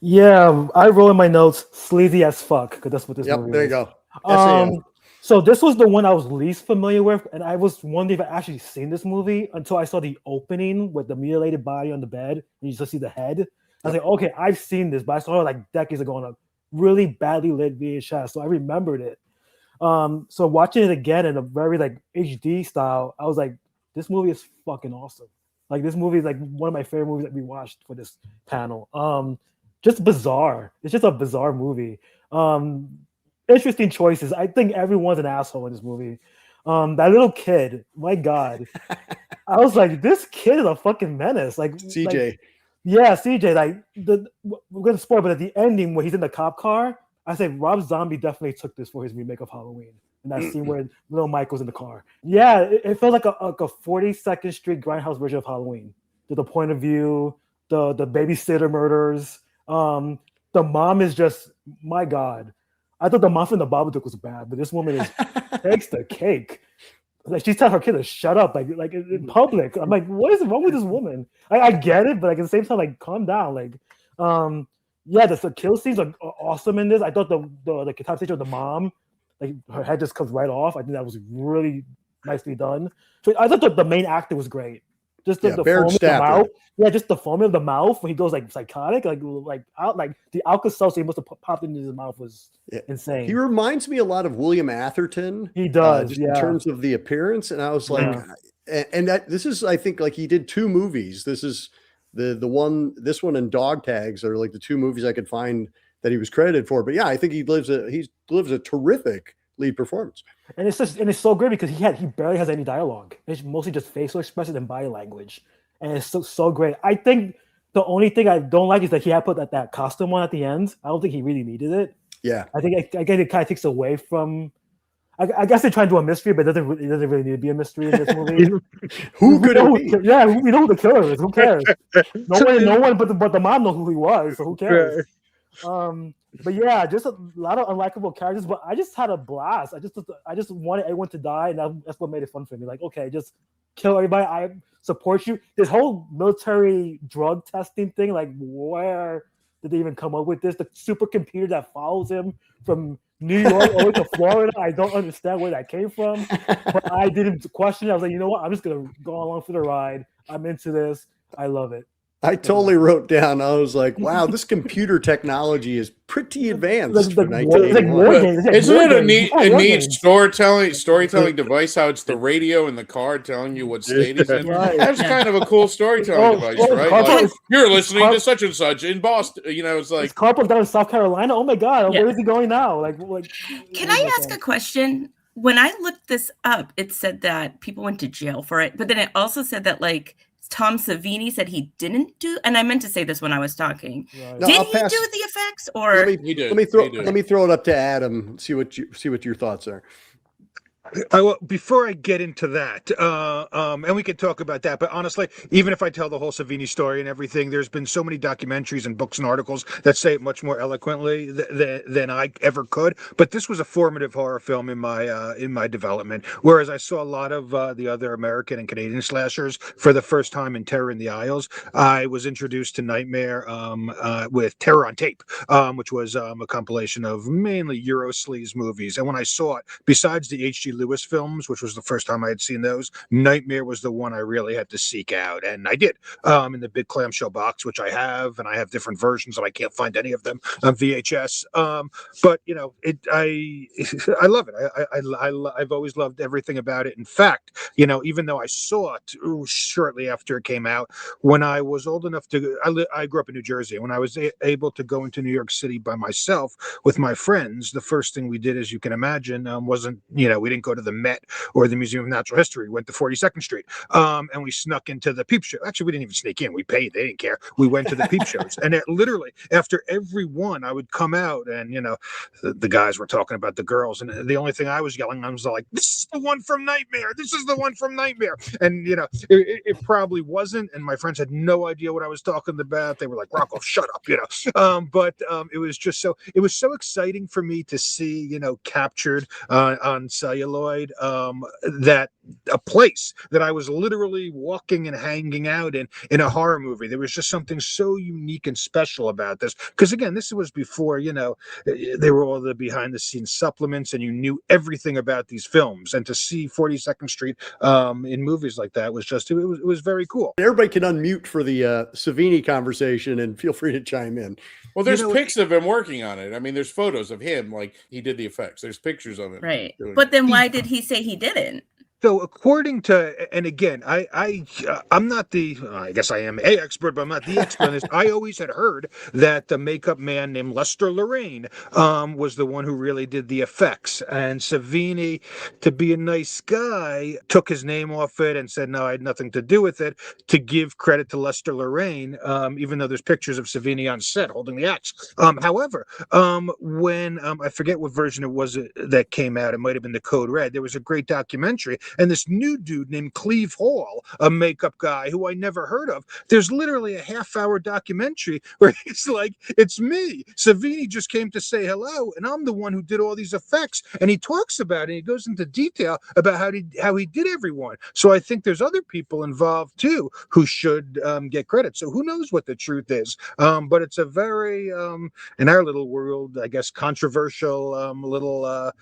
Yeah, I wrote in my notes, sleazy as fuck, because that's what this movie is. There you go. So this was the one I was least familiar with, and I was wondering if I actually seen this movie until I saw the opening with the mutilated body on the bed, and you just see the head. I was like, okay, I've seen this, but I saw it like decades ago on a really badly lit VHS, so I remembered it. So watching it again in a very like HD style, I was like, this movie is fucking awesome. Like this movie is like one of my favorite movies that we watched for this panel. Just bizarre. It's just a bizarre movie. Interesting choices. I think everyone's an asshole in this movie. That little kid, my God. I was like, this kid is a fucking menace. Like CJ. CJ. Like we're gonna spoil, but at the ending where he's in the cop car, I say Rob Zombie definitely took this for his remake of Halloween. And that scene where little Michael's in the car. Yeah, it felt like a 42nd Street Grindhouse version of Halloween. To the point of view, the babysitter murders. The mom is just, my God. I thought the mom from the Babadook was bad, but this woman takes the cake. Like she's telling her kid to shut up, like in public. I'm like, what is wrong with this woman? I get it, but like at the same time, like calm down. Like, Yeah, the kill scenes are awesome in this. I thought the conversation with the mom, like her head just comes right off. I think that was really nicely done. So I thought the main actor was great. Just the foaming of the mouth. Yeah, just the foaming of the mouth when he goes like psychotic, like the Alka-Seltzer he must have popped into his mouth was insane. He reminds me a lot of William Atherton. He does, just in terms of the appearance. And I was like, and this is, I think, like he did 2 movies. This is this one and Dog Tags are like the 2 movies I could find that he was credited for. But yeah, I think he lives a terrific lead performance. And it's so great because he barely has any dialogue. It's mostly just facial expressions and body language. And it's so great. I think the only thing I don't like is that he had put that costume on at the end. I don't think he really needed it. Yeah. I think it kind of takes away from. I guess they're trying to do a mystery, but it doesn't really need to be a mystery in this movie. Who could it be? Yeah, we know who the killer is. Who cares? No one but the mom knows who he was, so who cares? But yeah, just a lot of unlikable characters. But I just had a blast. I just wanted everyone to die, and that's what made it fun for me. Like, okay, just kill everybody. I support you. This whole military drug testing thing, like, where did they even come up with this? The supercomputer that follows him from New York over to Florida. I don't understand where that came from, but I didn't question it. I was like, you know what? I'm just gonna go along for the ride. I'm into this. I love it. I totally wrote down. I was like, "Wow, this computer technology is pretty advanced for 1981." Isn't it a neat storytelling device? How it's the radio in the car telling you what state he's in. Right. That's kind of a cool storytelling device, right? Like, you're listening to such and such in Boston. You know, it's like Carpo's down in South Carolina. Oh my God, where is he going now? Like, can I ask a question? When I looked this up, it said that people went to jail for it, but then it also said that like Tom Savini said he didn't do, and I meant to say this when I was talking. Right. No, did he do the effects, or let me throw it up to Adam. See what your thoughts are. Before I get into that, and we can talk about that, but honestly, even if I tell the whole Savini story and everything, there's been so many documentaries and books and articles that say it much more eloquently than I ever could. But this was a formative horror film in my development. Whereas I saw a lot of the other American and Canadian slashers for the first time in Terror in the Isles, I was introduced to Nightmare with Terror on Tape, which was a compilation of mainly Euro sleaze movies. And when I saw it, besides the H.G. Lewis films, which was the first time I had seen those, Nightmare was the one I really had to seek out, and I did in the big clamshell box, which I have, and I have different versions, and I can't find any of them on VHS. But you know, I love it. I've always loved everything about it. In fact, you know, even though I saw it shortly after it came out, when I was old enough to, I grew up in New Jersey. When I was able to go into New York City by myself with my friends, the first thing we did, as you can imagine, wasn't, you know, we didn't go to the Met or the Museum of Natural History. We went to 42nd Street, and we snuck into the peep show. Actually, we didn't even sneak in. We paid. They didn't care. We went to the peep shows, and literally after every one, I would come out, and you know, the guys were talking about the girls, and the only thing I was yelling, I was like, "This is the one from Nightmare. This is the one from Nightmare." And you know, it probably wasn't, and my friends had no idea what I was talking about. They were like, "Rocco, shut up," you know. But it was just it was so exciting for me to see, you know, captured on celluloid, that a place that I was literally walking and hanging out in a horror movie. There was just something so unique and special about this, because again, this was before, you know, they were all the behind the scenes supplements, and you knew everything about these films, and to see 42nd Street in movies like that was just, it was very cool. Everybody can unmute for the Savini conversation, and feel free to chime in. Well, there's pics of him working on it. I mean, there's photos of him, like he did the effects. There's pictures of him. Right. But then why did he say he didn't? So according to, and again, I'm not the, I guess I am a expert, but I'm not the expert. I always had heard that the makeup man named Lester Lorraine was the one who really did the effects, and Savini, to be a nice guy, took his name off it and said, no, I had nothing to do with it, to give credit to Lester Lorraine, even though there's pictures of Savini on set holding the axe. However, when I forget what version it was that came out, it might have been the Code Red, there was a great documentary and this new dude named Cleve Hall, a makeup guy who I never heard of. There's literally a half-hour documentary where he's like, it's me. Savini just came to say hello, and I'm the one who did all these effects. And he talks about it. He goes into detail about how he did everyone. So I think there's other people involved too who should get credit. So who knows what the truth is? But it's a very, in our little world, I guess, controversial little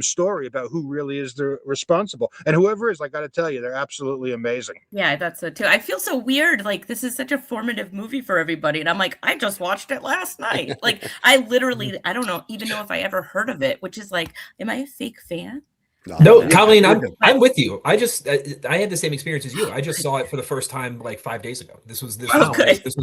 story about who really is the responsible. And whoever is, I got to tell you, they're absolutely amazing. Yeah, I thought so too. I feel so weird. Like, this is such a formative movie for everybody. And I'm like, I just watched it last night. Like, I literally, I don't know, even know if I ever heard of it, which is like, am I a fake fan? No, Colleen, I'm with you. I had the same experience as you. I just saw it for the first time like 5 days ago. This was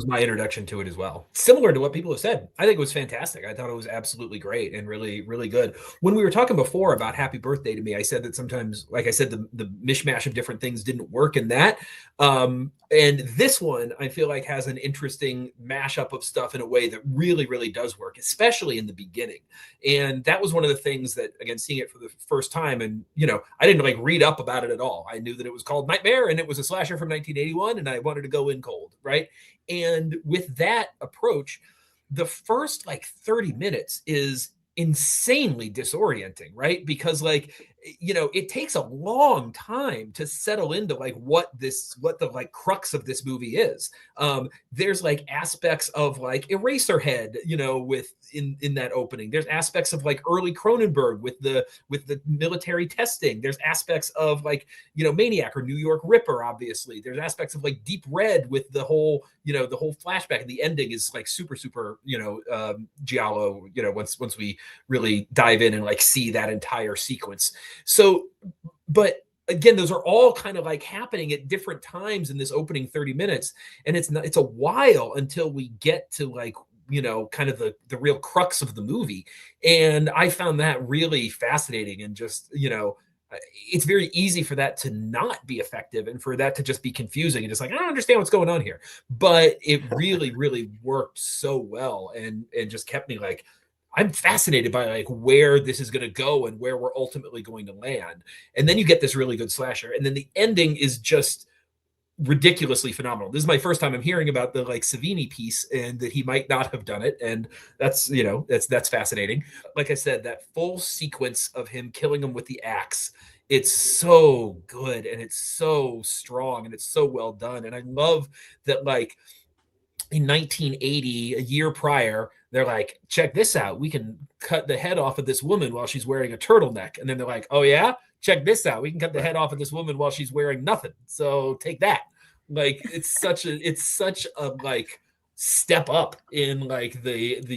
my introduction to it as well. Similar to what people have said. I think it was fantastic. I thought it was absolutely great and really, really good. When we were talking before about Happy Birthday to Me, I said that sometimes, like I said, the mishmash of different things didn't work in that. And this one, I feel like, has an interesting mashup of stuff in a way that really, really does work, especially in the beginning. And that was one of the things that, again, seeing it for the first time, and, you know, I didn't like read up about it at all. I knew that it was called Nightmare and it was a slasher from 1981, and I wanted to go in cold, right? And with that approach, the first like 30 minutes is insanely disorienting, right? Because, like, you know, it takes a long time to settle into like what the like crux of this movie is. There's like aspects of like Eraserhead, you know, with in that opening. There's aspects of like early Cronenberg with the military testing. There's aspects of like, you know, Maniac or New York Ripper, obviously. There's aspects of like Deep Red with the whole, you know, the whole flashback, and the ending is like super, you know, giallo, you know, once we really dive in and like see that entire sequence. So, but again, those are all kind of like happening at different times in this opening 30 minutes. And it's a while until we get to like, you know, kind of the real crux of the movie. And I found that really fascinating, and just, you know, it's very easy for that to not be effective and for that to just be confusing and just like, I don't understand what's going on here. But it really, really worked so well, and just kept me like, I'm fascinated by like where this is going to go and where we're ultimately going to land. And then you get this really good slasher. And then the ending is just ridiculously phenomenal. This is my first time I'm hearing about the like Savini piece, and that he might not have done it. And that's, you know, that's fascinating. Like I said, that full sequence of him killing him with the axe, it's so good and it's so strong and it's so well done. And I love that, like, in 1980, a year prior, they're like, check this out. We can cut the head off of this woman while she's wearing a turtleneck. And then they're like, oh yeah, check this out. We can cut the head off of this woman while she's wearing nothing. So take that. Like, it's such a like step up in like the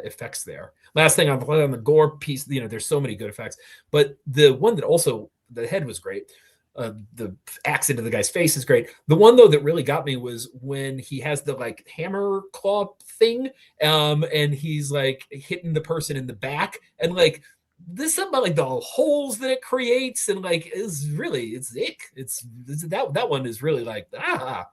effects there. Last thing on the gore piece, you know, there's so many good effects, but the one that also, the head was great. The axe into the guy's face is great. The one though that really got me was when he has the like hammer claw thing, and he's like hitting the person in the back, and like this something about like the holes that it creates, and like it's ick. It's that one is really like I'd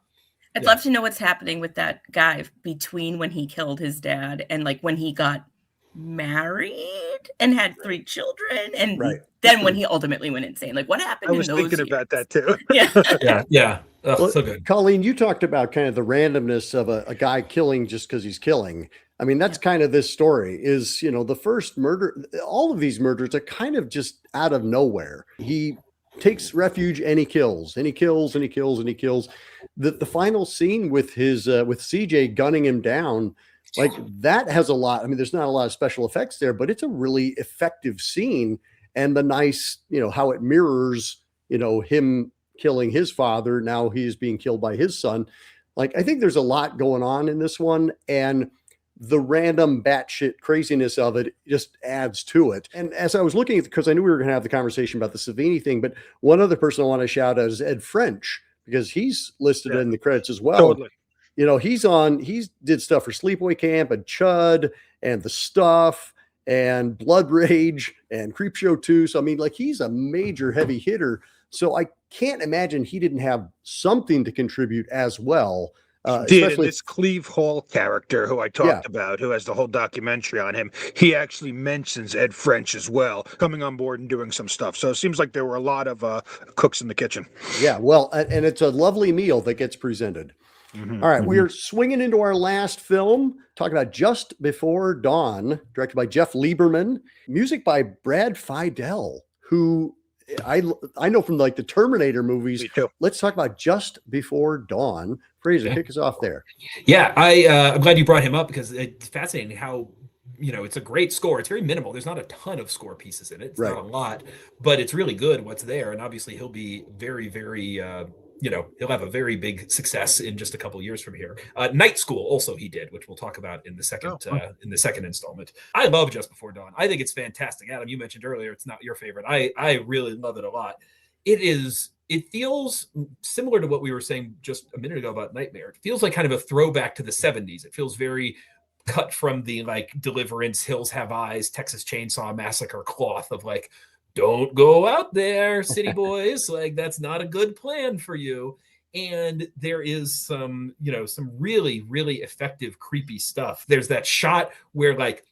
love to know what's happening with that guy between when he killed his dad and like when he got married and had 3 children, and then when he ultimately went insane. Like, what happened? I was thinking about that too. Yeah. Oh, so good. Colleen, you talked about kind of the randomness of a guy killing just because he's killing. I mean, that's kind of this story is, you know, the first murder, all of these murders are kind of just out of nowhere. He takes refuge and he kills, and he kills, and he kills, and he kills. The final scene with his with CJ gunning him down, like, that has a lot. I mean, there's not a lot of special effects there, but it's a really effective scene. And the nice, you know, how it mirrors, you know, him killing his father. Now he's being killed by his son. Like, I think there's a lot going on in this one, and the random batshit craziness of it just adds to it. And as I was looking at, because I knew we were going to have the conversation about the Savini thing, but one other person I want to shout out is Ed French, because he's listed in the credits as well. Totally. You know, he did stuff for Sleepaway Camp and Chud and The Stuff and Blood Rage and Creepshow 2. So, I mean, like, he's a major heavy hitter. So I can't imagine he didn't have something to contribute as well. Did, and especially this Cleve Hall character who I talked about, who has the whole documentary on him, he actually mentions Ed French as well, coming on board and doing some stuff. So it seems like there were a lot of cooks in the kitchen. Yeah, well, and it's a lovely meal that gets presented. All right, we are swinging into our last film, talking about Just Before Dawn, directed by Jeff Lieberman, music by Brad Fiedel, who I know from like the Terminator movies. Me too. Let's talk about Just Before Dawn. Fraser, kick us off there. Yeah, I'm glad you brought him up because it's fascinating how, it's a great score. It's very minimal. There's not a ton of score pieces in it. It's not a lot, but it's really good what's there. And obviously he'll be very, very, he'll have a very big success in just a couple of years from here. Night School also he did, which we'll talk about in the second installment. I love Just Before Dawn. I think it's fantastic. Adam, you mentioned earlier it's not your favorite. I really love it a lot. It feels similar to what we were saying just a minute ago about Nightmare. It feels like kind of a throwback to the 70s. It feels very cut from the like Deliverance, Hills Have Eyes, Texas Chainsaw Massacre cloth of like, don't go out there, city boys. Like, that's not a good plan for you. And there is some really, really effective, creepy stuff. There's that shot where like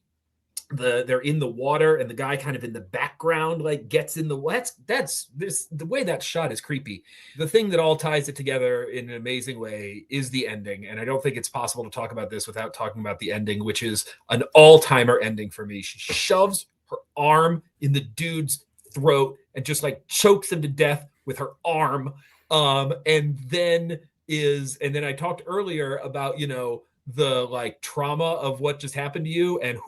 they're in the water and the guy kind of in the background like gets in the that's the way that shot is creepy. The thing that all ties it together in an amazing way is the ending, and I don't think it's possible to talk about this without talking about the ending, which is an all-timer ending for me. She shoves her arm in the dude's throat and just like chokes him to death with her arm, and then I talked earlier about the like trauma of what just happened to you, and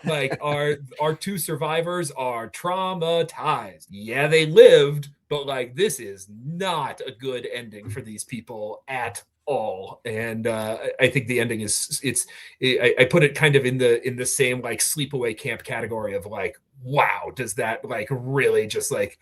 like our two survivors are traumatized. Yeah, they lived, but like this is not a good ending for these people at all. And I think the ending I put it kind of in the same like sleepaway camp category of like, wow, does that like really just like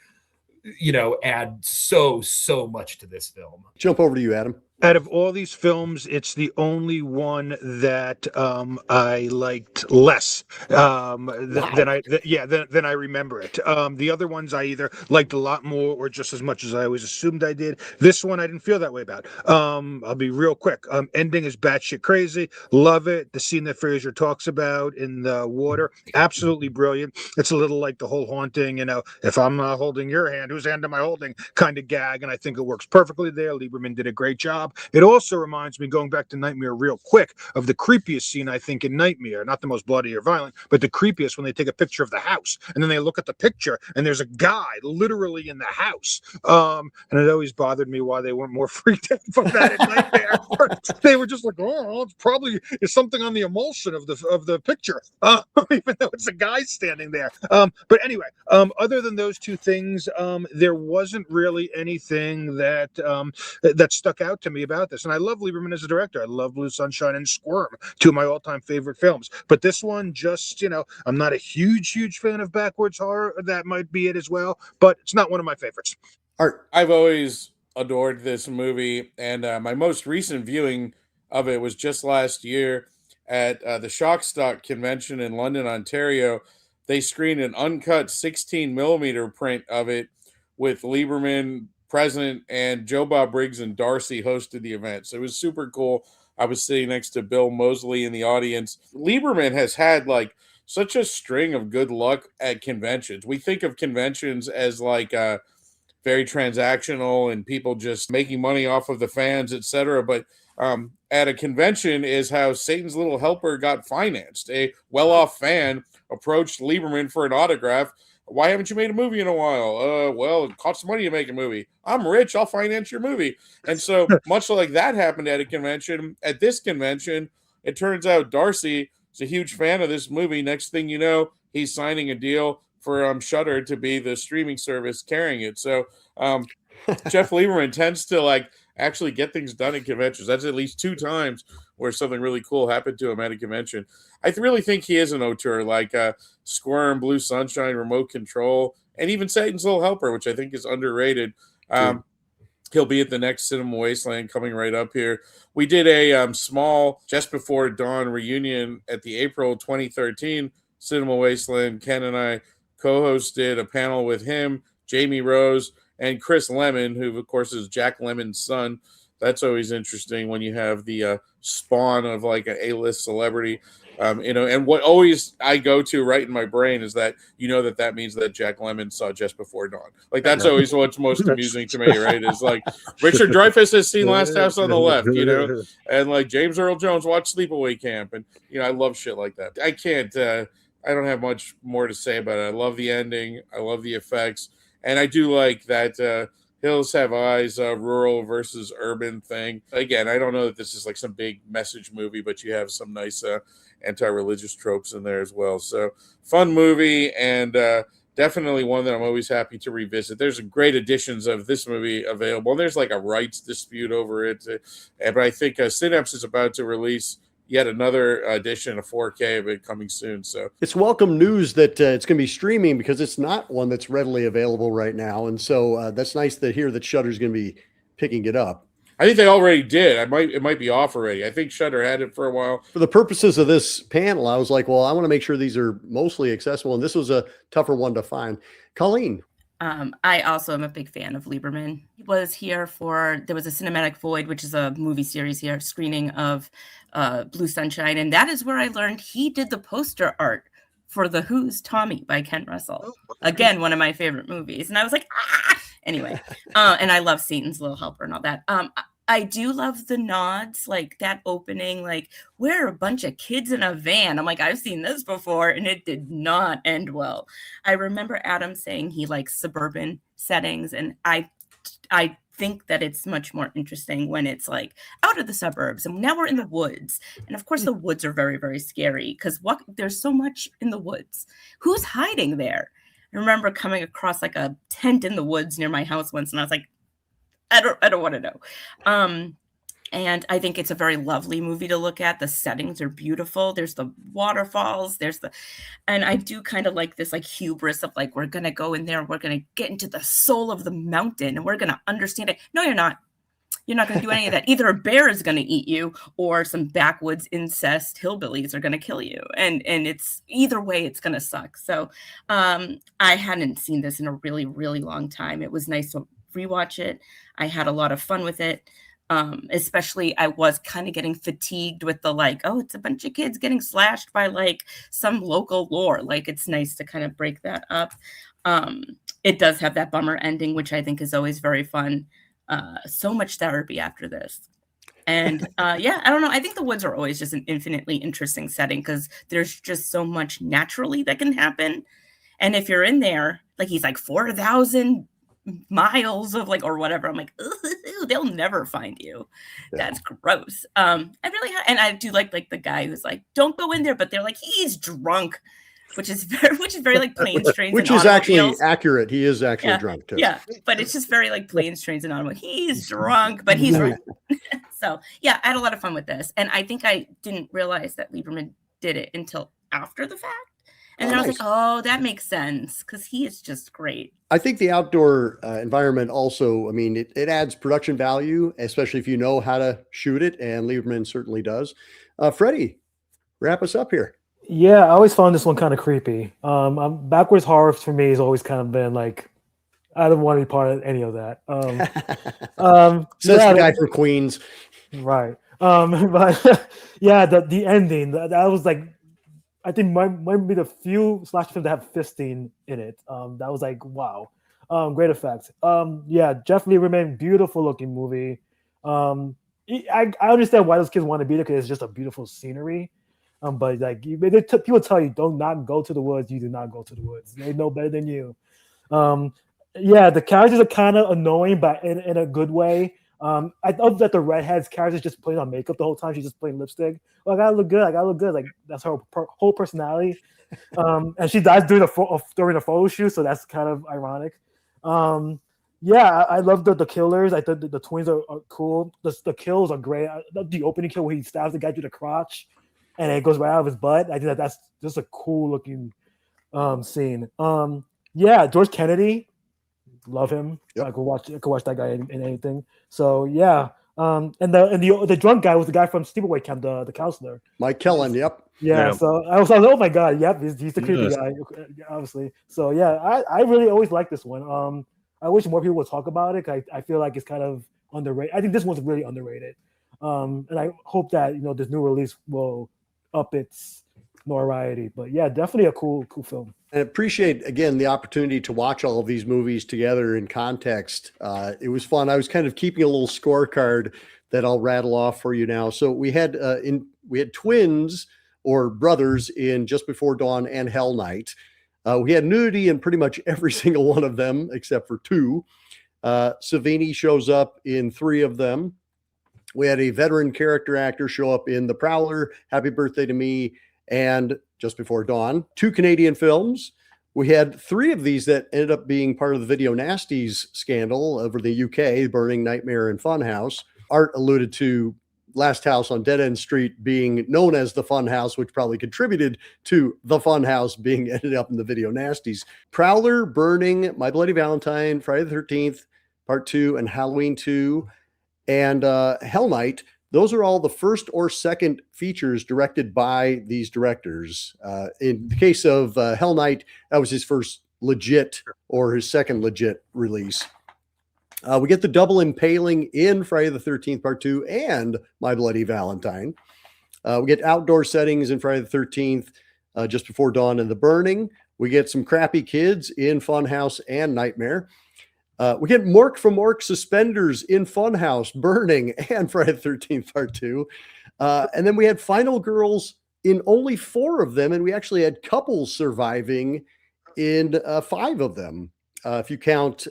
add so much to this film. Jump over to you, Adam. Out of all these films, it's the only one that I liked less than I remember it. The other ones I either liked a lot more or just as much as I always assumed I did. This one I didn't feel that way about. I'll be real quick. Ending is batshit crazy. Love it. The scene that Fraser talks about in the water, absolutely brilliant. It's a little like the whole haunting, if I'm not holding your hand, whose hand am I holding kind of gag, and I think it works perfectly there. Lieberman did a great job. It also reminds me, going back to Nightmare real quick, of the creepiest scene, I think, in Nightmare. Not the most bloody or violent, but the creepiest, when they take a picture of the house, and then they look at the picture, and there's a guy literally in the house. And it always bothered me why they weren't more freaked out from that in Nightmare. They were just like, oh, it's probably something on the emulsion of the picture, even though it's a guy standing there. But anyway, other than those two things, there wasn't really anything that stuck out to me about this. And I love Lieberman as a director. I love Blue Sunshine and Squirm, two of my all-time favorite films. But this one just, I'm not a huge fan of backwards horror. That might be it as well, but it's not one of my favorites. Art. I've always adored this movie, and my most recent viewing of it was just last year at the Shockstock convention in London, Ontario. They screened an uncut 16 millimeter print of it with Lieberman present, and Joe Bob Briggs and Darcy hosted the event. So it was super cool. I was sitting next to Bill Moseley in the audience. Lieberman has had like such a string of good luck at conventions. We think of conventions as like very transactional and people just making money off of the fans, etc. But at a convention is how Satan's Little Helper got financed. A well-off fan approached Lieberman for an autograph. Why haven't you made a movie in a while? Well, it costs money to make a movie. I'm rich. I'll finance your movie. And so much like that happened at a convention, at this convention, it turns out Darcy is a huge fan of this movie. Next thing you know, he's signing a deal for Shudder to be the streaming service carrying it. So Jeff Lieberman tends to like actually get things done at conventions. That's at least 2 times where something really cool happened to him at a convention. I really think he is an auteur, like Squirm, Blue Sunshine, Remote Control, and even Satan's Little Helper, which I think is underrated. He'll be at the next Cinema Wasteland coming right up here. We did a small Just Before Dawn reunion at the April 2013 Cinema Wasteland. Ken and I co-hosted a panel with him, Jamie Rose, and Chris Lemmon, who, of course, is Jack Lemmon's son. That's always interesting when you have the spawn of like an A-list celebrity. And what always I go to right in my brain is that that means that Jack Lemmon saw Just Before Dawn. Like that's always what's most amusing to me, right? Is like Richard Dreyfuss has seen Last House on the Left, and like James Earl Jones watched Sleepaway Camp, and I love shit like that. I can't. I don't have much more to say about it. I love the ending. I love the effects, and I do like that. Hills Have Eyes, rural versus urban thing. Again, I don't know that this is like some big message movie, but you have some nice anti-religious tropes in there as well. So fun movie, and definitely one that I'm always happy to revisit. There's great editions of this movie available. There's like a rights dispute over it. But I think Synapse is about to release yet another edition of 4K of it coming soon. So it's welcome news that it's going to be streaming, because it's not one that's readily available right now. And so that's nice to hear that Shudder's going to be picking it up. I think they already did. It might be off already. I think Shudder had it for a while. For the purposes of this panel, I was like, well, I want to make sure these are mostly accessible. And this was a tougher one to find. Colleen. I also am a big fan of Lieberman. He was here there was a Cinematic Void, which is a movie series here, screening of Blue Sunshine. And that is where I learned he did the poster art for The Who's Tommy by Ken Russell. Again, one of my favorite movies. And I was like, ah! Anyway, and I love Satan's Little Helper and all that. I do love the nods, like that opening, like we're a bunch of kids in a van. I'm like, I've seen this before, and it did not end well. I remember Adam saying he likes suburban settings, and I think that it's much more interesting when it's like out of the suburbs, and now we're in the woods. And of course, the woods are very, very scary because there's so much in the woods. Who's hiding there? I remember coming across like a tent in the woods near my house once, and I was like, I don't want to know. And I think it's a very lovely movie to look at. The settings are beautiful. There's the waterfalls. And I do kind of like this like hubris of like, we're going to go in there. We're going to get into the soul of the mountain and we're going to understand it. No, you're not. You're not going to do any of that. Either a bear is going to eat you or some backwoods incest hillbillies are going to kill you. And it's either way, it's going to suck. So I hadn't seen this in a really, really long time. It was nice to rewatch it. I had a lot of fun with it. Especially I was kind of getting fatigued with the like, oh, it's a bunch of kids getting slashed by like some local lore. Like it's nice to kind of break that up. It does have that bummer ending, which I think is always very fun. So much therapy after this. And yeah, I don't know. I think the woods are always just an infinitely interesting setting because there's just so much naturally that can happen. And if you're in there, like he's like 4,000 miles of like or whatever, I'm like, they'll never find you. That's gross. I really and I do like the guy who's like, don't go in there, but they're like, he's drunk, which is very like planes, trains, which and is actually automobiles. accurate. He is actually drunk too. Yeah, but it's just very like planes, trains, and automobiles. He's drunk, but he's right. So yeah, I had a lot of fun with this, and I think I didn't realize that Lieberman did it until after the fact. And then I was like, oh, that makes sense because he is just great. I think the outdoor environment also, I mean, it adds production value, especially if you know how to shoot it. And Lieberman certainly does. Freddie, wrap us up here. Yeah, I always found this one kind of creepy. Backwards horror for me has always kind of been like, I don't want to be part of any of that. Says the guy from Queens. Right. But yeah, the ending, that was like, I think might be the few slasher films that have fisting in it. That was like, wow. Great effects. Yeah, Jeff Lieberman, beautiful looking movie. I understand why those kids want to be there because it's just a beautiful scenery. But like people tell you, don't not go to the woods. You do not go to the woods. They know better than you. Yeah, the characters are kind of annoying, but in a good way. I love that the redhead's character is just putting on makeup the whole time. She's just putting lipstick. Well, I gotta look good. Like that's her whole personality. And she dies during a photo shoot, so that's kind of ironic. Yeah, I love the killers. I think the twins are cool. The kills are great. The opening kill where he stabs the guy through the crotch, and it goes right out of his butt. I think that's just a cool looking scene. Yeah, George Kennedy. Love him. Yep. I could watch that guy in anything. So yeah, and the drunk guy was the guy from Sleepaway Camp, the counselor, Mike Kellen. Yep. Yeah. So I was like, oh my god, yep, he's the creepy guy, obviously. So yeah, I really always like this one. I wish more people would talk about it. I feel like it's kind of underrated. I think this one's really underrated. And I hope that this new release will up its notoriety. But yeah, definitely a cool film. I appreciate, again, the opportunity to watch all of these movies together in context. It was fun. I was kind of keeping a little scorecard that I'll rattle off for you now. So we had twins or brothers in Just Before Dawn and Hell Night. We had nudity in pretty much every single one of them except for 2. Savini shows up in 3 of them. We had a veteran character actor show up in The Prowler, Happy Birthday to Me, and Just Before Dawn. 2 Canadian films. We had 3 of these that ended up being part of the Video Nasties scandal over the UK, Burning, Nightmare, and Funhouse. Art alluded to Last House on Dead End Street being known as the Funhouse, which probably contributed to the Funhouse being ended up in the Video Nasties. Prowler, Burning, My Bloody Valentine, Friday the 13th, Part 2, and Halloween 2, and Hell Night. Those are all the first or second features directed by these directors. In the case of Hell Night, that was his first legit or his second legit release. We get the double impaling in Friday the 13th Part 2 and My Bloody Valentine. We get outdoor settings in Friday the 13th, Just Before Dawn and The Burning. We get some crappy kids in Funhouse and Nightmare. We get Mork from Mork suspenders in Funhouse, Burning, and Friday the 13th Part 2. And then we had final girls in only 4 of them, and we actually had couples surviving in 5 of them. If you count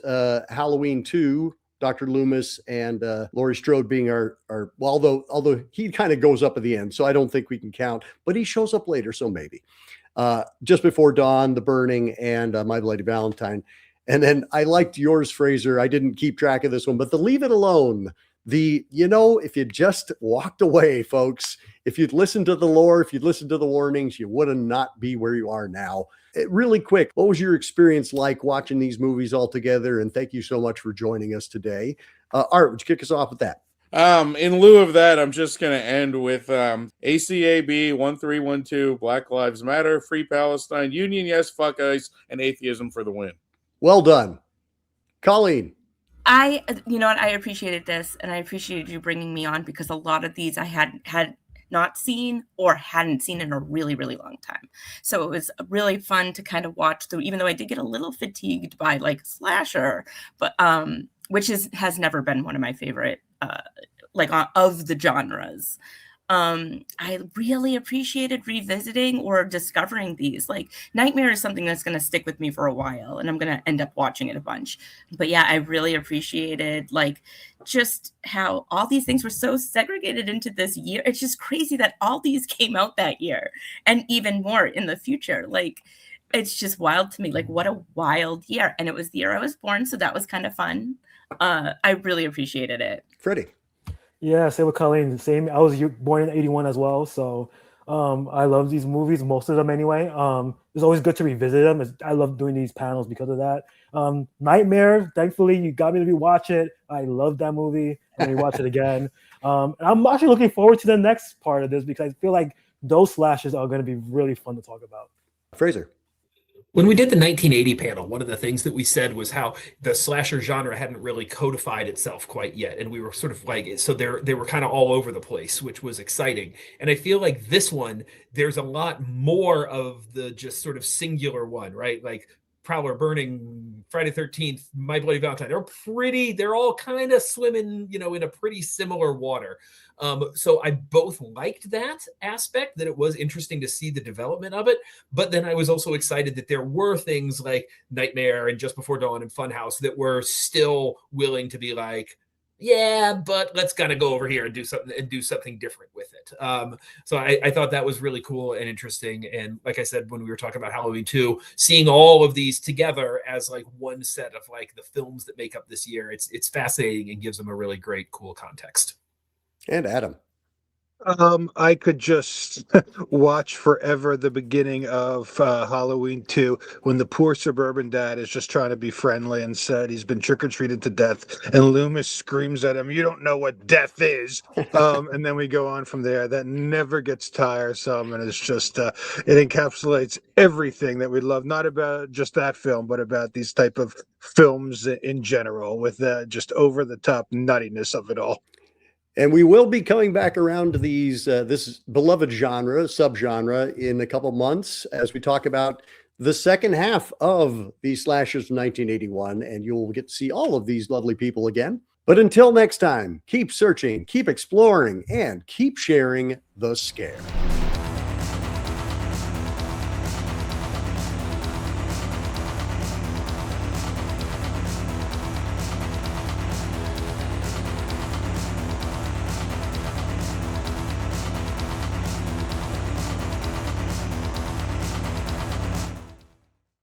Halloween 2, Dr. Loomis and Laurie Strode being our well, although he kind of goes up at the end, so I don't think we can count, but he shows up later, so maybe. Just Before Dawn, The Burning, and My Bloody Valentine. And then I liked yours, Fraser. I didn't keep track of this one, but the Leave It Alone. If you just walked away, folks, if you'd listened to the lore, if you'd listened to the warnings, you would not be where you are now. Really quick, what was your experience like watching these movies all together? And thank you so much for joining us today. Art, would you kick us off with that? In lieu of that, I'm just going to end with ACAB 1312, Black Lives Matter, Free Palestine, Union Yes, Fuck ICE, and Atheism for the win. Well done. Colleen. I appreciated this, and I appreciated you bringing me on because a lot of these I had not seen or hadn't seen in a really, really long time. So it was really fun to kind of watch through, even though I did get a little fatigued by like slasher, but which has never been one of my favorite of the genres. I really appreciated revisiting or discovering these. Like Nightmare is something that's going to stick with me for a while, and I'm going to end up watching it a bunch. But yeah, I really appreciated just how all these things were so segregated into this year. It's just crazy that all these came out that year and even more in the future. It's just wild to me. What a wild year. And it was the year I was born, so that was kind of fun. I really appreciated it. Freddie. Yeah, same with Colleen. Same. I was born in '81 as well, so I love these movies, most of them anyway. It's always good to revisit them. I love doing these panels because of that. Nightmare, thankfully, you got me to rewatch it. I love that movie. I'm gonna rewatch it again. And I'm actually looking forward to the next part of this because I feel like those slashes are going to be really fun to talk about. Fraser. When we did the 1980 panel, one of the things that we said was how the slasher genre hadn't really codified itself quite yet. And we were sort of so they were kind of all over the place, which was exciting. And I feel like this one, there's a lot more of the just sort of singular one, right? Like Prowler, Burning, Friday 13th, My Bloody Valentine. They're all kind of swimming, in a pretty similar water. So I both liked that aspect, that it was interesting to see the development of it. But then I was also excited that there were things like Nightmare and Just Before Dawn and Funhouse that were still willing to be yeah, but let's kind of go over here and do something different with it. So I thought that was really cool and interesting. And like I said, when we were talking about Halloween 2, seeing all of these together as one set of the films that make up this year, it's fascinating and gives them a really great, cool context. And Adam. I could just watch forever the beginning of Halloween 2 when the poor suburban dad is just trying to be friendly and said he's been trick-or-treated to death, and Loomis screams at him, "You don't know what death is." And then we go on from there. That never gets tiresome, and it's just it encapsulates everything that we love, not about just that film, but about these type of films in general, with just over-the-top nuttiness of it all. And we will be coming back around to these this beloved subgenre in a couple months as we talk about the second half of the slashers of 1981, and you'll get to see all of these lovely people again. But until next time, keep searching, keep exploring, and keep sharing the scare.